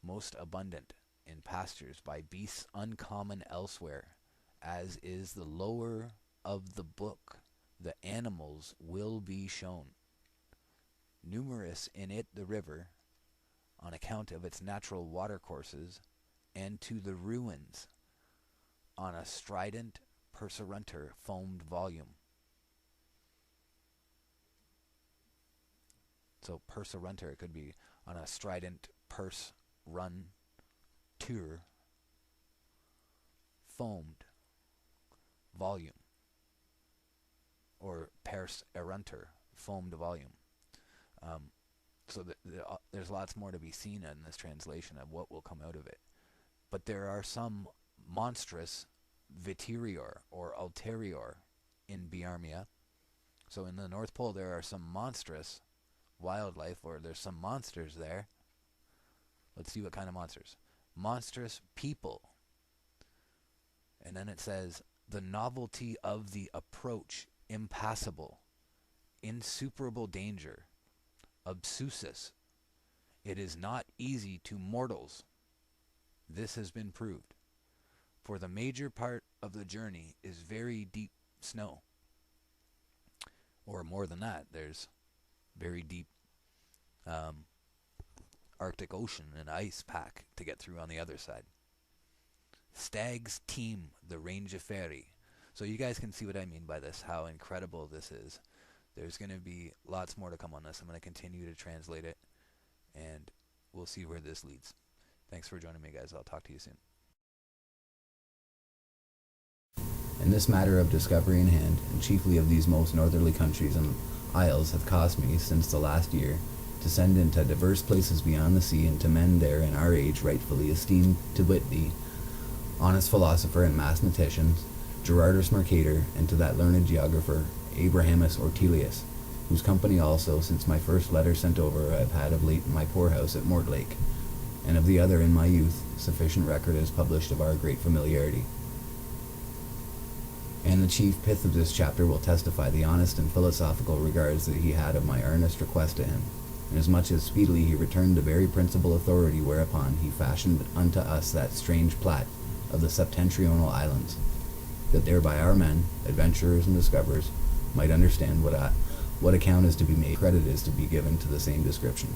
most abundant in pastures by beasts uncommon elsewhere, as is the lower of the book, the animals will be shown. Numerous in it the river, on account of its natural watercourses, and to the ruins, on a strident perserentur foamed volume. So perserentur, it could be on a strident purse run tour foamed volume, or pers erunter, foamed volume. So there's lots more to be seen in this translation of what will come out of it. But there are some monstrous viterior or ulterior in Biarmia. So in the North Pole there are some monstrous wildlife, or there's some monsters there. Let's see what kind of monsters. Monstrous people. And then it says, the novelty of the approach impassable, insuperable danger, obsusus. It is not easy to mortals. This has been proved. For the major part of the journey is very deep snow. Or more than that, there's very deep Arctic Ocean and ice pack to get through on the other side. Stags teem the range of ferry. So you guys can see what I mean by this, how incredible this is. There's going to be lots more to come on this. I'm going to continue to translate it, and we'll see where this leads. Thanks for joining me, guys. I'll talk to you soon. In this matter of discovery in hand, and chiefly of these most northerly countries and isles, hath caused me, since the last year, to send into diverse places beyond the sea, and to men there in our age rightfully esteemed, to wit the honest philosopher and mathematicians, Gerardus Mercator, and to that learned geographer, Abrahamus Ortelius, whose company also, since my first letter sent over, I have had of late in my poor house at Mortlake, and of the other in my youth, sufficient record is published of our great familiarity. And the chief pith of this chapter will testify the honest and philosophical regards that he had of my earnest request to him, inasmuch as speedily he returned the very principal authority whereupon he fashioned unto us that strange plat of the septentrional islands, that thereby our men, adventurers and discoverers, might understand What account is to be made, credit is to be given to the same description.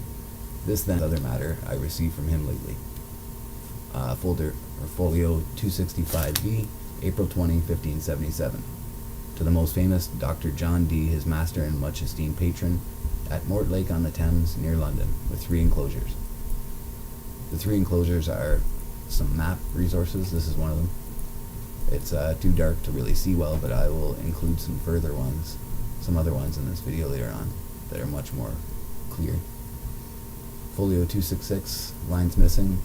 This then other matter I received from him lately. Folio 265B, April 20, 1577. To the most famous Dr. John Dee, his master and much esteemed patron, at Mortlake on the Thames, near London, with 3 enclosures. The 3 enclosures are some map resources. This is one of them. It's too dark to really see well, but I will include some other ones in this video later on that are much more clear. Folio 266, lines missing.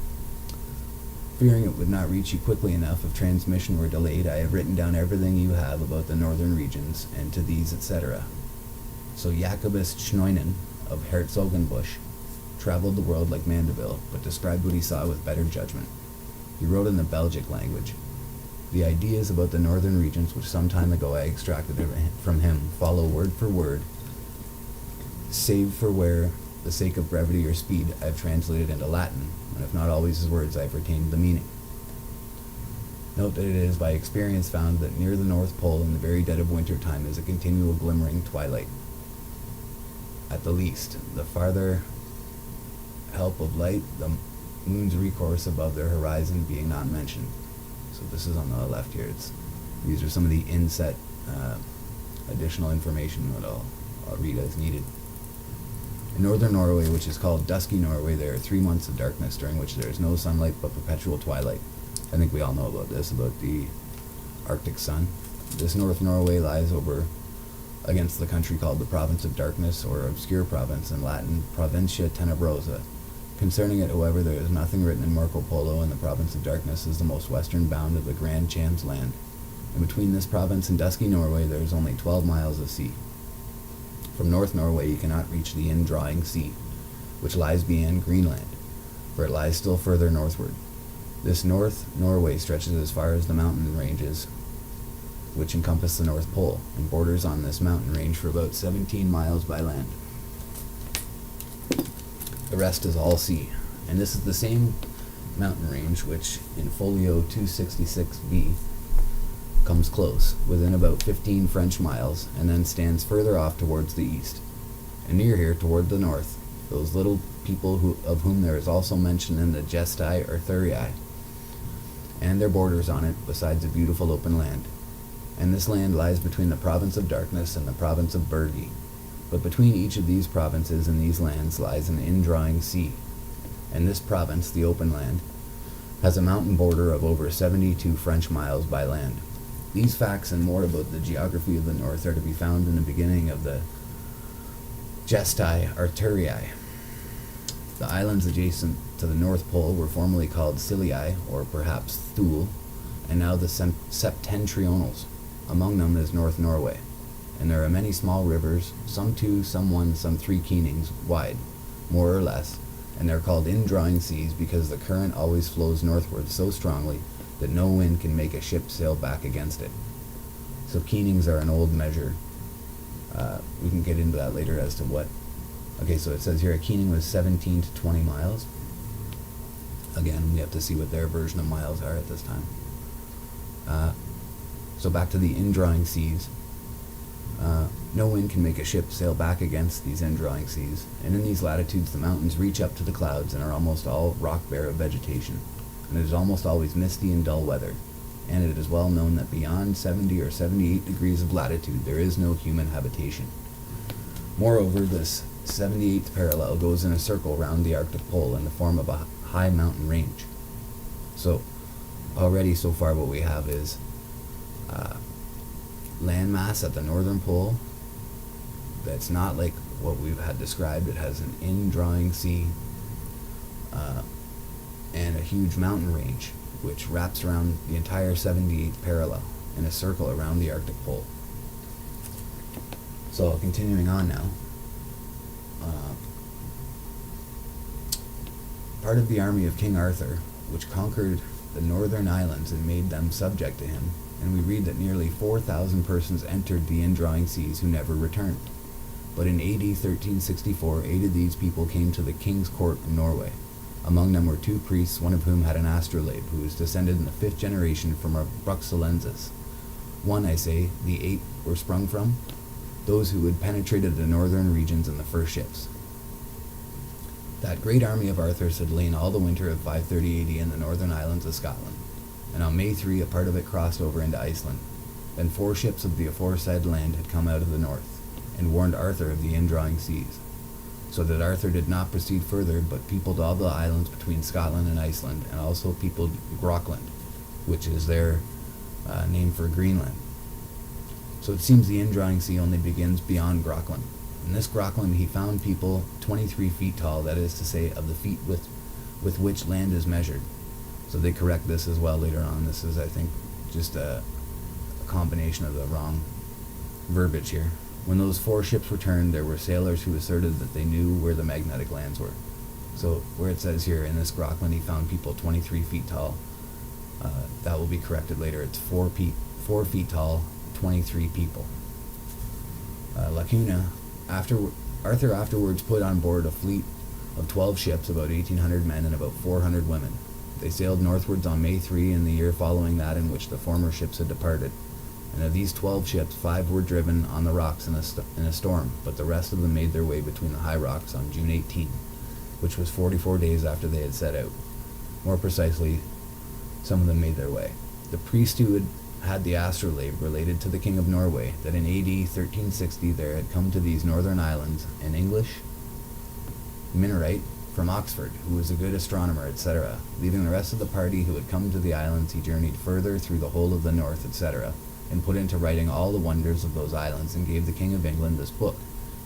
Fearing it would not reach you quickly enough if transmission were delayed, I have written down everything you have about the northern regions, and to these, etc. So Jacobus Schnoinen of Herzogenbusch traveled the world like Mandeville, but described what he saw with better judgment. He wrote in the Belgic language. The ideas about the northern regions, which some time ago I extracted from him, follow word for word, save for where, the sake of brevity or speed, I have translated into Latin, and if not always his words, I have retained the meaning. Note that it is by experience found that near the North Pole in the very dead of winter time is a continual glimmering twilight. At the least, the farther help of light, the moon's recourse above their horizon being not mentioned. So this is on the left here. These are some of the inset additional information that I'll read as needed. In northern Norway, which is called dusky Norway, there are 3 months of darkness during which there is no sunlight but perpetual twilight. I think we all know about this, about the Arctic sun. This North Norway lies over against the country called the Province of Darkness, or Obscure Province, in Latin, Provincia Tenebrosa. Concerning it, however, there is nothing written in Marco Polo, and the Province of Darkness is the most western bound of the Grand Cham's land. And between this province and dusky Norway there is only 12 miles of sea. From North Norway you cannot reach the indrawing sea, which lies beyond Greenland, for it lies still further northward. This North Norway stretches as far as the mountain ranges which encompass the North Pole, and borders on this mountain range for about 17 miles by land. The rest is all sea, and this is the same mountain range which in folio 266b comes close, within about 15 French miles, and then stands further off towards the east. And near here, toward the north, those little people of whom there is also mention in the Gestae or Thurii, and their borders on it, besides a beautiful open land. And this land lies between the province of Darkness and the province of Bergi. But between each of these provinces and these lands lies an indrawing sea. And this province, the open land, has a mountain border of over 72 French miles by land. These facts and more about the geography of the north are to be found in the beginning of the Gestae or Thurii. The islands adjacent to the North Pole were formerly called Scilii, or perhaps Thule, and now the Septentrionals. Among them is North Norway, and there are many small rivers, some 2, some 1, some 3 keenings wide, more or less, and they're called indrawing seas because the current always flows northward so strongly that no wind can make a ship sail back against it. So keenings are an old measure. We can get into that later as to what. Okay, so it says here a keening was 17 to 20 miles. Again, we have to see what their version of miles are at this time. So back to the indrawing seas. No wind can make a ship sail back against these indrawing seas, and in these latitudes the mountains reach up to the clouds and are almost all rock bare of vegetation, and it is almost always misty and dull weather, and it is well known that beyond 70 or 78 degrees of latitude there is no human habitation. Moreover, this 78th parallel goes in a circle round the Arctic Pole in the form of a high mountain range. So already so far what we have is landmass at the northern pole that's not like what we've had described. It has an indrawing sea and a huge mountain range which wraps around the entire 78th parallel in a circle around the Arctic Pole. So continuing on now, part of the army of King Arthur, which conquered the northern islands and made them subject to him, and we read that nearly 4,000 persons entered the indrawing seas who never returned. But in AD 1364, 8 of these people came to the king's court in Norway. Among them were 2 priests, one of whom had an astrolabe, who was descended in the 5th generation from a Bruxellensis. One, I say, the 8 were sprung from. those who had penetrated the northern regions in the first ships. That great army of Arthur's had lain all the winter of 530 AD in the northern islands of Scotland, and on May 3 a part of it crossed over into Iceland. Then 4 ships of the aforesaid land had come out of the north, and warned Arthur of the indrawing seas, so that Arthur did not proceed further, but peopled all the islands between Scotland and Iceland, and also peopled Groenland, which is their name for Greenland. So it seems the indrawing sea only begins beyond Groenland. In this Groenland he found people 23 feet tall, that is to say, of the feet with which land is measured. So they correct this as well later on. This is, I think, just a combination of the wrong verbiage here. When those 4 ships returned, there were sailors who asserted that they knew where the magnetic lands were. So where it says here, in this Groenland he found people 23 feet tall, that will be corrected later. It's 4 feet tall, 23 people. Lacuna, Arthur afterwards put on board a fleet of 12 ships, about 1,800 men and about 400 women. They sailed northwards on May 3 in the year following that in which the former ships had departed. And of these 12 ships, 5 were driven on the rocks in a storm, but the rest of them made their way between the high rocks on June 18, which was 44 days after they had set out. More precisely, some of them made their way. The priest who had the astrolabe related to the King of Norway that in AD 1360 there had come to these northern islands an English Minorite from Oxford, who was a good astronomer, etc. Leaving the rest of the party who had come to the islands, he journeyed further through the whole of the north, etc., and put into writing all the wonders of those islands, and gave the King of England this book,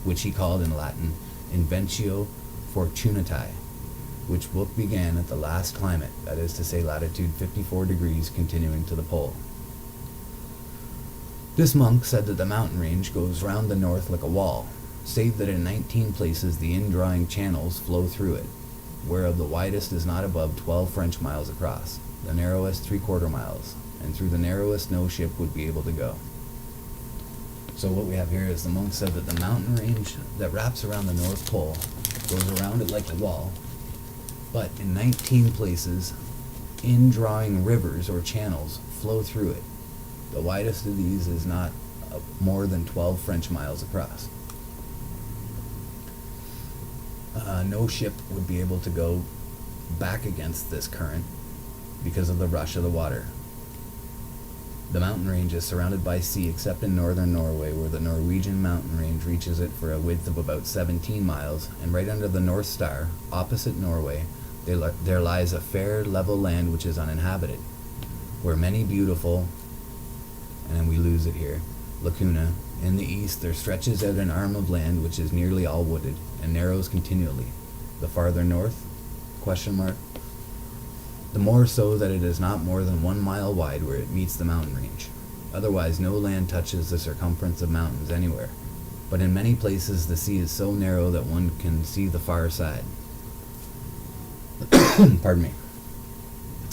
which he called in Latin Inventio Fortunatae, which book began at the last climate, that is to say latitude 54 degrees, continuing to the pole. This monk said that the mountain range goes round the north like a wall, save that in 19 places the indrawing channels flow through it, whereof the widest is not above 12 French miles across, the narrowest 3/4 miles, and through the narrowest no ship would be able to go. So what we have here is the monk said that the mountain range that wraps around the North Pole goes around it like a wall, but in 19 places, indrawing rivers or channels flow through it. The widest of these is not more than 12 French miles across. No ship would be able to go back against this current because of the rush of the water. The mountain range is surrounded by sea except in northern Norway, where the Norwegian mountain range reaches it for a width of about 17 miles, and right under the North Star, opposite Norway, there lies a fair level land which is uninhabited, where many beautiful, and we lose it here, Lacuna. In the east there stretches out an arm of land which is nearly all wooded, and narrows continually. The farther north, ? The more so that it is not more than 1 mile wide where it meets the mountain range. Otherwise no land touches the circumference of mountains anywhere, but in many places the sea is so narrow that one can see the far side. Pardon me.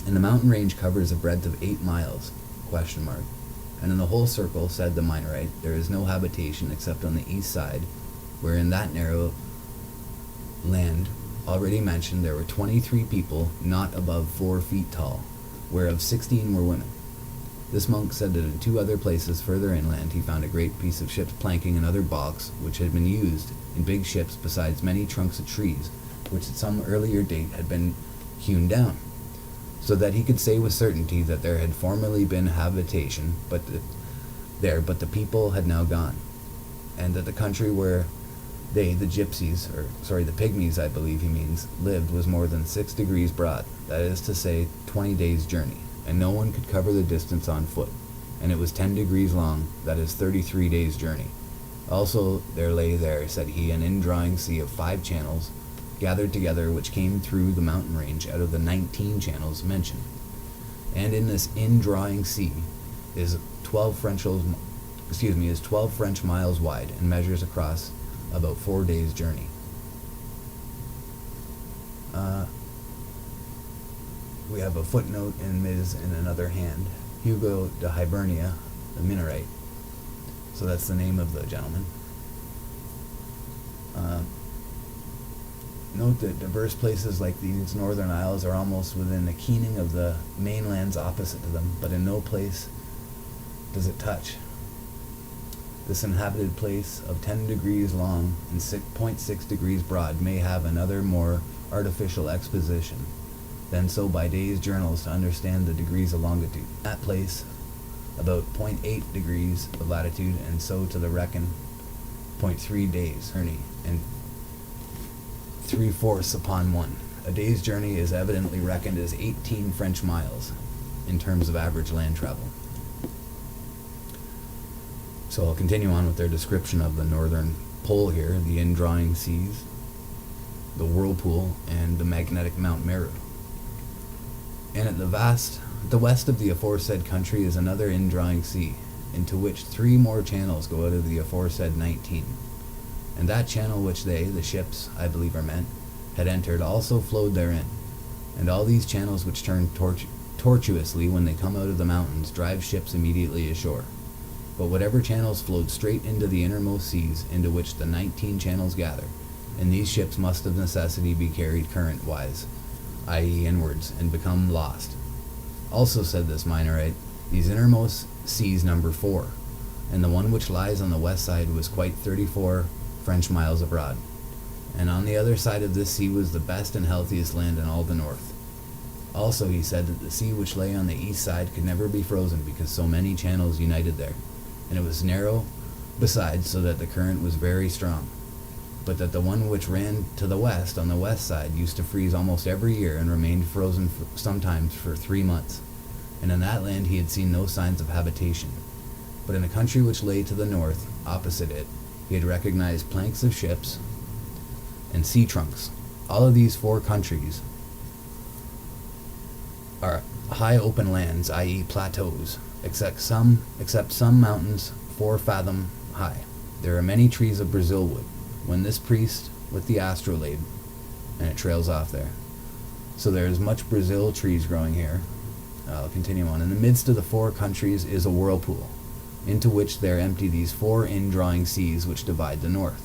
And the mountain range covers a breadth of 8 miles, ? And in the whole circle, said the Minorite, there is no habitation except on the east side, where in that narrow land already mentioned there were 23 people not above 4 feet tall, whereof 16 were women. This monk said that in 2 other places further inland he found a great piece of ship's planking and other balks which had been used in big ships, besides many trunks of trees which at some earlier date had been hewn down, so that he could say with certainty that there had formerly been habitation but the people had now gone, and that the country where they, the pygmies, I believe he means, lived was more than 6 degrees broad, that is to say 20 days' journey, and no one could cover the distance on foot, and it was 10 degrees long, that is 33 days' journey. Also there lay there, said he, an indrawing sea of 5 channels, gathered together, which came through the mountain range out of the 19 channels mentioned. And in this indrawing sea is 12 French miles wide, and measures across about 4 days' journey. We have a footnote in Ms. in another hand. Hugo de Hibernia, the Minorite. So that's the name of the gentleman. Note that diverse places like these northern isles are almost within a keening of the mainlands opposite to them, but in no place does it touch. This inhabited place of 10 degrees long and 6.6 degrees broad may have another more artificial exposition than so by days journals to understand the degrees of longitude. That place about 0.8 degrees of latitude, and so to the reckon 0.3 days journey and 3/4 upon one. A day's journey is evidently reckoned as 18 French miles in terms of average land travel. So I'll continue on with their description of the northern pole here, the indrawing seas, the whirlpool, and the magnetic Mount Meru. And at the west of the aforesaid country is another indrawing sea, into which 3 more channels go out of the aforesaid 19. And that channel which they, the ships, I believe are meant, had entered also flowed therein. And all these channels which turn tortuously when they come out of the mountains drive ships immediately ashore. But whatever channels flowed straight into the innermost seas, into which the 19 channels gather, and these ships must of necessity be carried current-wise, i.e. inwards, and become lost. Also, said this Minorite, these innermost seas number 4, and the one which lies on the west side was quite 34 French miles abroad. And on the other side of this sea was the best and healthiest land in all the north. Also, he said that the sea which lay on the east side could never be frozen, because so many channels united there, and it was narrow besides, so that the current was very strong. But that the one which ran to the west, on the west side, used to freeze almost every year, and remained frozen sometimes for 3 months. And in that land he had seen no signs of habitation. But in a country which lay to the north, opposite it, he had recognized planks of ships and sea trunks. All of these 4 countries are high open lands, i.e. plateaus, except some mountains 4 fathom high. There are many trees of Brazil wood. When this priest with the astrolabe, and it trails off there. So there is much Brazil trees growing here. I'll continue on. In the midst of the 4 countries is a whirlpool, into which there empty these 4 indrawing seas which divide the north.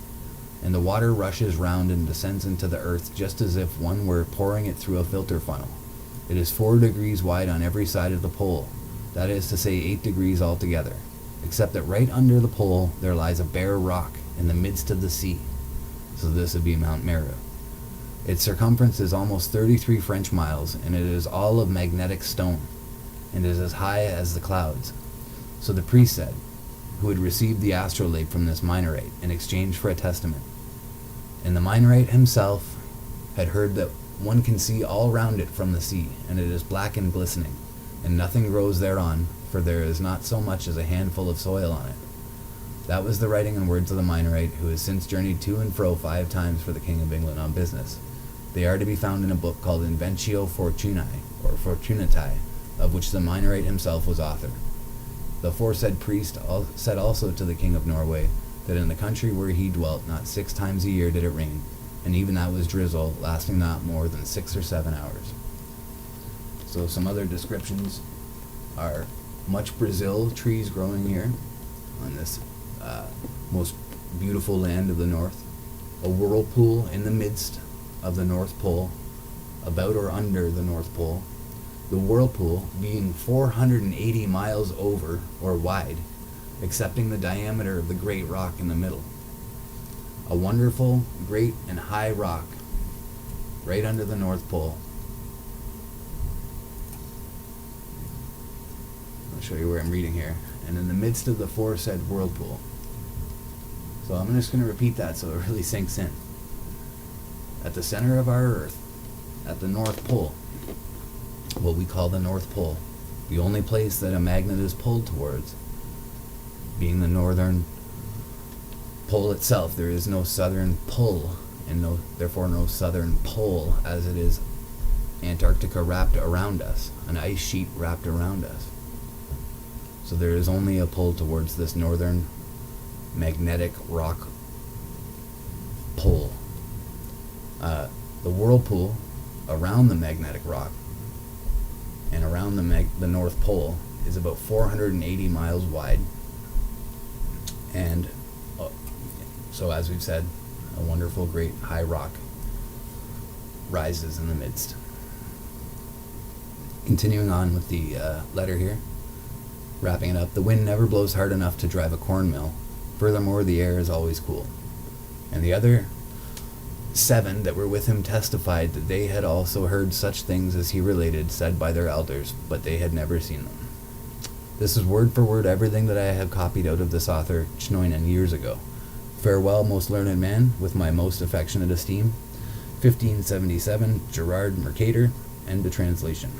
And the water rushes round and descends into the earth just as if one were pouring it through a filter funnel. It is 4 degrees wide on every side of the pole, that is to say 8 degrees altogether, except that right under the pole there lies a bare rock in the midst of the sea. So this would be Mount Meru. Its circumference is almost 33 French miles, and it is all of magnetic stone, and is as high as the clouds. So the priest said, who had received the astrolabe from this Minorite in exchange for a testament. And the Minorite himself had heard that one can see all round it from the sea, and it is black and glistening, and nothing grows thereon, for there is not so much as a handful of soil on it. That was the writing and words of the Minorite, who has since journeyed to and fro 5 times for the King of England on business. They are to be found in a book called Inventio Fortunae, or Fortunatae, of which the Minorite himself was author. The aforesaid priest said also to the King of Norway that in the country where he dwelt not 6 times a year did it rain, and even that was drizzle, lasting not more than 6 or 7 hours. So some other descriptions are much Brazil trees growing here on this most beautiful land of the north, a whirlpool in the midst of the North Pole, about or under the North Pole, the whirlpool being 480 miles over or wide, excepting the diameter of the great rock in the middle. A wonderful, great, and high rock right under the North Pole. I'll show you where I'm reading here. And in the midst of the aforesaid whirlpool. So I'm just going to repeat that so it really sinks in. At the center of our Earth, at the North Pole, what we call the North Pole, the only place that a magnet is pulled towards, being the northern pole itself. There is no southern pull, and therefore no southern pole, as it is Antarctica wrapped around us, an ice sheet wrapped around us. So there is only a pull towards this northern magnetic rock pole. The whirlpool around the magnetic rock and around the North Pole is about 480 miles wide, and so as we've said, a wonderful great high rock rises in the midst. Continuing on with the letter here, wrapping it up. The wind never blows hard enough to drive a corn mill, Furthermore, the air is always cool. And the other 7 that were with him testified that they had also heard such things as he related said by their elders, but they had never seen them. This is word for word everything that I have copied out of this author, Chnoinen, years ago. Farewell, most learned man, with my most affectionate esteem. 1577, Gerard Mercator. End of translation.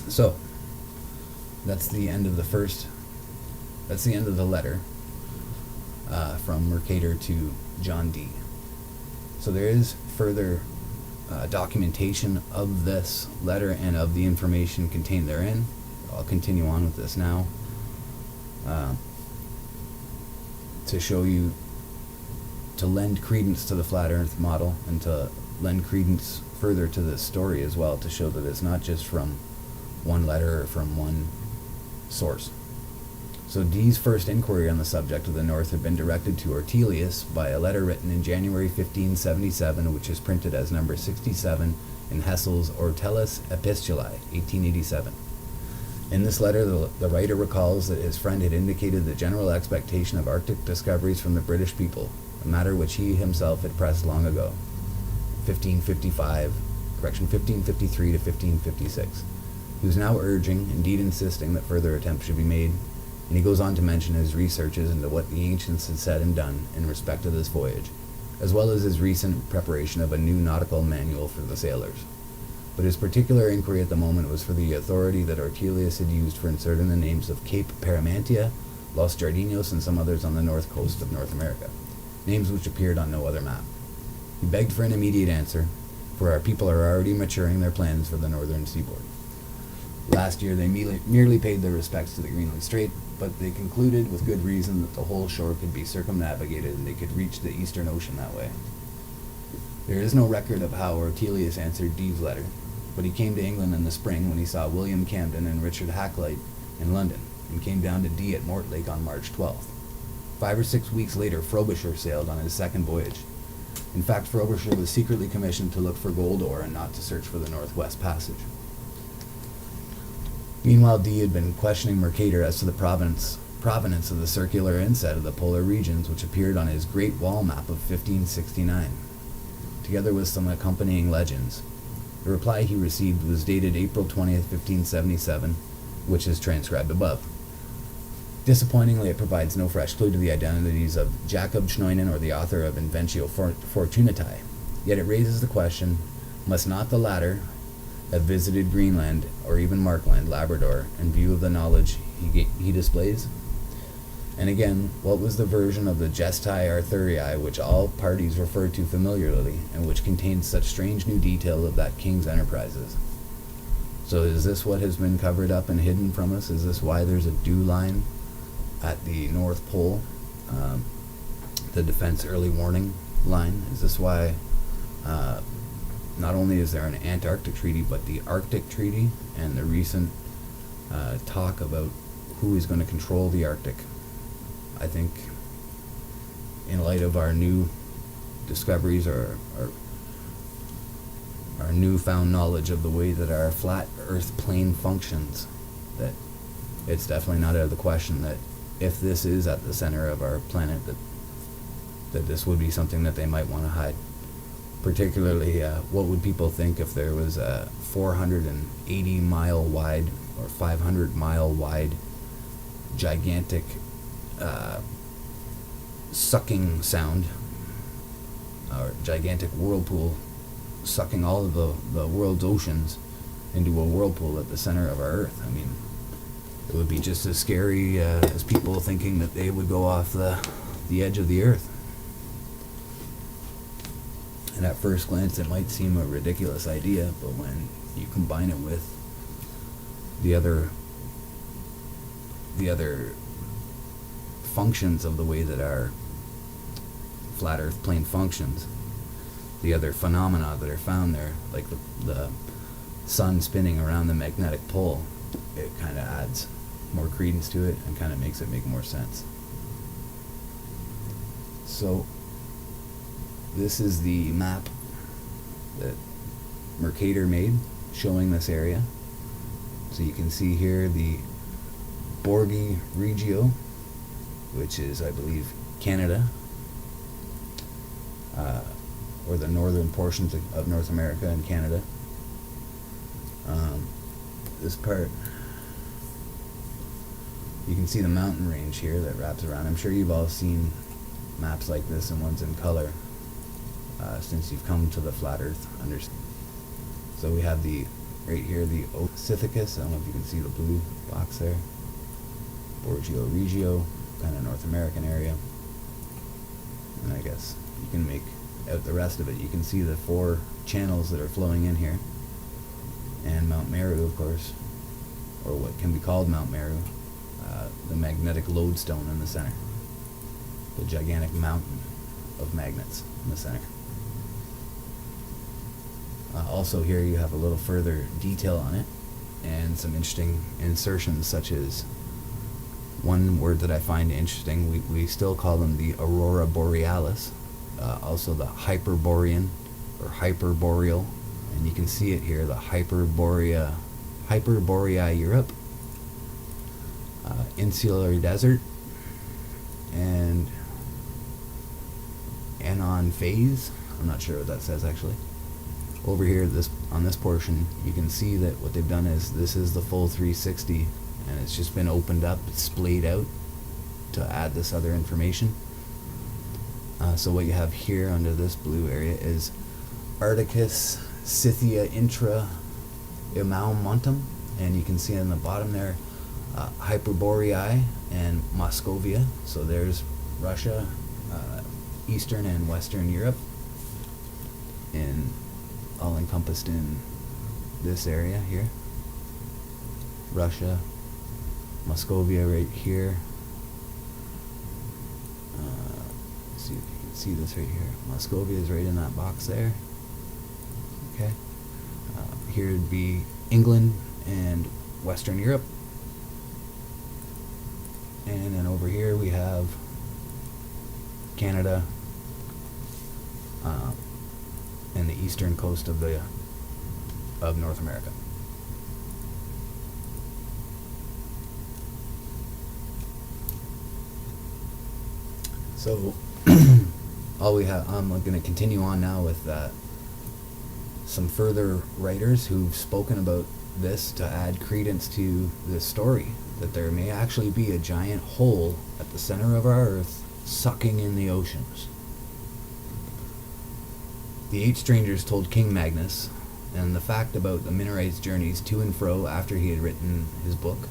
So, that's the end of the letter from Mercator to John Dee. So there is further documentation of this letter and of the information contained therein. I'll continue on with this now to show you, to lend credence to the flat earth model and to lend credence further to this story as well, to show that it's not just from one letter or from one source. So Dee's first inquiry on the subject of the North had been directed to Ortelius by a letter written in January 1577, which is printed as number 67 in Hessel's Ortelis Epistulae, 1887. In this letter, the writer recalls that his friend had indicated the general expectation of Arctic discoveries from the British people, a matter which he himself had pressed long ago, 1553 to 1556. He was now urging, indeed insisting, that further attempts should be made, and he goes on to mention his researches into what the ancients had said and done in respect to this voyage, as well as his recent preparation of a new nautical manual for the sailors. But his particular inquiry at the moment was for the authority that Ortelius had used for inserting the names of Cape Paramantia, Los Jardinos, and some others on the north coast of North America, names which appeared on no other map. He begged for an immediate answer, for our people are already maturing their plans for the northern seaboard. Last year they merely paid their respects to the Greenland Strait, but they concluded with good reason that the whole shore could be circumnavigated and they could reach the Eastern Ocean that way. There is no record of how Ortelius answered Dee's letter, but he came to England in the spring when he saw William Camden and Richard Hakluyt in London, and came down to Dee at Mortlake on March 12th. 5 or 6 weeks later, Frobisher sailed on his second voyage. In fact, Frobisher was secretly commissioned to look for gold ore and not to search for the Northwest Passage. Meanwhile, Dee had been questioning Mercator as to the provenance of the circular inset of the polar regions, which appeared on his Great Wall map of 1569, together with some accompanying legends. The reply he received was dated April 20th, 1577, which is transcribed above. Disappointingly, it provides no fresh clue to the identities of Jacob Chnoinen or the author of Inventio Fortunatae. Yet it raises the question, must not the latter have visited Greenland or even Markland, Labrador, in view of the knowledge he displays? And again, what was the version of the Gestae Arthurii which all parties referred to familiarly, and which contained such strange new detail of that king's enterprises? So is this what has been covered up and hidden from us? Is this why there's a dew line at the North Pole, the Defense Early Warning Line? Is this why not only is there an Antarctic Treaty, but the Arctic Treaty and the recent talk about who is going to control the Arctic? I think in light of our new discoveries or our newfound knowledge of the way that our flat Earth plane functions, that it's definitely not out of the question that if this is at the center of our planet, that this would be something that they might want to hide. Particularly, what would people think if there was a 480 mile wide or 500 mile wide gigantic sucking sound, or gigantic whirlpool sucking all of the world's oceans into a whirlpool at the center of our Earth? I mean, it would be just as scary as people thinking that they would go off the edge of the Earth. And at first glance, it might seem a ridiculous idea, but when you combine it with the other functions of the way that our flat Earth plane functions, the other phenomena that are found there, like the sun spinning around the magnetic pole, it kind of adds more credence to it and kind of makes it make more sense. So this is the map that Mercator made showing this area. So you can see here the Borgi Regio which is, I believe, Canada, or the northern portions of North America and Canada. This part, you can see the mountain range here that wraps around. I'm sure you've all seen maps like this and ones in color since you've come to the flat Earth. So we have right here the Ocythicus. I don't know if you can see the blue box there. Borgio Regio, kind of North American area. And I guess you can make out the rest of it. You can see the 4 channels that are flowing in here. And Mount Meru, of course, or what can be called Mount Meru, the magnetic lodestone in the center. The gigantic mountain of magnets in the center. Also here you have a little further detail on it and some interesting insertions, such as one word that I find interesting. We still call them the Aurora Borealis, also the Hyperborean or Hyperboreal, and you can see it here, the Hyperborea Europe, Insular Desert, and Anon Phase. I'm not sure what that says actually. Over here, on this portion, you can see that what they've done is this is the full 360, and it's just been opened up, splayed out to add this other information. So what you have here under this blue area is Arcticus, Scythia intra Imaumontum, and you can see on the bottom there Hyperboreae and Moscovia. So there's Russia, Eastern and Western Europe, and all encompassed in this area here. Russia, Moscovia right here. See if you can see this right here. Moscovia is right in that box there. Okay. Here would be England and Western Europe. And then over here we have Canada, and the eastern coast of North America. So all we have, I'm going to continue on now with some further writers who've spoken about this to add credence to this story, that there may actually be a giant hole at the center of our Earth sucking in the oceans. The 8 strangers told King Magnus, and the fact about the Minorite's journeys to and fro after he had written his book,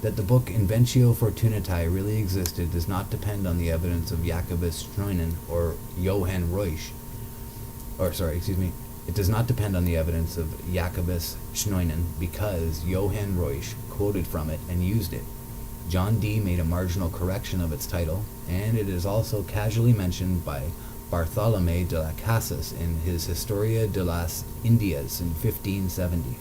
that the book Inventio Fortunatae really existed does not depend on the evidence of Jacobus Schnoinen or Johann Reusch. It does not depend on the evidence of Jacobus Schnoinen because Johann Reusch quoted from it and used it. John Dee made a marginal correction of its title, and it is also casually mentioned by Bartolomé de las Casas in his Historia de las Indias in 1570.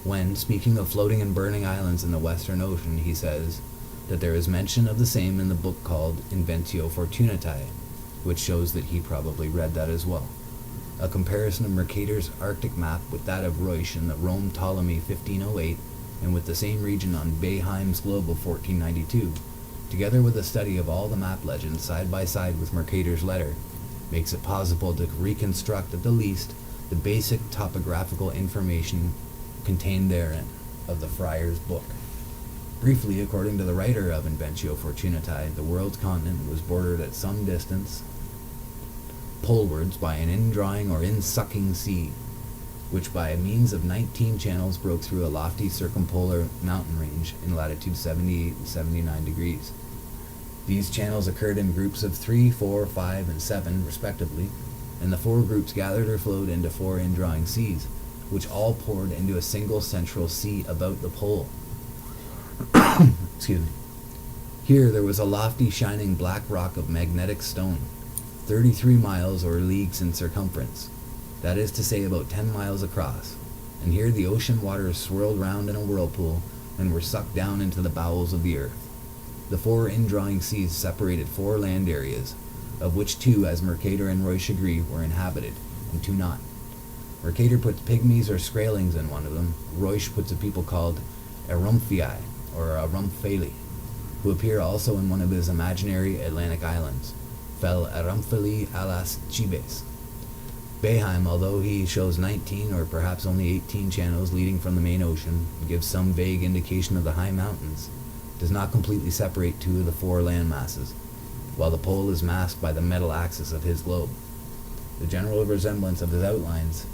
When, speaking of floating and burning islands in the Western Ocean, he says that there is mention of the same in the book called Inventio Fortunatae, which shows that he probably read that as well. A comparison of Mercator's Arctic map with that of Reusch in the Rome Ptolemy 1508, and with the same region on Beheim's globe of 1492, together with a study of all the map legends side by side with Mercator's letter, makes it possible to reconstruct at the least the basic topographical information contained therein of the friar's book. Briefly, according to the writer of Inventio Fortunatae, the world's continent was bordered at some distance polewards by an indrawing or insucking sea, which by means of 19 channels broke through a lofty circumpolar mountain range in latitude 78 and 79 degrees. These channels occurred in groups of 3, 4, 5, and 7, respectively, and the 4 groups gathered or flowed into 4 indrawing seas, which all poured into a single central sea about the pole. Excuse me. Here there was a lofty shining black rock of magnetic stone, 33 miles or leagues in circumference, that is to say about 10 miles across, and here the ocean waters swirled round in a whirlpool and were sucked down into the bowels of the earth. The 4 indrawing seas separated 4 land areas, of which 2, as Mercator and Reusch agree, were inhabited, and 2 not. Mercator puts pygmies or scralings in one of them. Reusch puts a people called Erumphii, or Arumphali. who appear also in one of his imaginary Atlantic islands, Fel Aramfeli alas Chibes. Beheim, although he shows 19 or perhaps only 18 channels leading from the main ocean and gives some vague indication of the high mountains, does not completely separate two of the four land masses, while the pole is masked by the metal axis of his globe. The general resemblance of his outlines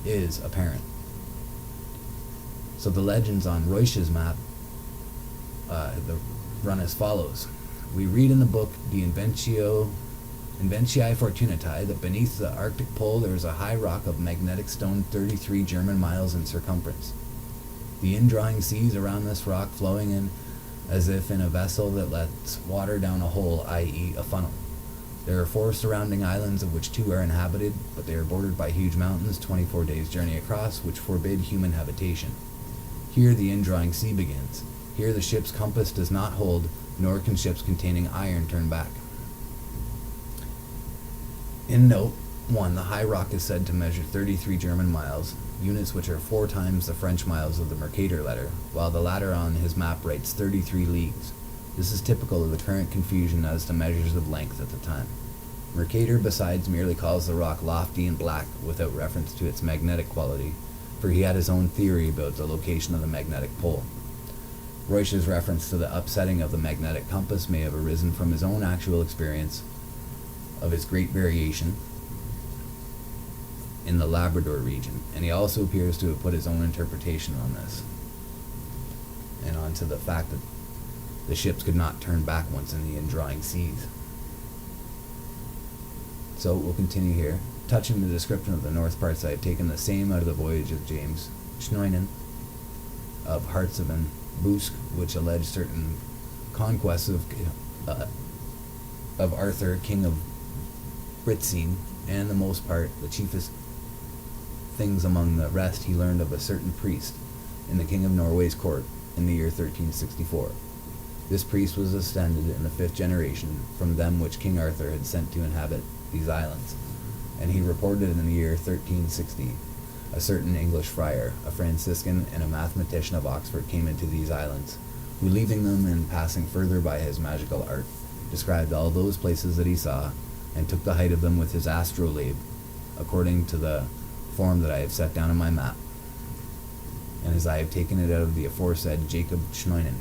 is apparent. So the legends on Reusch's map run as follows. We read in the book De Inventiae Fortunatae that beneath the Arctic pole there is a high rock of magnetic stone 33 German miles in circumference. The indrawing seas around this rock flowing in as if in a vessel that lets water down a hole, i.e. a funnel. There are 4 surrounding islands, of which 2 are inhabited, but they are bordered by huge mountains 24 days' journey across, which forbid human habitation. Here the indrawing sea begins. Here the ship's compass does not hold, nor can ships containing iron turn back. In note 1, the high rock is said to measure 33 German miles, units which are 4 times the French miles of the Mercator letter, while the latter on his map writes 33 leagues. This is typical of the current confusion as to measures of length at the time. Mercator, besides, merely calls the rock lofty and black without reference to its magnetic quality, for he had his own theory about the location of the magnetic pole. Reusch's reference to the upsetting of the magnetic compass may have arisen from his own actual experience of its great variation in the Labrador region, and he also appears to have put his own interpretation on this, and onto the fact that the ships could not turn back once in the indrawing seas. So we'll continue here. Touching the description of the north parts, I have taken the same out of the voyage of James Schnoinen of Hartseven Busk, which allege certain conquests of Arthur, king of Britsine, and the most part, the chiefest things among the rest, he learned of a certain priest in the king of Norway's court in the year 1364. This priest was descended in the 5th generation from them which King Arthur had sent to inhabit these islands, and he reported in the year 1360 a certain English friar, a Franciscan, and a mathematician of Oxford came into these islands, who, leaving them and passing further by his magical art, described all those places that he saw, and took the height of them with his astrolabe, according to the form that I have set down in my map, and as I have taken it out of the aforesaid Jacob Schnoinen.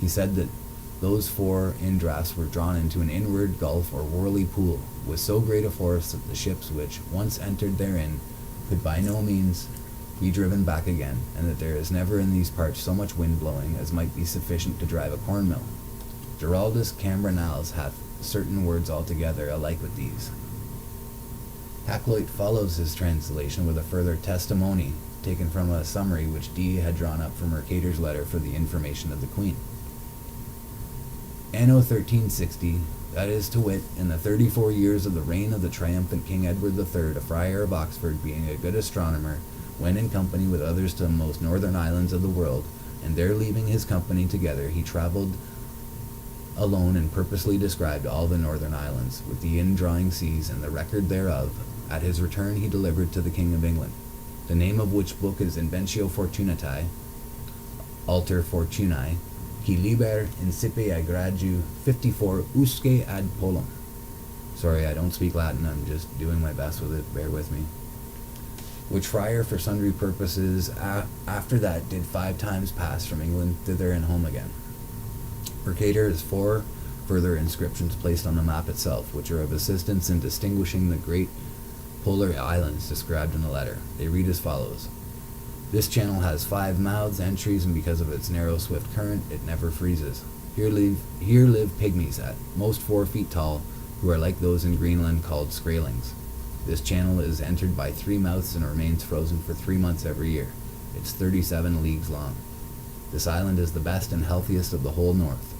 He said that those 4 indrafts were drawn into an inward gulf or whirly pool, with so great a force that the ships which once entered therein could by no means be driven back again, and that there is never in these parts so much wind blowing as might be sufficient to drive a corn mill. Geraldus Cambronales hath certain words altogether alike with these. Hakluyt follows his translation with a further testimony taken from a summary which Dee had drawn up from Mercator's letter for the information of the Queen. Anno 1360, that is to wit, in the 34 years of the reign of the triumphant King Edward III, a friar of Oxford, being a good astronomer, went in company with others to the most northern islands of the world, and there leaving his company together, he travelled alone and purposely described all the northern islands, with the indrawing seas and the record thereof. At his return he delivered to the King of England, the name of which book is Inventio Fortunatae, Alter Fortunae, qui liber incipe agradu 54 usque ad polum. Sorry, I don't speak Latin, I'm just doing my best with it, bear with me. Which friar for sundry purposes after that did 5 times pass from England thither and home again. Mercator has 4 further inscriptions placed on the map itself, which are of assistance in distinguishing the great polar islands described in the letter. They read as follows. This channel has 5 mouths, entries, and because of its narrow, swift current, it never freezes. Here live pygmies at most 4 feet tall, who are like those in Greenland called skraelings. This channel is entered by 3 mouths and remains frozen for 3 months every year. It's 37 leagues long. This island is the best and healthiest of the whole north.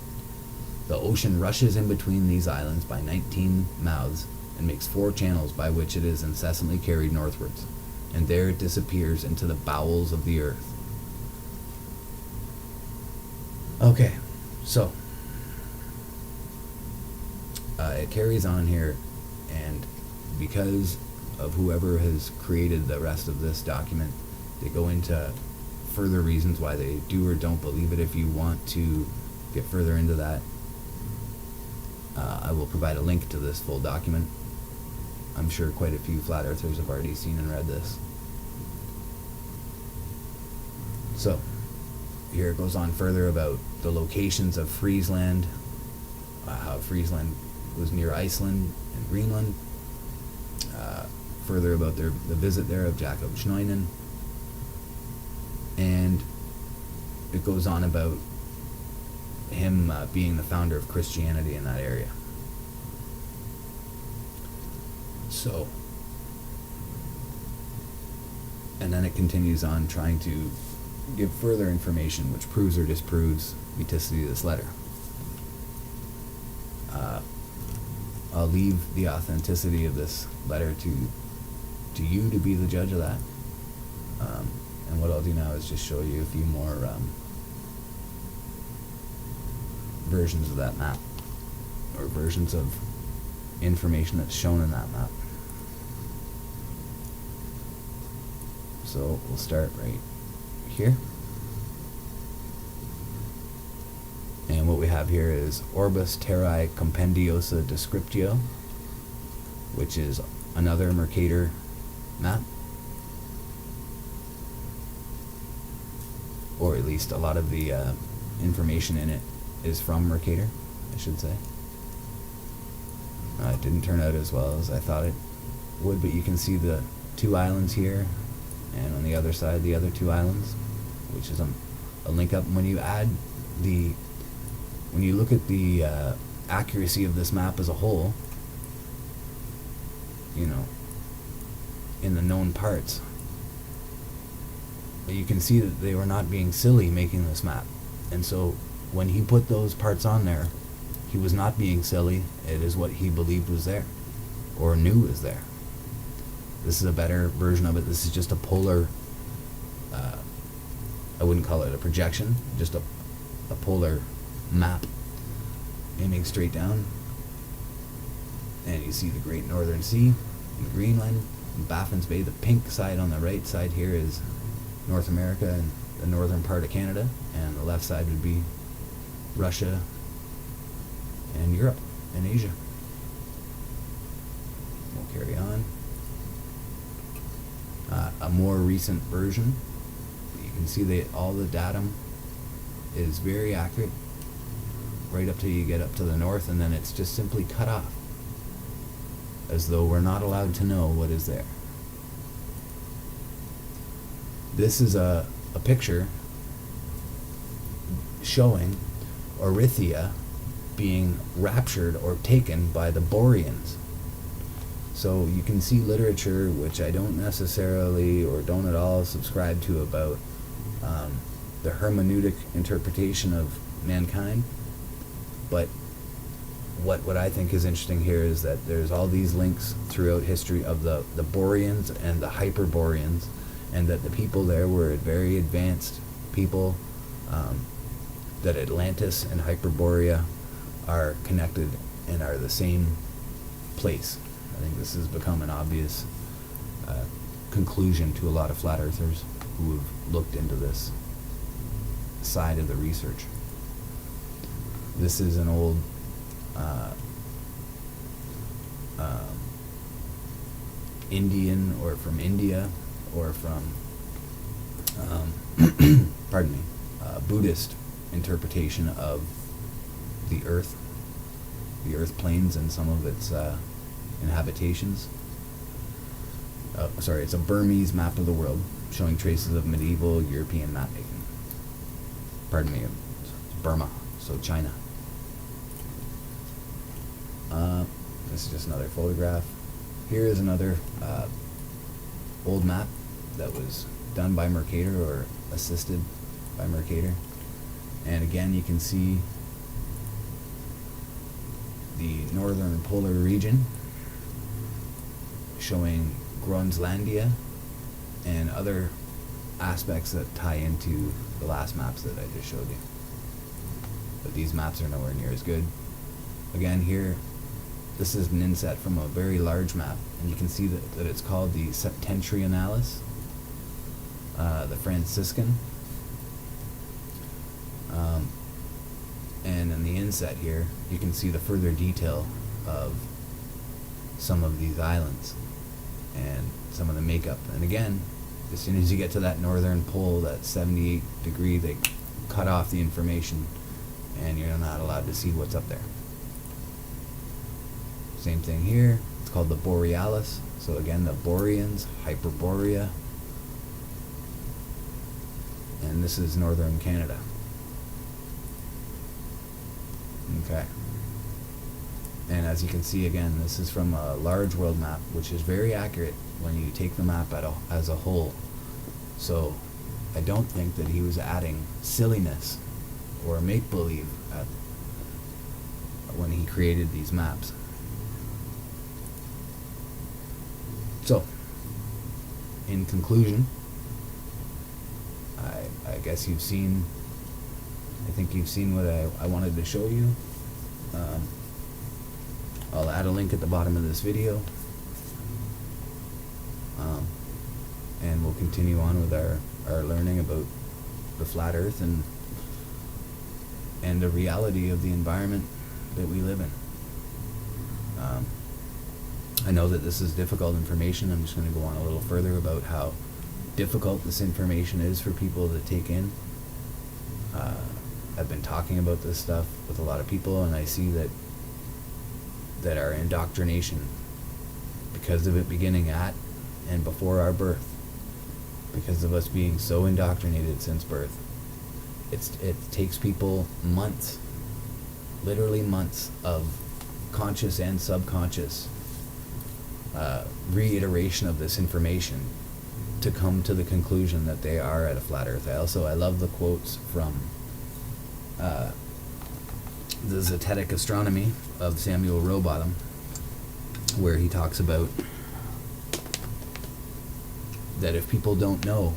The ocean rushes in between these islands by 19 mouths and makes 4 channels by which it is incessantly carried northwards, and there it disappears into the bowels of the earth. Okay, so it carries on here, and because of whoever has created the rest of this document, they go into further reasons why they do or don't believe it. If you want to get further into that, I will provide a link to this full document. I'm sure quite a few flat earthers have already seen and read this. So, here it goes on further about the locations of Friesland, how Friesland was near Iceland and Greenland, further about the visit there of Jacob Schneinen, and it goes on about him being the founder of Christianity in that area. So, and then it continues on trying to give further information which proves or disproves authenticity of this letter. I'll leave the authenticity of this letter to you to be the judge of that. And what I'll do now is just show you a few more versions of that map, or versions of information that's shown in that map. So we'll start right here. And what we have here is Orbis Terrae Compendiosa Descriptio, which is another Mercator map. Or at least a lot of the information in it is from Mercator, I should say. It didn't turn out as well as I thought it would, but you can see the two islands here, and on the other side the other two islands, which is a link up. And when you look at the accuracy of this map as a whole, you know, in the known parts, you can see that they were not being silly making this map. And so when he put those parts on there, he was not being silly. It is what he believed was there, or knew was there. This is a better version of it. This is just a polar, I wouldn't call it a projection, just a polar map aiming straight down. And you see the Great Northern Sea in Greenland, and Baffin's Bay. The pink side on the right side here is North America and the northern part of Canada, and the left side would be Russia and Europe and Asia. We'll carry on. A more recent version, you can see that all the datum is very accurate right up till you get up to the north, and then it's just simply cut off, as though we're not allowed to know what is there. This is a picture showing Erythia being raptured or taken by the Boreans. So you can see literature, which I don't necessarily or don't at all subscribe to, about the hermeneutic interpretation of mankind. But what I think is interesting here is that there's all these links throughout history of the Boreans and the Hyperboreans, and that the people there were very advanced people, that Atlantis and Hyperborea are connected and are the same place. I think this has become an obvious conclusion to a lot of flat earthers who have looked into this side of the research. This is an old Indian, or from India, or from pardon me, Buddhist interpretation of the earth planes and some of its inhabitations. Sorry, it's a Burmese map of the world showing traces of medieval European map making. Pardon me, it's Burma, so China. This is just another photograph. Here is another old map that was done by Mercator, or assisted by Mercator. And again, you can see the northern polar region showing Groenlandia and other aspects that tie into the last maps that I just showed you. But these maps are nowhere near as good. Again, here, this is an inset from a very large map, and you can see that it's called the Septentrionalis, the Franciscan. And in the inset here, you can see the further detail of some of these islands and some of the makeup. And again, as soon as you get to that northern pole, that 78 degree, they cut off the information and you're not allowed to see what's up there. Same thing here. It's called the Borealis. So again, the Boreans, Hyperborea. And this is northern Canada. Okay. And as you can see, again, this is from a large world map, which is very accurate when you take the map as a whole. So I don't think that he was adding silliness or make-believe when he created these maps. So, in conclusion, I guess you've seen, I think you've seen what I wanted to show you. I'll add a link at the bottom of this video. And we'll continue on with our learning about the flat earth and the reality of the environment that we live in. I know that this is difficult information. I'm just going to go on a little further about how difficult this information is for people to take in. I've been talking about this stuff with a lot of people, and I see that our indoctrination, because of it beginning at and before our birth, because of us being so indoctrinated since birth, it takes people months, literally months of conscious and subconscious reiteration of this information to come to the conclusion that they are at a flat earth. I love the quotes from the Zetetic Astronomy of Samuel Rowbottom, where he talks about that if people don't know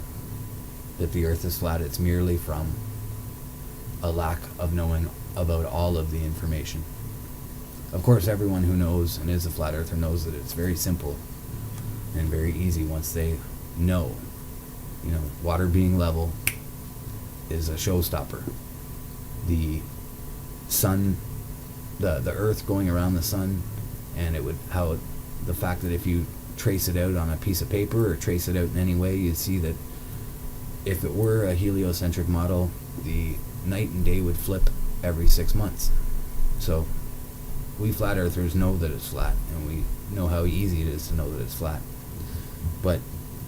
that the earth is flat, it's merely from a lack of knowing about all of the information. Of course, everyone who knows and is a flat earther knows that it's very simple and very easy once they know. You know, water being level is a showstopper. The sun, the earth going around the sun, and the fact that if you trace it out on a piece of paper or trace it out in any way, you'd see that if it were a heliocentric model, the night and day would flip every 6 months. So we flat earthers know that it's flat, and we know how easy it is to know that it's flat. But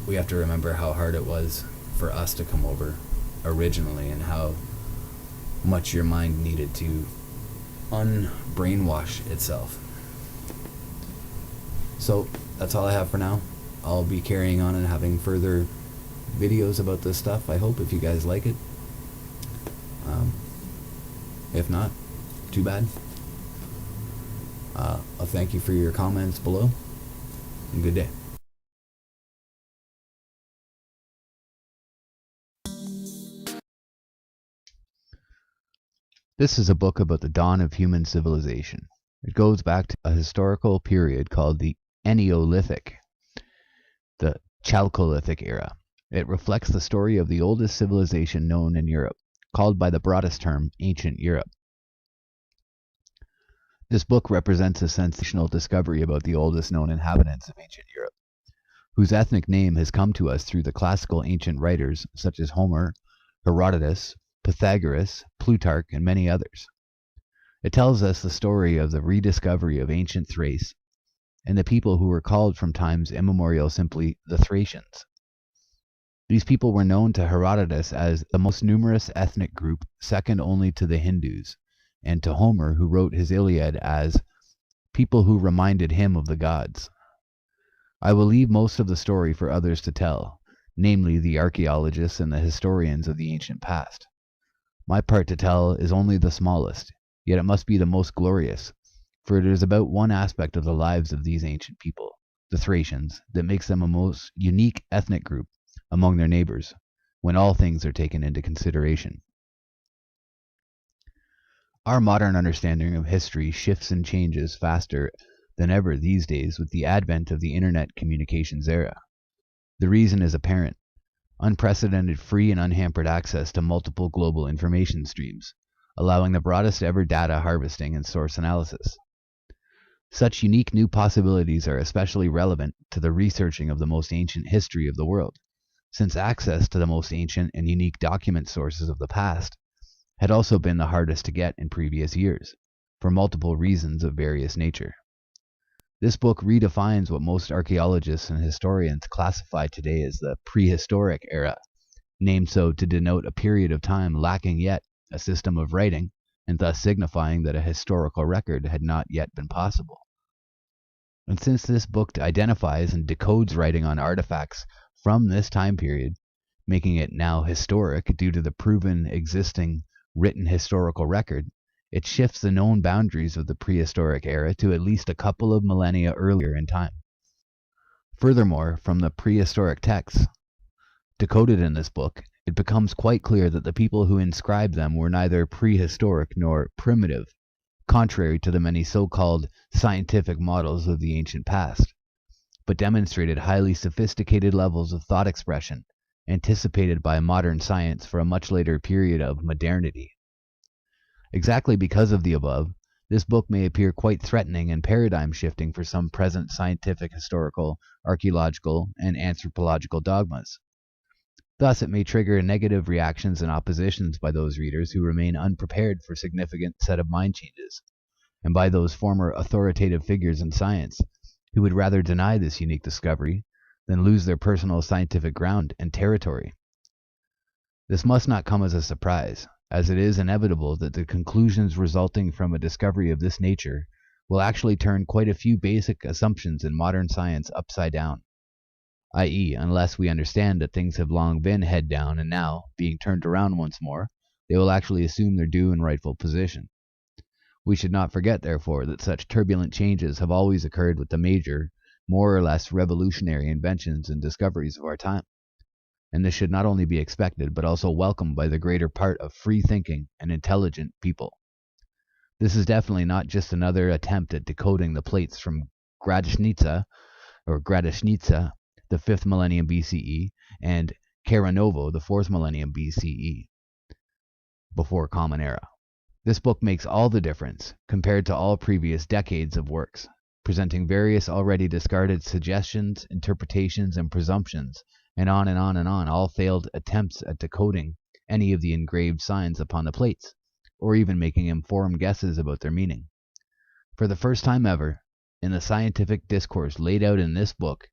we have to remember how hard it was for us to come over originally, and how much your mind needed to unbrainwash itself. So that's all I have for now. I'll be carrying on and having further videos about this stuff, I hope, if you guys like it. If not, too bad. I'll thank you for your comments below, and good day. This is a book about the dawn of human civilization. It goes back to a historical period called the Neolithic, the Chalcolithic era. It reflects the story of the oldest civilization known in Europe, called by the broadest term Ancient Europe. This book represents a sensational discovery about the oldest known inhabitants of ancient Europe, whose ethnic name has come to us through the classical ancient writers such as Homer, Herodotus, Pythagoras, Plutarch, and many others. It tells us the story of the rediscovery of ancient Thrace and the people who were called from times immemorial simply the Thracians. These people were known to Herodotus as the most numerous ethnic group, second only to the Hindus, and to Homer, who wrote his Iliad, as people who reminded him of the gods. I will leave most of the story for others to tell, namely the archaeologists and the historians of the ancient past. My part to tell is only the smallest, yet it must be the most glorious, for it is about one aspect of the lives of these ancient people, the Thracians, that makes them a most unique ethnic group among their neighbors, when all things are taken into consideration. Our modern understanding of history shifts and changes faster than ever these days with the advent of the internet communications era. The reason is apparent: unprecedented free and unhampered access to multiple global information streams, allowing the broadest ever data harvesting and source analysis. Such unique new possibilities are especially relevant to the researching of the most ancient history of the world, since access to the most ancient and unique document sources of the past had also been the hardest to get in previous years, for multiple reasons of various nature. This book redefines what most archaeologists and historians classify today as the prehistoric era, named so to denote a period of time lacking yet a system of writing, and thus signifying that a historical record had not yet been possible. And since this book identifies and decodes writing on artifacts from this time period, making it now historic due to the proven existing written historical record, it shifts the known boundaries of the prehistoric era to at least a couple of millennia earlier in time. Furthermore, from the prehistoric texts decoded in this book, it becomes quite clear that the people who inscribed them were neither prehistoric nor primitive, contrary to the many so-called scientific models of the ancient past, but demonstrated highly sophisticated levels of thought expression, anticipated by modern science for a much later period of modernity. Exactly because of the above, this book may appear quite threatening and paradigm-shifting for some present scientific, historical, archaeological, and anthropological dogmas. Thus, it may trigger negative reactions and oppositions by those readers who remain unprepared for significant set of mind changes, and by those former authoritative figures in science who would rather deny this unique discovery than lose their personal scientific ground and territory. This must not come as a surprise, as it is inevitable that the conclusions resulting from a discovery of this nature will actually turn quite a few basic assumptions in modern science upside down, i.e., unless we understand that things have long been head down and now, being turned around once more, they will actually assume their due and rightful position. We should not forget, therefore, that such turbulent changes have always occurred with the major, more or less revolutionary inventions and discoveries of our time, and this should not only be expected but also welcomed by the greater part of free-thinking and intelligent people. This is definitely not just another attempt at decoding the plates from Gradishnitsa, the 5th millennium BCE, and Karanovo, the 4th millennium BCE, before Common Era. This book makes all the difference compared to all previous decades of works, presenting various already discarded suggestions, interpretations, and presumptions, and on and on and on, all failed attempts at decoding any of the engraved signs upon the plates, or even making informed guesses about their meaning. For the first time ever, in the scientific discourse laid out in this book,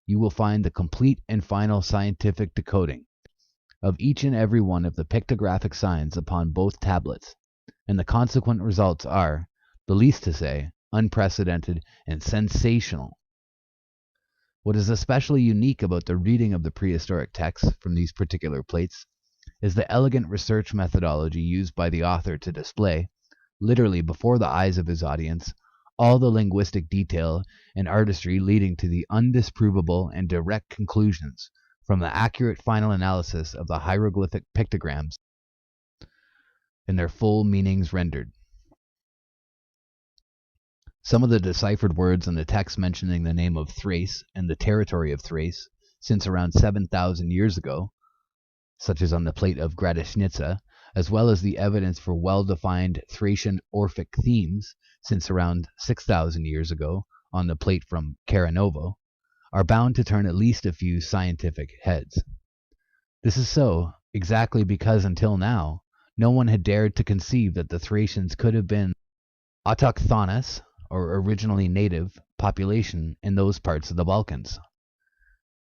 you will find the complete and final scientific decoding of each and every one of the pictographic signs upon both tablets, and the consequent results are, the least to say, unprecedented and sensational. What is especially unique about the reading of the prehistoric texts from these particular plates is the elegant research methodology used by the author to display, literally before the eyes of his audience, all the linguistic detail and artistry leading to the undisprovable and direct conclusions from the accurate final analysis of the hieroglyphic pictograms and their full meanings rendered. Some of the deciphered words in the text mentioning the name of Thrace and the territory of Thrace since around 7,000 years ago, such as on the plate of Gradishnitsa, as well as the evidence for well-defined Thracian Orphic themes since around 6,000 years ago on the plate from Karanovo, are bound to turn at least a few scientific heads. This is so exactly because until now, no one had dared to conceive that the Thracians could have been autochthonous, or originally native, population in those parts of the Balkans.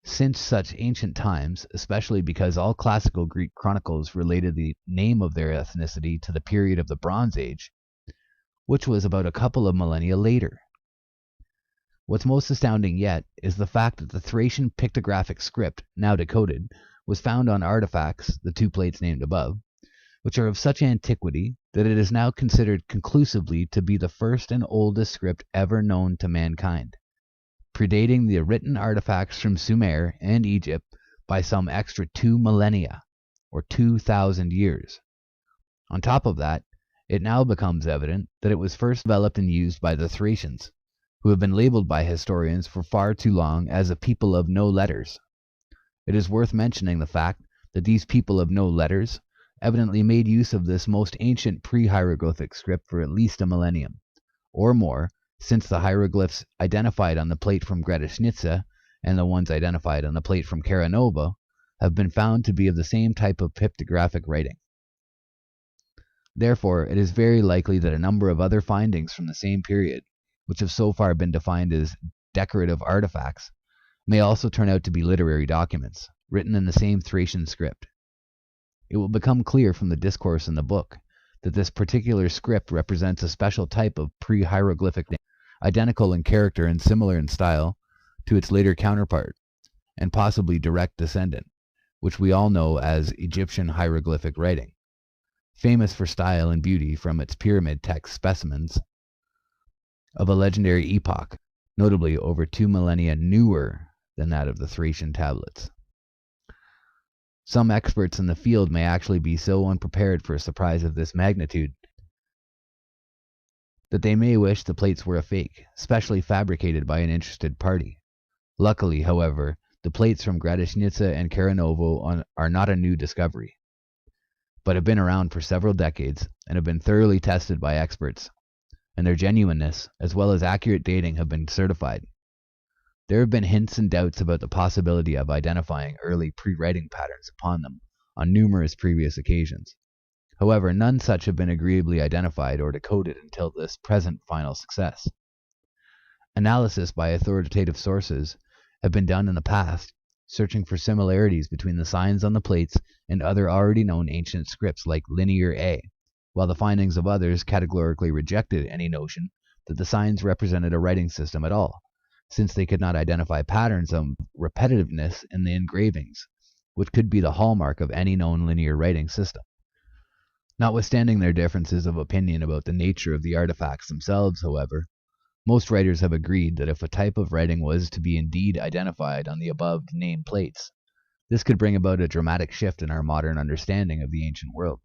Since such ancient times, especially because all classical Greek chronicles related the name of their ethnicity to the period of the Bronze Age, which was about a couple of millennia later. What's most astounding yet is the fact that the Thracian pictographic script, now decoded, was found on artifacts, the two plates named above, which are of such antiquity that it is now considered conclusively to be the first and oldest script ever known to mankind, predating the written artifacts from Sumer and Egypt by some extra 2 millennia, or 2,000 years. On top of that, it now becomes evident that it was first developed and used by the Thracians, who have been labeled by historians for far too long as a people of no letters. It is worth mentioning the fact that these people of no letters evidently made use of this most ancient pre-hieroglyphic script for at least a millennium, or more, since the hieroglyphs identified on the plate from Gradishnitsa and the ones identified on the plate from Karanova have been found to be of the same type of pictographic writing. Therefore, it is very likely that a number of other findings from the same period, which have so far been defined as decorative artifacts, may also turn out to be literary documents, written in the same Thracian script. It will become clear from the discourse in the book that this particular script represents a special type of pre-hieroglyphic, identical in character and similar in style to its later counterpart, and possibly direct descendant, which we all know as Egyptian hieroglyphic writing, famous for style and beauty from its pyramid text specimens of a legendary epoch, notably over 2 millennia newer than that of the Thracian tablets. Some experts in the field may actually be so unprepared for a surprise of this magnitude that they may wish the plates were a fake, specially fabricated by an interested party. Luckily, however, the plates from Gradishnitsa and Karanovo are not a new discovery, but have been around for several decades and have been thoroughly tested by experts, and their genuineness, as well as accurate dating, have been certified. There have been hints and doubts about the possibility of identifying early pre-writing patterns upon them on numerous previous occasions. However, none such have been agreeably identified or decoded until this present final success. Analysis by authoritative sources have been done in the past, searching for similarities between the signs on the plates and other already known ancient scripts like Linear A, while the findings of others categorically rejected any notion that the signs represented a writing system at all, since they could not identify patterns of repetitiveness in the engravings, which could be the hallmark of any known linear writing system. Notwithstanding their differences of opinion about the nature of the artifacts themselves, however, most writers have agreed that if a type of writing was to be indeed identified on the above named plates, this could bring about a dramatic shift in our modern understanding of the ancient world.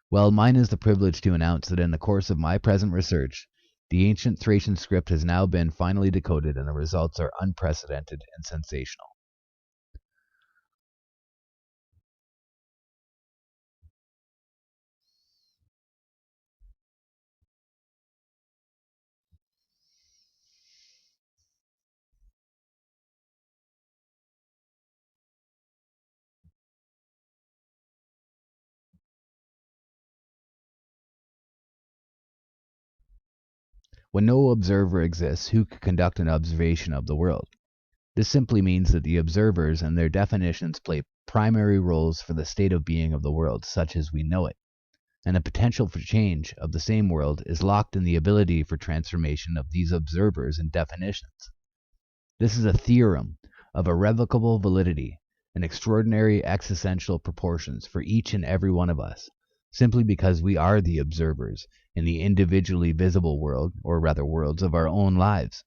Well, mine is the privilege to announce that in the course of my present research, the ancient Thracian script has now been finally decoded, and the results are unprecedented and sensational. When no observer exists, who could conduct an observation of the world? This simply means that the observers and their definitions play primary roles for the state of being of the world such as we know it, and the potential for change of the same world is locked in the ability for transformation of these observers and definitions. This is a theorem of irrevocable validity and extraordinary existential proportions for each and every one of us, simply because we are the observers in the individually visible world, or rather worlds, of our own lives,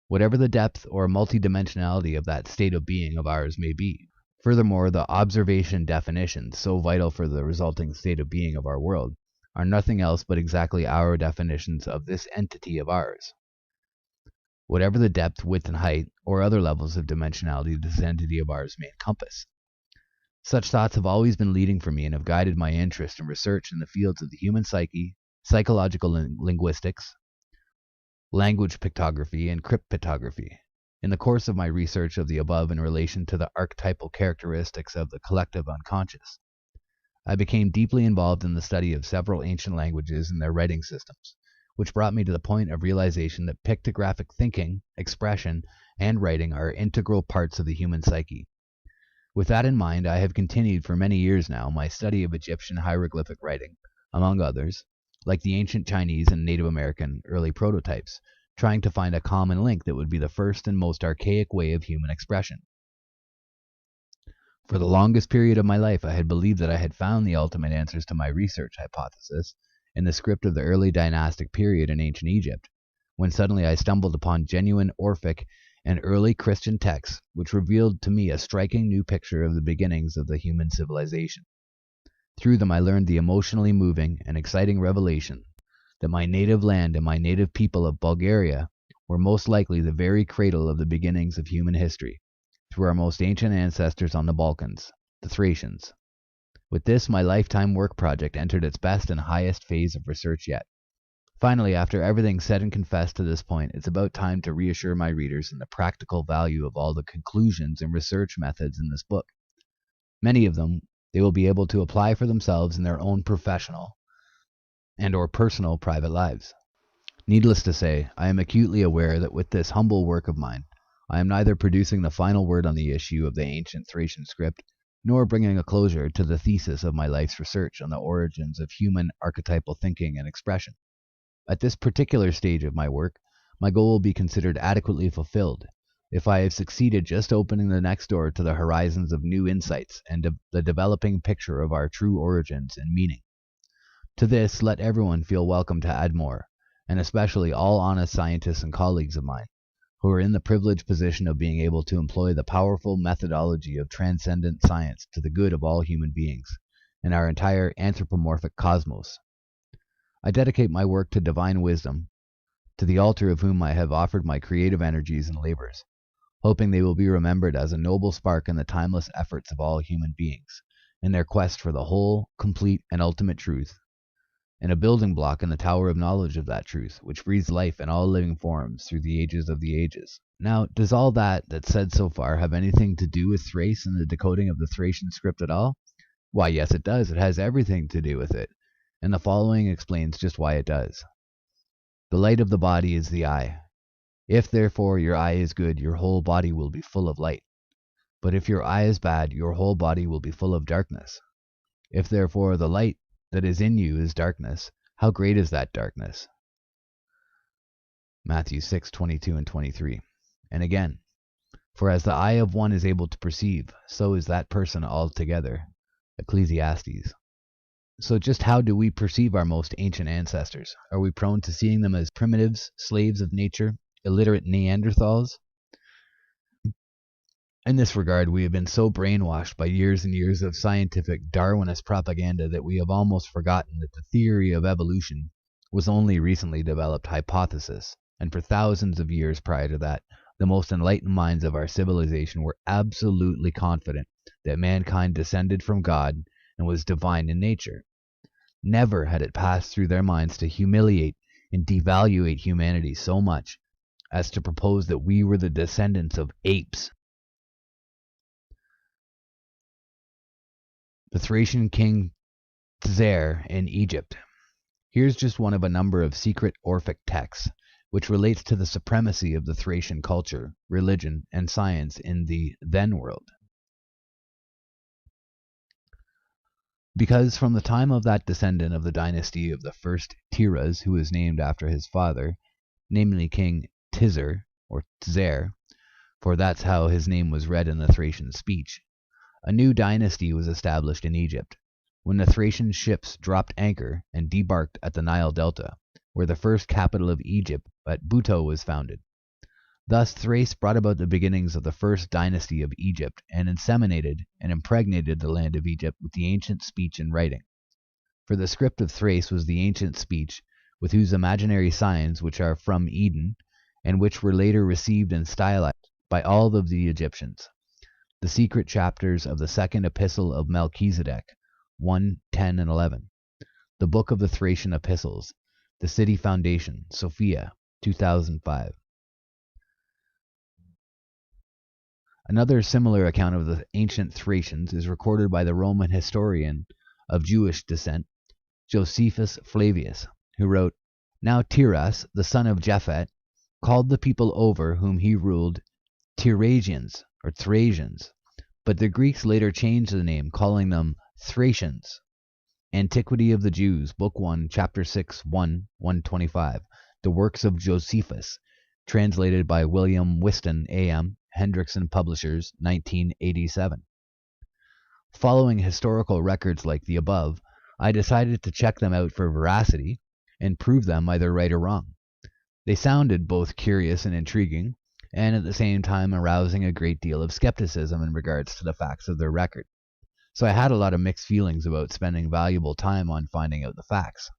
whatever the depth or multidimensionality of that state of being of ours may be. Furthermore, the observation definitions, so vital for the resulting state of being of our world, are nothing else but exactly our definitions of this entity of ours. Whatever the depth, width, and height, or other levels of dimensionality this entity of ours may encompass. Such thoughts have always been leading for me and have guided my interest and research in the fields of the human psyche, psychological linguistics, language pictography, and cryptography. In the course of my research of the above in relation to the archetypal characteristics of the collective unconscious, I became deeply involved in the study of several ancient languages and their writing systems, which brought me to the point of realization that pictographic thinking, expression, and writing are integral parts of the human psyche. With that in mind, I have continued for many years now my study of Egyptian hieroglyphic writing, among others, like the ancient Chinese and Native American early prototypes, trying to find a common link that would be the first and most archaic way of human expression. For the longest period of my life, I had believed that I had found the ultimate answers to my research hypothesis in the script of the early dynastic period in ancient Egypt, when suddenly I stumbled upon genuine Orphic and early Christian texts, which revealed to me a striking new picture of the beginnings of the human civilization. Through them I learned the emotionally moving and exciting revelation that my native land and my native people of Bulgaria were most likely the very cradle of the beginnings of human history, through our most ancient ancestors on the Balkans, the Thracians. With this, my lifetime work project entered its best and highest phase of research yet. Finally, after everything said and confessed to this point, it's about time to reassure my readers in the practical value of all the conclusions and research methods in this book. Many of them they will be able to apply for themselves in their own professional and or personal private lives. Needless to say, I am acutely aware that with this humble work of mine, I am neither producing the final word on the issue of the ancient Thracian script, nor bringing a closure to the thesis of my life's research on the origins of human archetypal thinking and expression. At this particular stage of my work, my goal will be considered adequately fulfilled if I have succeeded just opening the next door to the horizons of new insights and the developing picture of our true origins and meaning. To this, let everyone feel welcome to add more, and especially all honest scientists and colleagues of mine, who are in the privileged position of being able to employ the powerful methodology of transcendent science to the good of all human beings and our entire anthropomorphic cosmos. I dedicate my work to divine wisdom, to the altar of whom I have offered my creative energies and labors, hoping they will be remembered as a noble spark in the timeless efforts of all human beings, in their quest for the whole, complete, and ultimate truth, and a building block in the tower of knowledge of that truth, which breathes life in all living forms through the ages of the ages. Now, does all that's said so far have anything to do with Thrace and the decoding of the Thracian script at all? Why, yes, it does. It has everything to do with it, and the following explains just why it does. The light of the body is the eye. If, therefore, your eye is good, your whole body will be full of light. But if your eye is bad, your whole body will be full of darkness. If, therefore, the light that is in you is darkness, how great is that darkness? Matthew 6:22 and 23. And again, for as the eye of one is able to perceive, so is that person altogether. Ecclesiastes. So just how do we perceive our most ancient ancestors? Are we prone to seeing them as primitives, slaves of nature, illiterate Neanderthals? In this regard, we have been so brainwashed by years and years of scientific Darwinist propaganda that we have almost forgotten that the theory of evolution was only recently developed hypothesis, and for thousands of years prior to that, the most enlightened minds of our civilization were absolutely confident that mankind descended from God and was divine in nature. Never had it passed through their minds to humiliate and devaluate humanity so much as to propose that we were the descendants of apes. The Thracian king Tzer in Egypt. Here's just one of a number of secret Orphic texts which relates to the supremacy of the Thracian culture, religion, and science in the then world. Because from the time of that descendant of the dynasty of the first Tiras, who is named after his father, namely King Tzer, or Tzer, for that's how his name was read in the Thracian speech, a new dynasty was established in Egypt, when the Thracian ships dropped anchor and debarked at the Nile Delta, where the first capital of Egypt at Buto was founded. Thus Thrace brought about the beginnings of the first dynasty of Egypt, and inseminated and impregnated the land of Egypt with the ancient speech and writing. For the script of Thrace was the ancient speech, with whose imaginary signs, which are from Eden, and which were later received and stylized by all of the Egyptians, the secret chapters of the second epistle of Melchizedek, 1, 10, and 11, the book of the Thracian epistles, the city foundation, Sophia, 2005. Another similar account of the ancient Thracians is recorded by the Roman historian of Jewish descent, Josephus Flavius, who wrote, Now Tiras, the son of Japhet, called the people over whom he ruled Thracians, or Thracians, but the Greeks later changed the name, calling them Thracians. Antiquity of the Jews, Book 1, Chapter 6, 125, The Works of Josephus, translated by William Whiston, A.M., Hendrickson Publishers, 1987. Following historical records like the above, I decided to check them out for veracity and prove them either right or wrong. They sounded both curious and intriguing, and at the same time arousing a great deal of skepticism in regards to the facts of their record. So I had a lot of mixed feelings about spending valuable time on finding out the facts.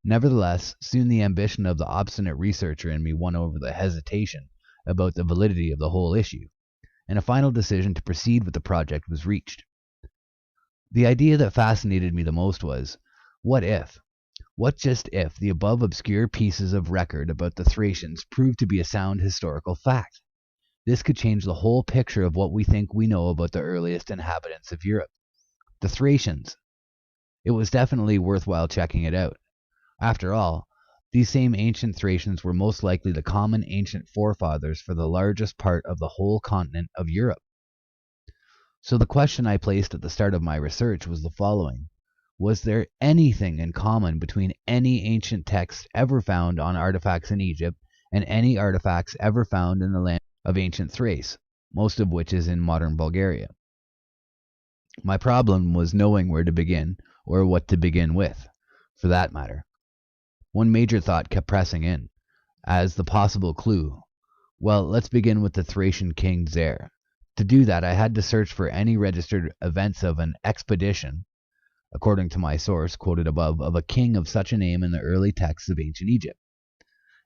Nevertheless, soon the ambition of the obstinate researcher in me won over the hesitation about the validity of the whole issue, and a final decision to proceed with the project was reached. The idea that fascinated me the most was, what if? What just if the above obscure pieces of record about the Thracians proved to be a sound historical fact? This could change the whole picture of what we think we know about the earliest inhabitants of Europe. The Thracians. It was definitely worthwhile checking it out. After all, these same ancient Thracians were most likely the common ancient forefathers for the largest part of the whole continent of Europe. So the question I placed at the start of my research was the following. Was there anything in common between any ancient text ever found on artifacts in Egypt and any artifacts ever found in the land of ancient Thrace, most of which is in modern Bulgaria? My problem was knowing where to begin, or what to begin with, for that matter. One major thought kept pressing in, as the possible clue. Well, let's begin with the Thracian king Zer. To do that, I had to search for any registered events of an expedition, according to my source quoted above, of a king of such a name in the early texts of ancient Egypt.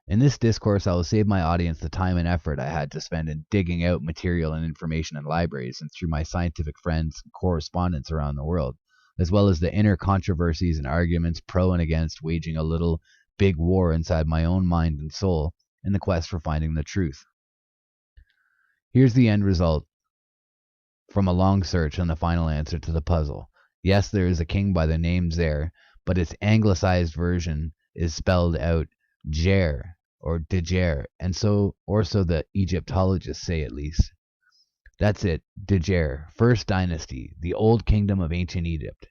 In this discourse, I will save my audience the time and effort I had to spend in digging out material and information in libraries and through my scientific friends and correspondents around the world, as well as the inner controversies and arguments pro and against waging a little big war inside my own mind and soul in the quest for finding the truth. Here's the end result from a long search and the final answer to the puzzle. Yes, there is a king by the name Zer, but its anglicized version is spelled out Jer or Djer, and so the Egyptologists say, at least. That's it, Djer, first dynasty, the old kingdom of ancient Egypt.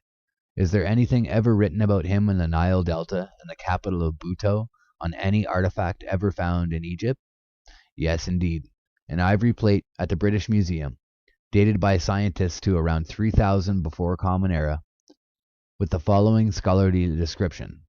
Is there anything ever written about him in the Nile Delta and the capital of Buto on any artifact ever found in Egypt? Yes, indeed. An ivory plate at the British Museum, dated by scientists to around 3000 before Common Era, with the following scholarly description.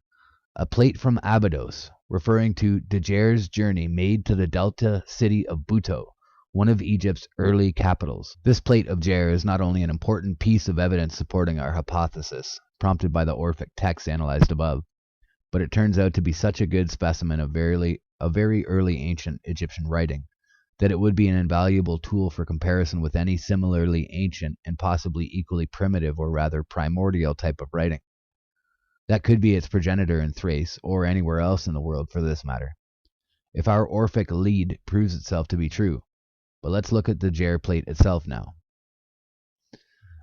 A plate from Abydos, referring to Djer's journey made to the delta city of Buto, one of Egypt's early capitals. This plate of Djer is not only an important piece of evidence supporting our hypothesis, prompted by the Orphic text analyzed above, but it turns out to be such a good specimen of very early ancient Egyptian writing that it would be an invaluable tool for comparison with any similarly ancient and possibly equally primitive or rather primordial type of writing. That could be its progenitor in Thrace, or anywhere else in the world for this matter, if our Orphic lead proves itself to be true. But let's look at the Djer plate itself now.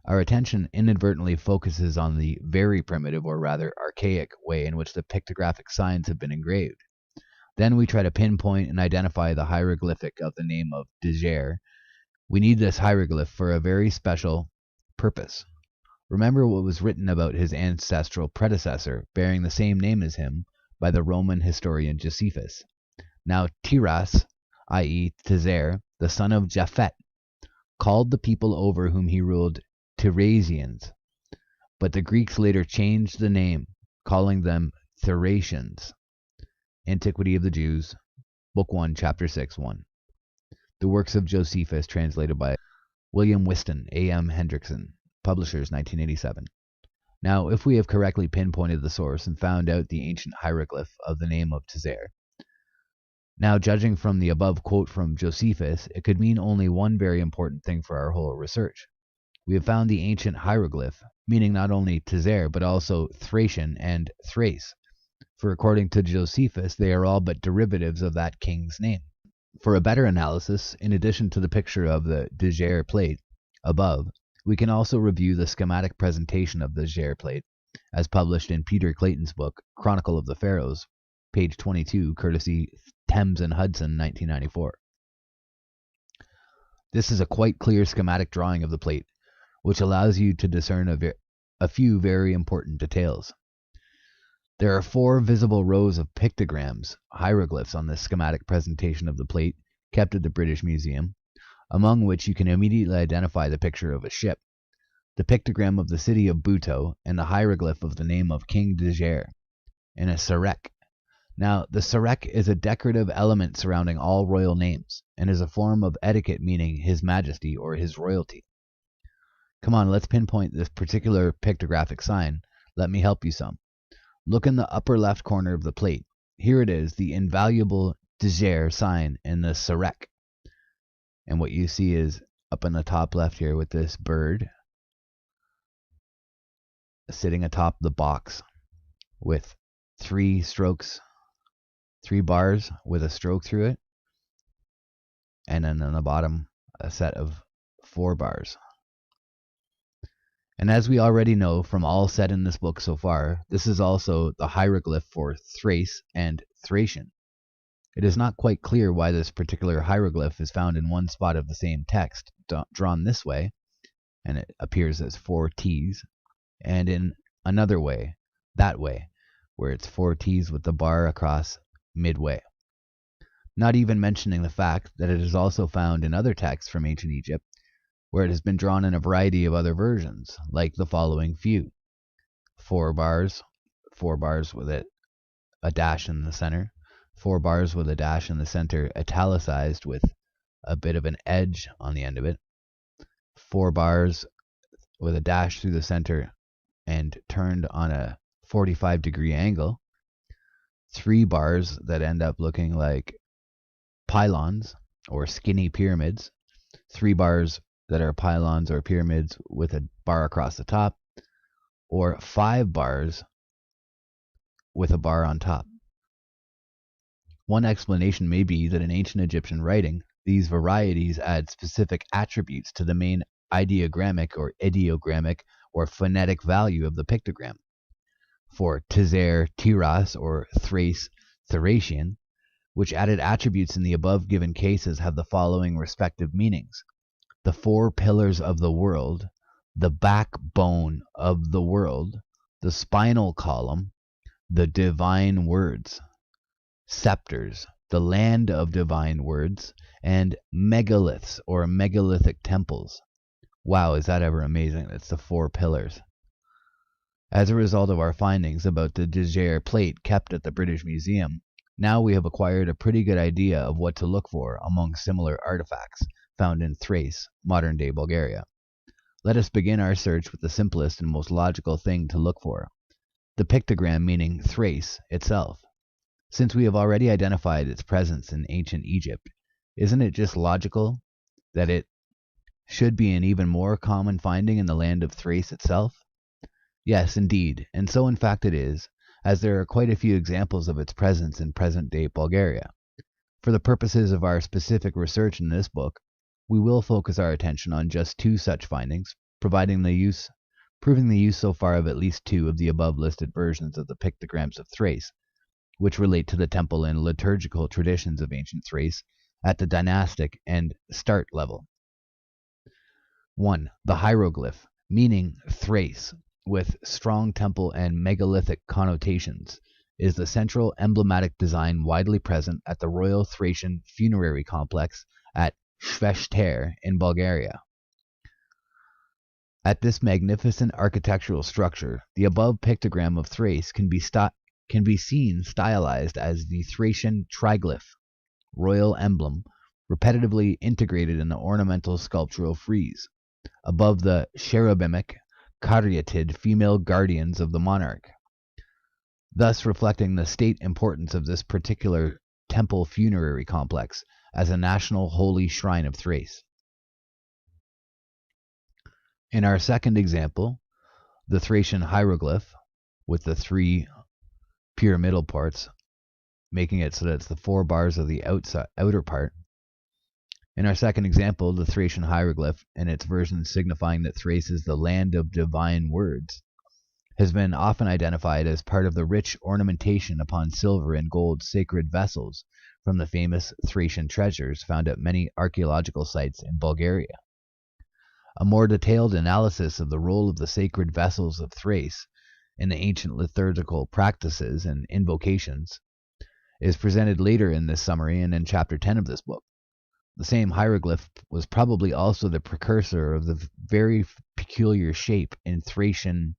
Our attention inadvertently focuses on the very primitive or rather archaic way in which the pictographic signs have been engraved. Then we try to pinpoint and identify the hieroglyphic of the name of Djer. We need this hieroglyph for a very special purpose. Remember what was written about his ancestral predecessor, bearing the same name as him, by the Roman historian Josephus. Now Tiras, i.e. Djer, the son of Japhet, called the people over whom he ruled Tiresians, but the Greeks later changed the name, calling them Thracians. Antiquity of the Jews, Book 1, Chapter 6, 1. The works of Josephus, translated by William Whiston, A.M. Hendrickson, Publishers, 1987. Now, if we have correctly pinpointed the source and found out the ancient hieroglyph of the name of Djer, now judging from the above quote from Josephus, it could mean only one very important thing for our whole research. We have found the ancient hieroglyph, meaning not only Djer, but also Thracian and Thrace, for according to Josephus, they are all but derivatives of that king's name. For a better analysis, in addition to the picture of the Djer plate above, we can also review the schematic presentation of the Djer plate, as published in Peter Clayton's book, Chronicle of the Pharaohs, page 22, courtesy Thames and Hudson, 1994. This is a quite clear schematic drawing of the plate, which allows you to discern a few very important details. There are 4 visible rows of pictograms, hieroglyphs, on this schematic presentation of the plate, kept at the British Museum, among which you can immediately identify the picture of a ship, the pictogram of the city of Buto, and the hieroglyph of the name of King Djer, and a sarek. Now, the sarek is a decorative element surrounding all royal names, and is a form of etiquette meaning His Majesty or His Royalty. Come on, let's pinpoint this particular pictographic sign. Let me help you some. Look in the upper left corner of the plate. Here it is, the invaluable Djer sign in the sarek. And what you see is up in the top left here with this bird. sitting atop the box with 3 bars with a stroke through it, and then on the bottom a set of 4 bars. And as we already know from all said in this book so far, this is also the hieroglyph for Thrace and Thracian. It is not quite clear why this particular hieroglyph is found in one spot of the same text, drawn this way, and it appears as 4 T's, and in another way, that way, where it's 4 T's with the bar across midway. Not even mentioning the fact that it is also found in other texts from ancient Egypt, where it has been drawn in a variety of other versions, like the following few. 4 bars with a dash in the center, 4 bars with a dash in the center italicized with a bit of an edge on the end of it, 4 bars with a dash through the center and turned on a 45-degree angle, 3 bars that end up looking like pylons or skinny pyramids, 3 bars that are pylons or pyramids with a bar across the top, or 5 bars with a bar on top. One explanation may be that in ancient Egyptian writing, these varieties add specific attributes to the main ideogrammic or ideogrammic or phonetic value of the pictogram. For Tizer, Tiras, or Thrace, Thracian, which added attributes in the above given cases have the following respective meanings: the 4 pillars of the world, the backbone of the world, the spinal column, the divine words, scepters, the land of divine words, and megaliths or megalithic temples. Wow, is that ever amazing? It's the 4 pillars. As a result of our findings about the Djer plate kept at the British Museum, now we have acquired a pretty good idea of what to look for among similar artifacts found in Thrace, modern-day Bulgaria. Let us begin our search with the simplest and most logical thing to look for: the pictogram meaning Thrace itself. Since we have already identified its presence in ancient Egypt, isn't it just logical that it should be an even more common finding in the land of Thrace itself? Yes, indeed, and so in fact it is, as there are quite a few examples of its presence in present-day Bulgaria. For the purposes of our specific research in this book, we will focus our attention on just 2 such findings, proving the use so far of at least 2 of the above-listed versions of the pictograms of Thrace, which relate to the temple and liturgical traditions of ancient Thrace at the dynastic and start level. 1. The hieroglyph, meaning Thrace, with strong temple and megalithic connotations, is the central emblematic design widely present at the Royal Thracian Funerary Complex at Sveshter in Bulgaria. At this magnificent architectural structure, the above pictogram of Thrace can be seen stylized as the Thracian triglyph, royal emblem, repetitively integrated in the ornamental sculptural frieze, above the cherubic, caryatid female guardians of the monarch, thus reflecting the state importance of this particular temple funerary complex as a national holy shrine of Thrace. In our second example, the Thracian hieroglyph, with the 3 pyramidal parts, making it so that it's the 4 bars of the outer part. In our second example, the Thracian hieroglyph, and its version signifying that Thrace is the land of divine words, has been often identified as part of the rich ornamentation upon silver and gold sacred vessels from the famous Thracian treasures found at many archaeological sites in Bulgaria. A more detailed analysis of the role of the sacred vessels of Thrace in the ancient liturgical practices and invocations is presented later in this summary and in chapter 10 of this book. The same hieroglyph was probably also the precursor of the very peculiar shape in Thracian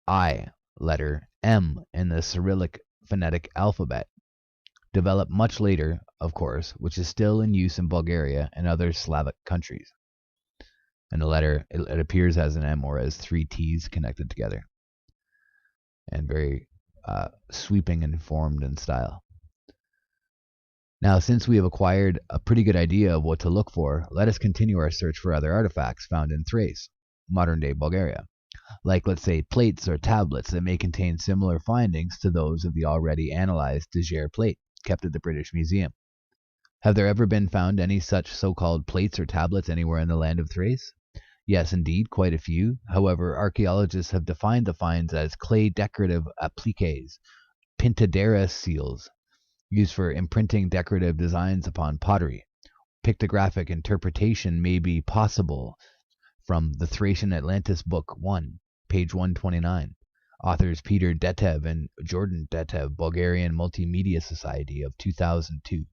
I letter M in the Cyrillic phonetic alphabet, developed much later, of course, which is still in use in Bulgaria and other Slavic countries. And the letter, it appears as an M or as 3 T's connected together, and very sweeping and formed in style. Now, since we have acquired a pretty good idea of what to look for, let us continue our search for other artifacts found in Thrace, modern-day Bulgaria. like, let's say, plates or tablets that may contain similar findings to those of the already analyzed De Geer plate kept at the British Museum. Have there ever been found any such so-called plates or tablets anywhere in the land of Thrace? Yes, indeed, quite a few. However, archaeologists have defined the finds as clay decorative appliques, pintadera seals, used for imprinting decorative designs upon pottery. Pictographic interpretation may be possible from the Thracian Atlantis Book 1, page 129. Authors Peter Detev and Jordan Detev, Bulgarian Multimedia Society of 2002.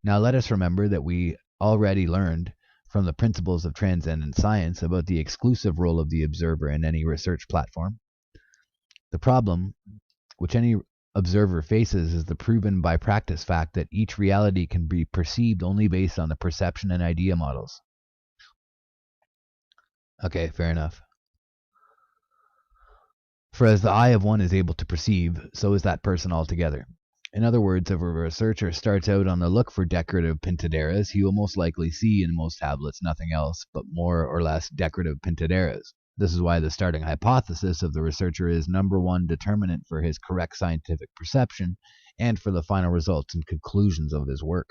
Now let us remember that we already learned from the principles of transcendent science about the exclusive role of the observer in any research platform. The problem which any observer faces is the proven by practice fact that each reality can be perceived only based on the perception and idea models. Okay, fair enough. For as the eye of one is able to perceive, so is that person altogether. In other words, if a researcher starts out on the look for decorative pintaderas, he will most likely see in most tablets nothing else but more or less decorative pintaderas. This is why the starting hypothesis of the researcher is number one determinant for his correct scientific perception and for the final results and conclusions of his work.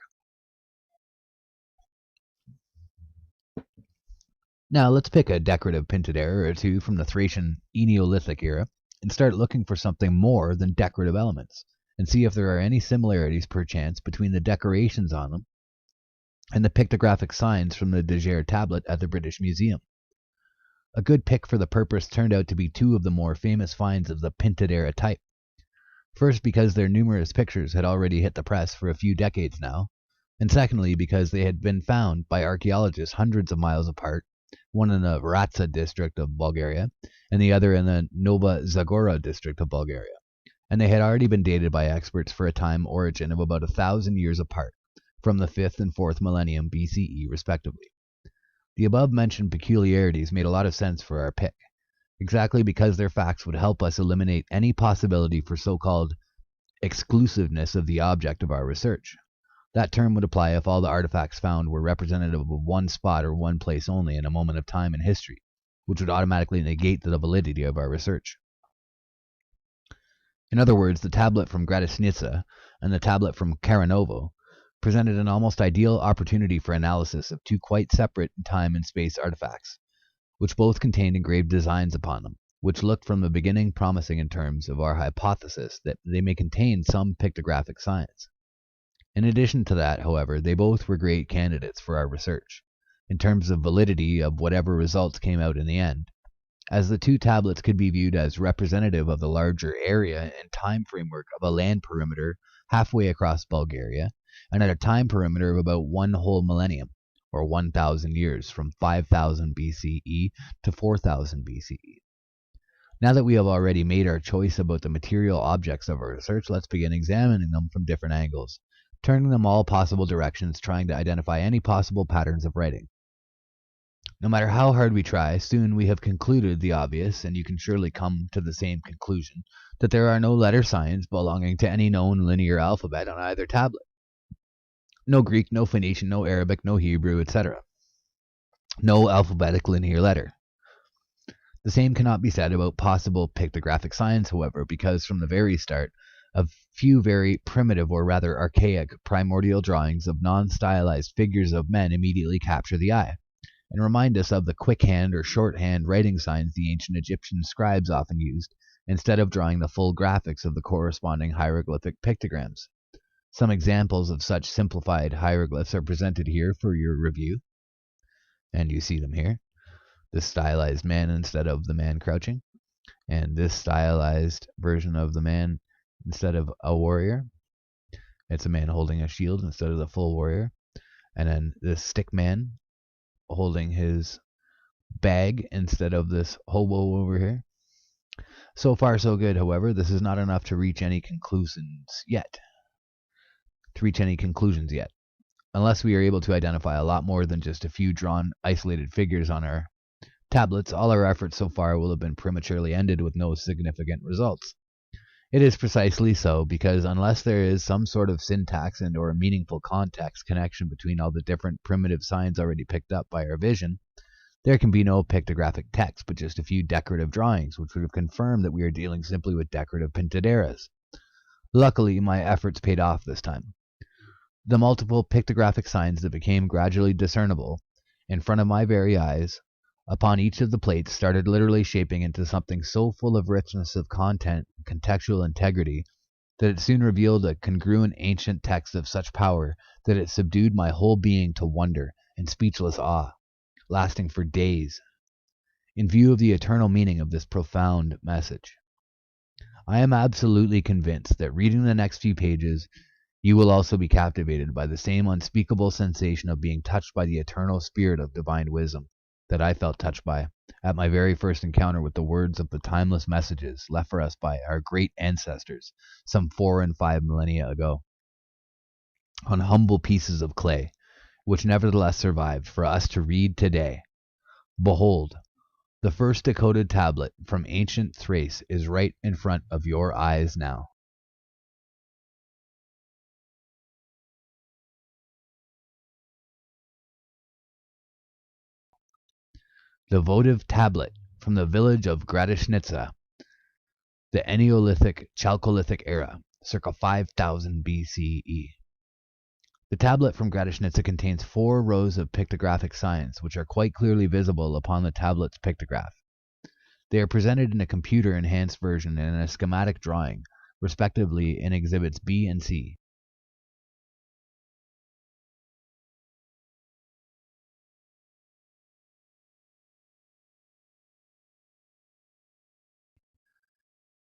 Now let's pick a decorative pintadera or two from the Thracian Neolithic era and start looking for something more than decorative elements, and see if there are any similarities perchance between the decorations on them and the pictographic signs from the De Geer tablet at the British Museum. A good pick for the purpose turned out to be two of the more famous finds of the pintadera type. First, because their numerous pictures had already hit the press for a few decades now, and secondly, because they had been found by archaeologists hundreds of miles apart, one in the Vratsa district of Bulgaria, and the other in the Nova Zagora district of Bulgaria, and they had already been dated by experts for a time origin of about 1,000 years apart, from the 5th and 4th millennium BCE respectively. The above-mentioned peculiarities made a lot of sense for our pick, exactly because their facts would help us eliminate any possibility for so-called exclusiveness of the object of our research. That term would apply if all the artifacts found were representative of one spot or one place only in a moment of time in history, which would automatically negate the validity of our research. In other words, the tablet from Gradisnica and the tablet from Karanovo presented an almost ideal opportunity for analysis of two quite separate time and space artifacts, which both contained engraved designs upon them, which looked from the beginning promising in terms of our hypothesis that they may contain some pictographic signs. In addition to that, however, they both were great candidates for our research, in terms of validity of whatever results came out in the end, as the two tablets could be viewed as representative of the larger area and time framework of a land perimeter halfway across Bulgaria, and at a time perimeter of about one whole millennium, or 1,000 years, from 5,000 BCE to 4,000 BCE. Now that we have already made our choice about the material objects of our research, let's begin examining them from different angles, turning them all possible directions, trying to identify any possible patterns of writing. No matter how hard we try, soon we have concluded the obvious, and you can surely come to the same conclusion, that there are no letter signs belonging to any known linear alphabet on either tablet. No Greek, no Phoenician, no Arabic, no Hebrew, etc. No alphabetic linear letter. The same cannot be said about possible pictographic signs, however, because from the very start, a few very primitive or rather archaic primordial drawings of non-stylized figures of men immediately capture the eye, and remind us of the quickhand or shorthand writing signs the ancient Egyptian scribes often used, instead of drawing the full graphics of the corresponding hieroglyphic pictograms. Some examples of such simplified hieroglyphs are presented here for your review, and you see them here. This stylized man instead of the man crouching, and this stylized version of the man instead of a warrior. It's a man holding a shield instead of the full warrior, and then this stick man holding his bag instead of this hobo over here. So far so good, however, this is not enough to reach any conclusions yet. Unless we are able to identify a lot more than just a few drawn, isolated figures on our tablets, all our efforts so far will have been prematurely ended with no significant results. It is precisely so, because unless there is some sort of syntax and or meaningful context connection between all the different primitive signs already picked up by our vision, There can be no pictographic text, but just a few decorative drawings, which would have confirmed that we are dealing simply with decorative pintaderas. Luckily, my efforts paid off this time. The multiple pictographic signs that became gradually discernible in front of my very eyes upon each of the plates started literally shaping into something so full of richness of content and contextual integrity that it soon revealed a congruent ancient text of such power that it subdued my whole being to wonder and speechless awe, lasting for days, in view of the eternal meaning of this profound message. I am absolutely convinced that reading the next few pages, you will also be captivated by the same unspeakable sensation of being touched by the eternal spirit of divine wisdom that I felt touched by at my very first encounter with the words of the timeless messages left for us by our great ancestors some 4 and 5 millennia ago, on humble pieces of clay, which nevertheless survived for us to read today. Behold, the first decoded tablet from ancient Thrace is right in front of your eyes now. The votive tablet from the village of Gradishnitsa, the Neolithic Chalcolithic era, circa 5000 BCE. The tablet from Gradishnitsa contains 4 rows of pictographic signs, which are quite clearly visible upon the tablet's pictograph. They are presented in a computer-enhanced version and in a schematic drawing, respectively in Exhibits B and C.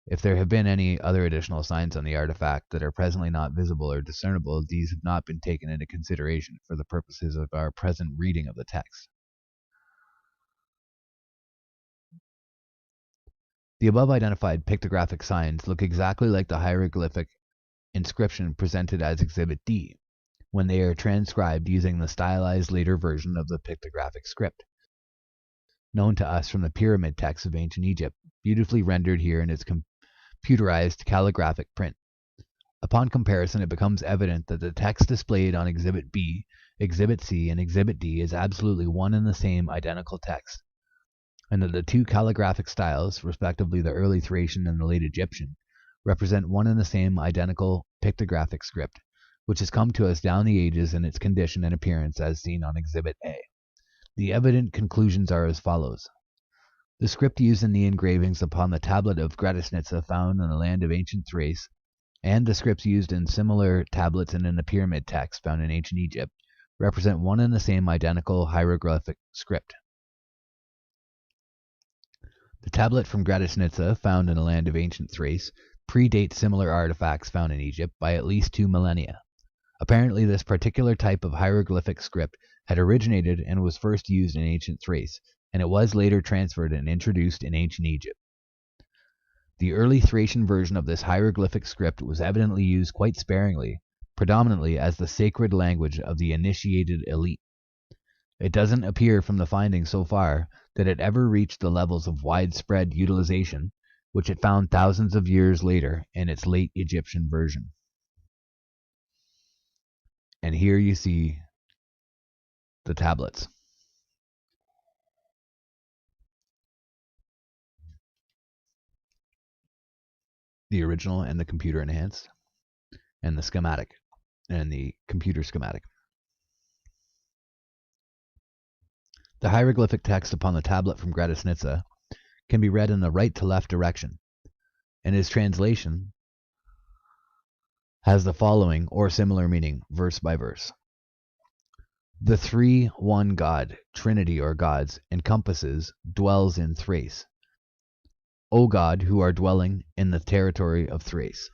If there have been any other additional signs on the artifact that are presently not visible or discernible, these have not been taken into consideration for the purposes of our present reading of the text. The above identified pictographic signs look exactly like the hieroglyphic inscription presented as Exhibit D, when they are transcribed using the stylized later version of the pictographic script, known to us from the pyramid texts of ancient Egypt, beautifully rendered here in its computerized calligraphic print. Upon comparison, it becomes evident that the text displayed on Exhibit B, Exhibit C, and Exhibit D is absolutely one and the same identical text, and that the 2 calligraphic styles, respectively the early Thracian and the late Egyptian, represent one and the same identical pictographic script, which has come to us down the ages in its condition and appearance as seen on Exhibit A. The evident conclusions are as follows. The script used in the engravings upon the tablet of Gradishnitsa found in the land of ancient Thrace, and the scripts used in similar tablets and in the pyramid text found in ancient Egypt, represent one and the same identical hieroglyphic script. The tablet from Gradishnitsa found in the land of ancient Thrace predates similar artifacts found in Egypt by at least 2 millennia. Apparently, this particular type of hieroglyphic script had originated and was first used in ancient Thrace, and it was later transferred and introduced in ancient Egypt. The early Thracian version of this hieroglyphic script was evidently used quite sparingly, predominantly as the sacred language of the initiated elite. It doesn't appear from the findings so far that it ever reached the levels of widespread utilization, which it found thousands of years later in its late Egyptian version. And here you see the tablets. The original and the computer enhanced, and the schematic, and the computer schematic. The hieroglyphic text upon the tablet from Gradishnitsa can be read in the right to left direction, and its translation has the following or similar meaning, verse by verse. The 3-1 God, Trinity or gods, encompasses, dwells in Thrace. O God, who are dwelling in the territory of Thrace.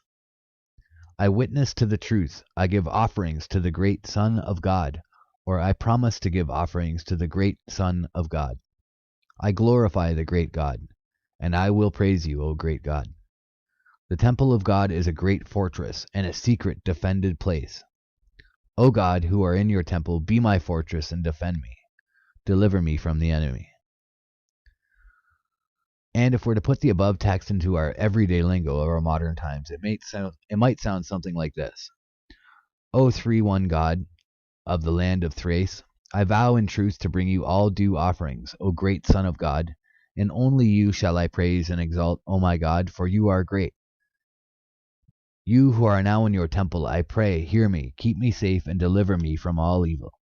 I witness to the truth, I give offerings to the great Son of God, or I promise to give offerings to the great Son of God. I glorify the great God, and I will praise you, O great God. The temple of God is a great fortress and a secret defended place. O God, who are in your temple, be my fortress and defend me. Deliver me from the enemy. And if we're to put the above text into our everyday lingo of our modern times, it might sound something like this. O 3-1 God of the land of Thrace, I vow in truth to bring you all due offerings, O great Son of God, and only you shall I praise and exalt, O my God, for you are great. You who are now in your temple, I pray, hear me, keep me safe, and deliver me from all evil.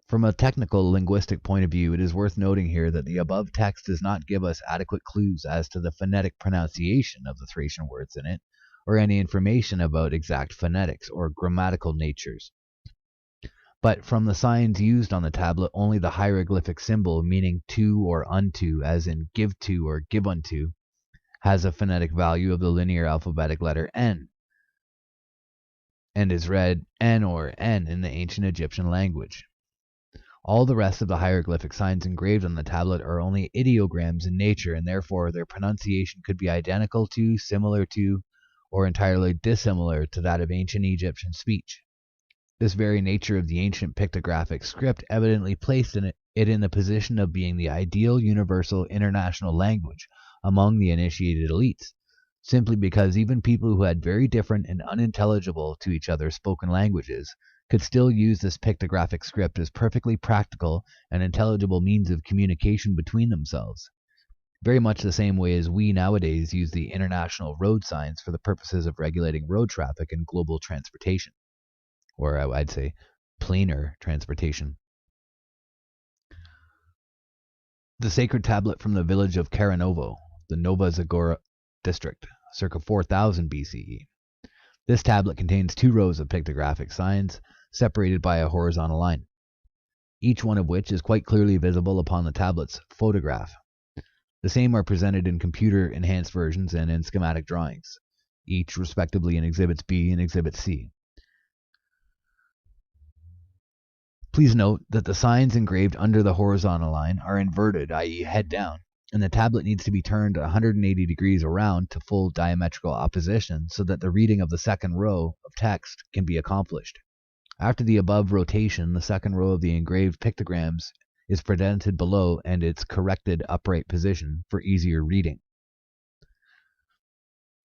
From a technical linguistic point of view, it is worth noting here that the above text does not give us adequate clues as to the phonetic pronunciation of the Thracian words in it, or any information about exact phonetics or grammatical natures. But from the signs used on the tablet, only the hieroglyphic symbol meaning to or unto, as in give to or give unto, has a phonetic value of the linear alphabetic letter N, and is read N or N in the ancient Egyptian language. All the rest of the hieroglyphic signs engraved on the tablet are only ideograms in nature, and therefore their pronunciation could be identical to, similar to, or entirely dissimilar to that of ancient Egyptian speech. This very nature of the ancient pictographic script evidently placed it in the position of being the ideal universal international language among the initiated elites, simply because even people who had very different and unintelligible to each other spoken languages could still use this pictographic script as perfectly practical and intelligible means of communication between themselves, very much the same way as we nowadays use the international road signs for the purposes of regulating road traffic and global transportation, or I'd say planar transportation. The sacred tablet from the village of Karanovo, the Nova Zagora district, circa 4000 BCE. This tablet contains 2 rows of pictographic signs, separated by a horizontal line, each one of which is quite clearly visible upon the tablet's photograph. The same are presented in computer-enhanced versions and in schematic drawings, each respectively in Exhibits B and Exhibit C. Please note that the signs engraved under the horizontal line are inverted, i.e. head down, and the tablet needs to be turned 180 degrees around to full diametrical opposition so that the reading of the second row of text can be accomplished. After the above rotation, the second row of the engraved pictograms is presented below and its corrected upright position for easier reading.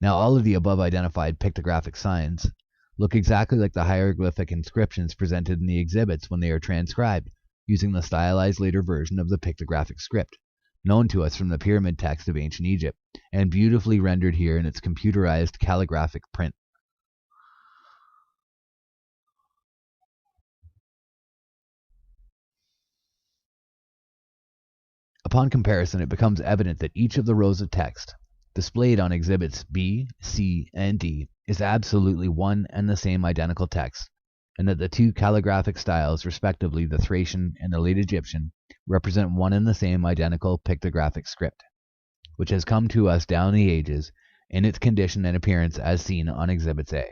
Now all of the above identified pictographic signs look exactly like the hieroglyphic inscriptions presented in the exhibits when they are transcribed, using the stylized later version of the pictographic script, known to us from the pyramid text of ancient Egypt, and beautifully rendered here in its computerized calligraphic print. Upon comparison, it becomes evident that each of the rows of text displayed on exhibits B, C, and D is absolutely one and the same identical text, and that the 2 calligraphic styles, respectively the Thracian and the late Egyptian, represent one and the same identical pictographic script, which has come to us down the ages in its condition and appearance as seen on Exhibits A.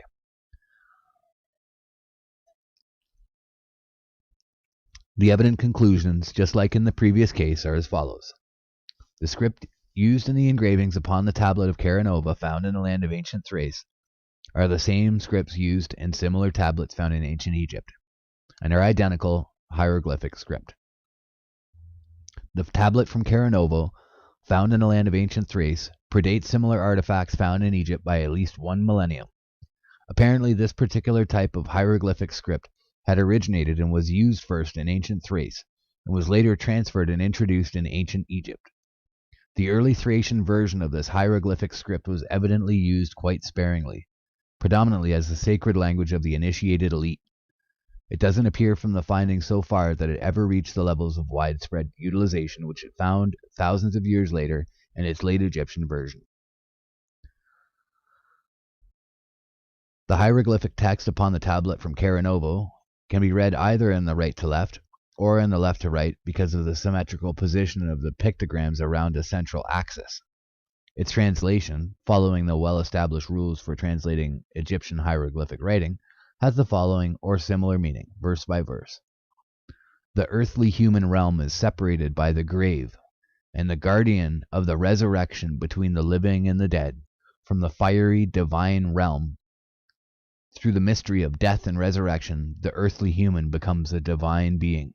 The evident conclusions, just like in the previous case, are as follows. The script used in the engravings upon the tablet of Karanova found in the land of ancient Thrace are the same scripts used in similar tablets found in ancient Egypt, and are identical hieroglyphic script. The tablet from Karanovo, found in the land of ancient Thrace, predates similar artifacts found in Egypt by at least 1 millennium. Apparently, this particular type of hieroglyphic script had originated and was used first in ancient Thrace, and was later transferred and introduced in ancient Egypt. The early Thracian version of this hieroglyphic script was evidently used quite sparingly, predominantly as the sacred language of the initiated elite. It doesn't appear from the findings so far that it ever reached the levels of widespread utilization which it found thousands of years later in its late Egyptian version. The hieroglyphic text upon the tablet from Karanovo can be read either in the right to left or in the left to right because of the symmetrical position of the pictograms around a central axis. Its translation, following the well-established rules for translating Egyptian hieroglyphic writing, has the following or similar meaning, verse by verse. The earthly human realm is separated by the grave, and the guardian of the resurrection between the living and the dead, from the fiery divine realm. Through the mystery of death and resurrection, the earthly human becomes a divine being.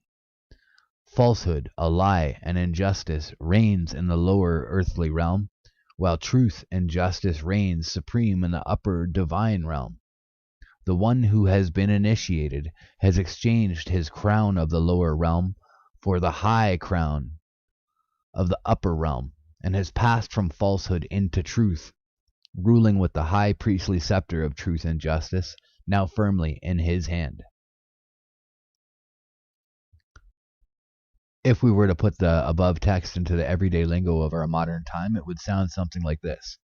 Falsehood, a lie, and injustice reigns in the lower earthly realm, while truth and justice reigns supreme in the upper divine realm. The one who has been initiated has exchanged his crown of the lower realm for the high crown of the upper realm, and has passed from falsehood into truth, ruling with the high priestly scepter of truth and justice now firmly in his hand. If we were to put the above text into the everyday lingo of our modern time, it would sound something like this.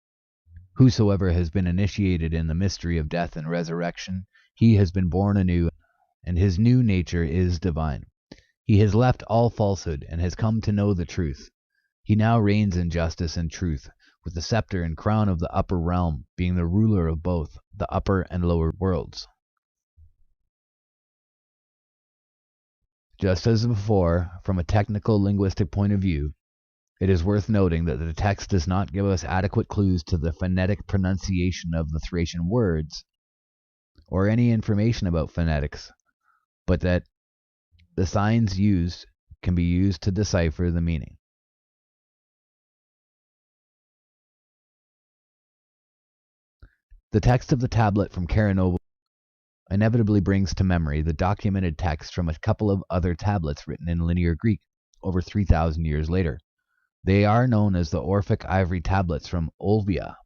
Whosoever has been initiated in the mystery of death and resurrection, he has been born anew, and his new nature is divine. He has left all falsehood and has come to know the truth. He now reigns in justice and truth, with the scepter and crown of the upper realm being the ruler of both the upper and lower worlds. Just as before, from a technical linguistic point of view, it is worth noting that the text does not give us adequate clues to the phonetic pronunciation of the Thracian words, or any information about phonetics, but that the signs used can be used to decipher the meaning. The text of the tablet from Caranovo inevitably brings to memory the documented text from a couple of other tablets written in Linear Greek over 3,000 years later. They are known as the Orphic ivory tablets from Olbia,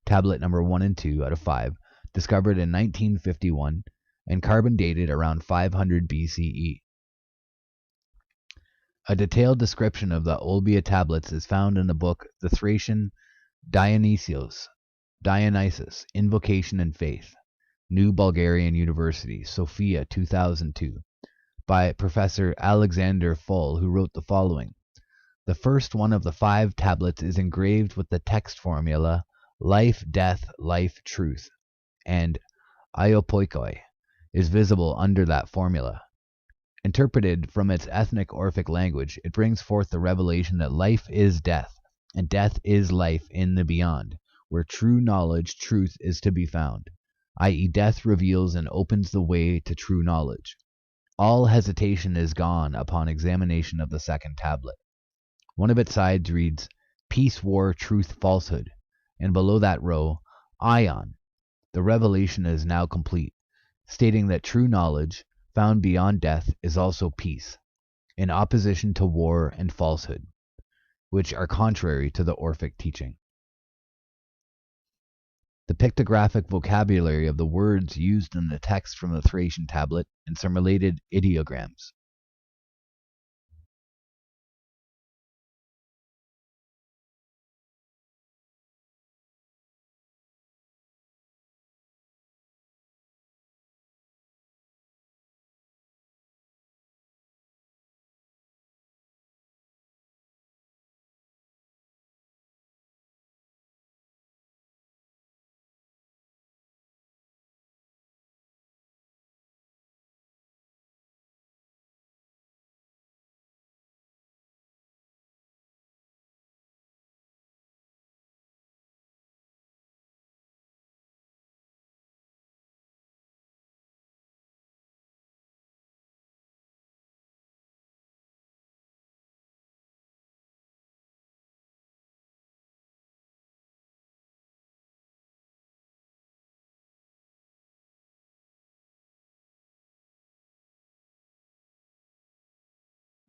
tablet number 1 and 2 out of 5, discovered in 1951 and carbon dated around 500 BCE. A detailed description of the Olbia tablets is found in the book The Thracian Dionysius, Invocation and Faith, New Bulgarian University, Sofia 2002, by Professor Alexander Foll, who wrote the following. The first one of the 5 tablets is engraved with the text formula life, death, life, truth, and Iopoikoi is visible under that formula. Interpreted from its ethnic Orphic language, it brings forth the revelation that life is death, and death is life in the beyond, where true knowledge, truth, is to be found, i.e., death reveals and opens the way to true knowledge. All hesitation is gone upon examination of the second tablet. One of its sides reads, Peace, War, Truth, Falsehood, and below that row, Ion. The revelation is now complete, stating that true knowledge, found beyond death, is also peace, in opposition to war and falsehood, which are contrary to the Orphic teaching. The pictographic vocabulary of the words used in the text from the Thracian tablet and some related ideograms.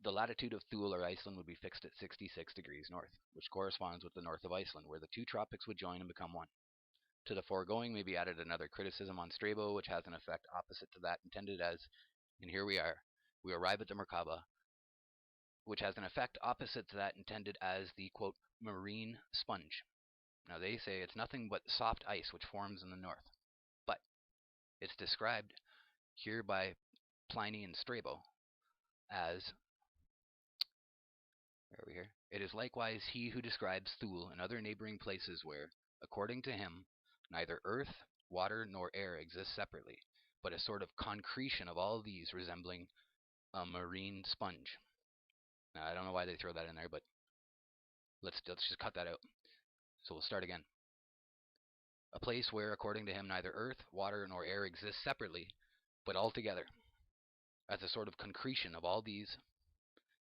The latitude of Thule or Iceland would be fixed at 66 degrees north, which corresponds with the north of Iceland, where the 2 tropics would join and become one. To the foregoing may be added another criticism on Strabo, which has an effect opposite to that intended as, and here we arrive at the Merkaba, which has an effect opposite to that intended as the, quote, marine sponge. Now they say it's nothing but soft ice which forms in the north, but it's described here by Pliny and Strabo as, where are we here? It is likewise he who describes Thule and other neighboring places where, according to him, neither earth, water, nor air exist separately, but a sort of concretion of all these resembling a marine sponge. Now, I don't know why they throw that in there, but let's just cut that out. So we'll start again. A place where, according to him, neither earth, water, nor air exist separately, but all together, as a sort of concretion of all these,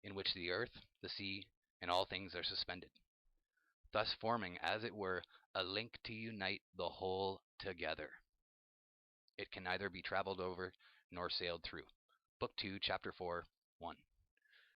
in which the earth, the sea, and all things are suspended, thus forming, as it were, a link to unite the whole together. It can neither be traveled over nor sailed through. Book 2, Chapter 4, 1.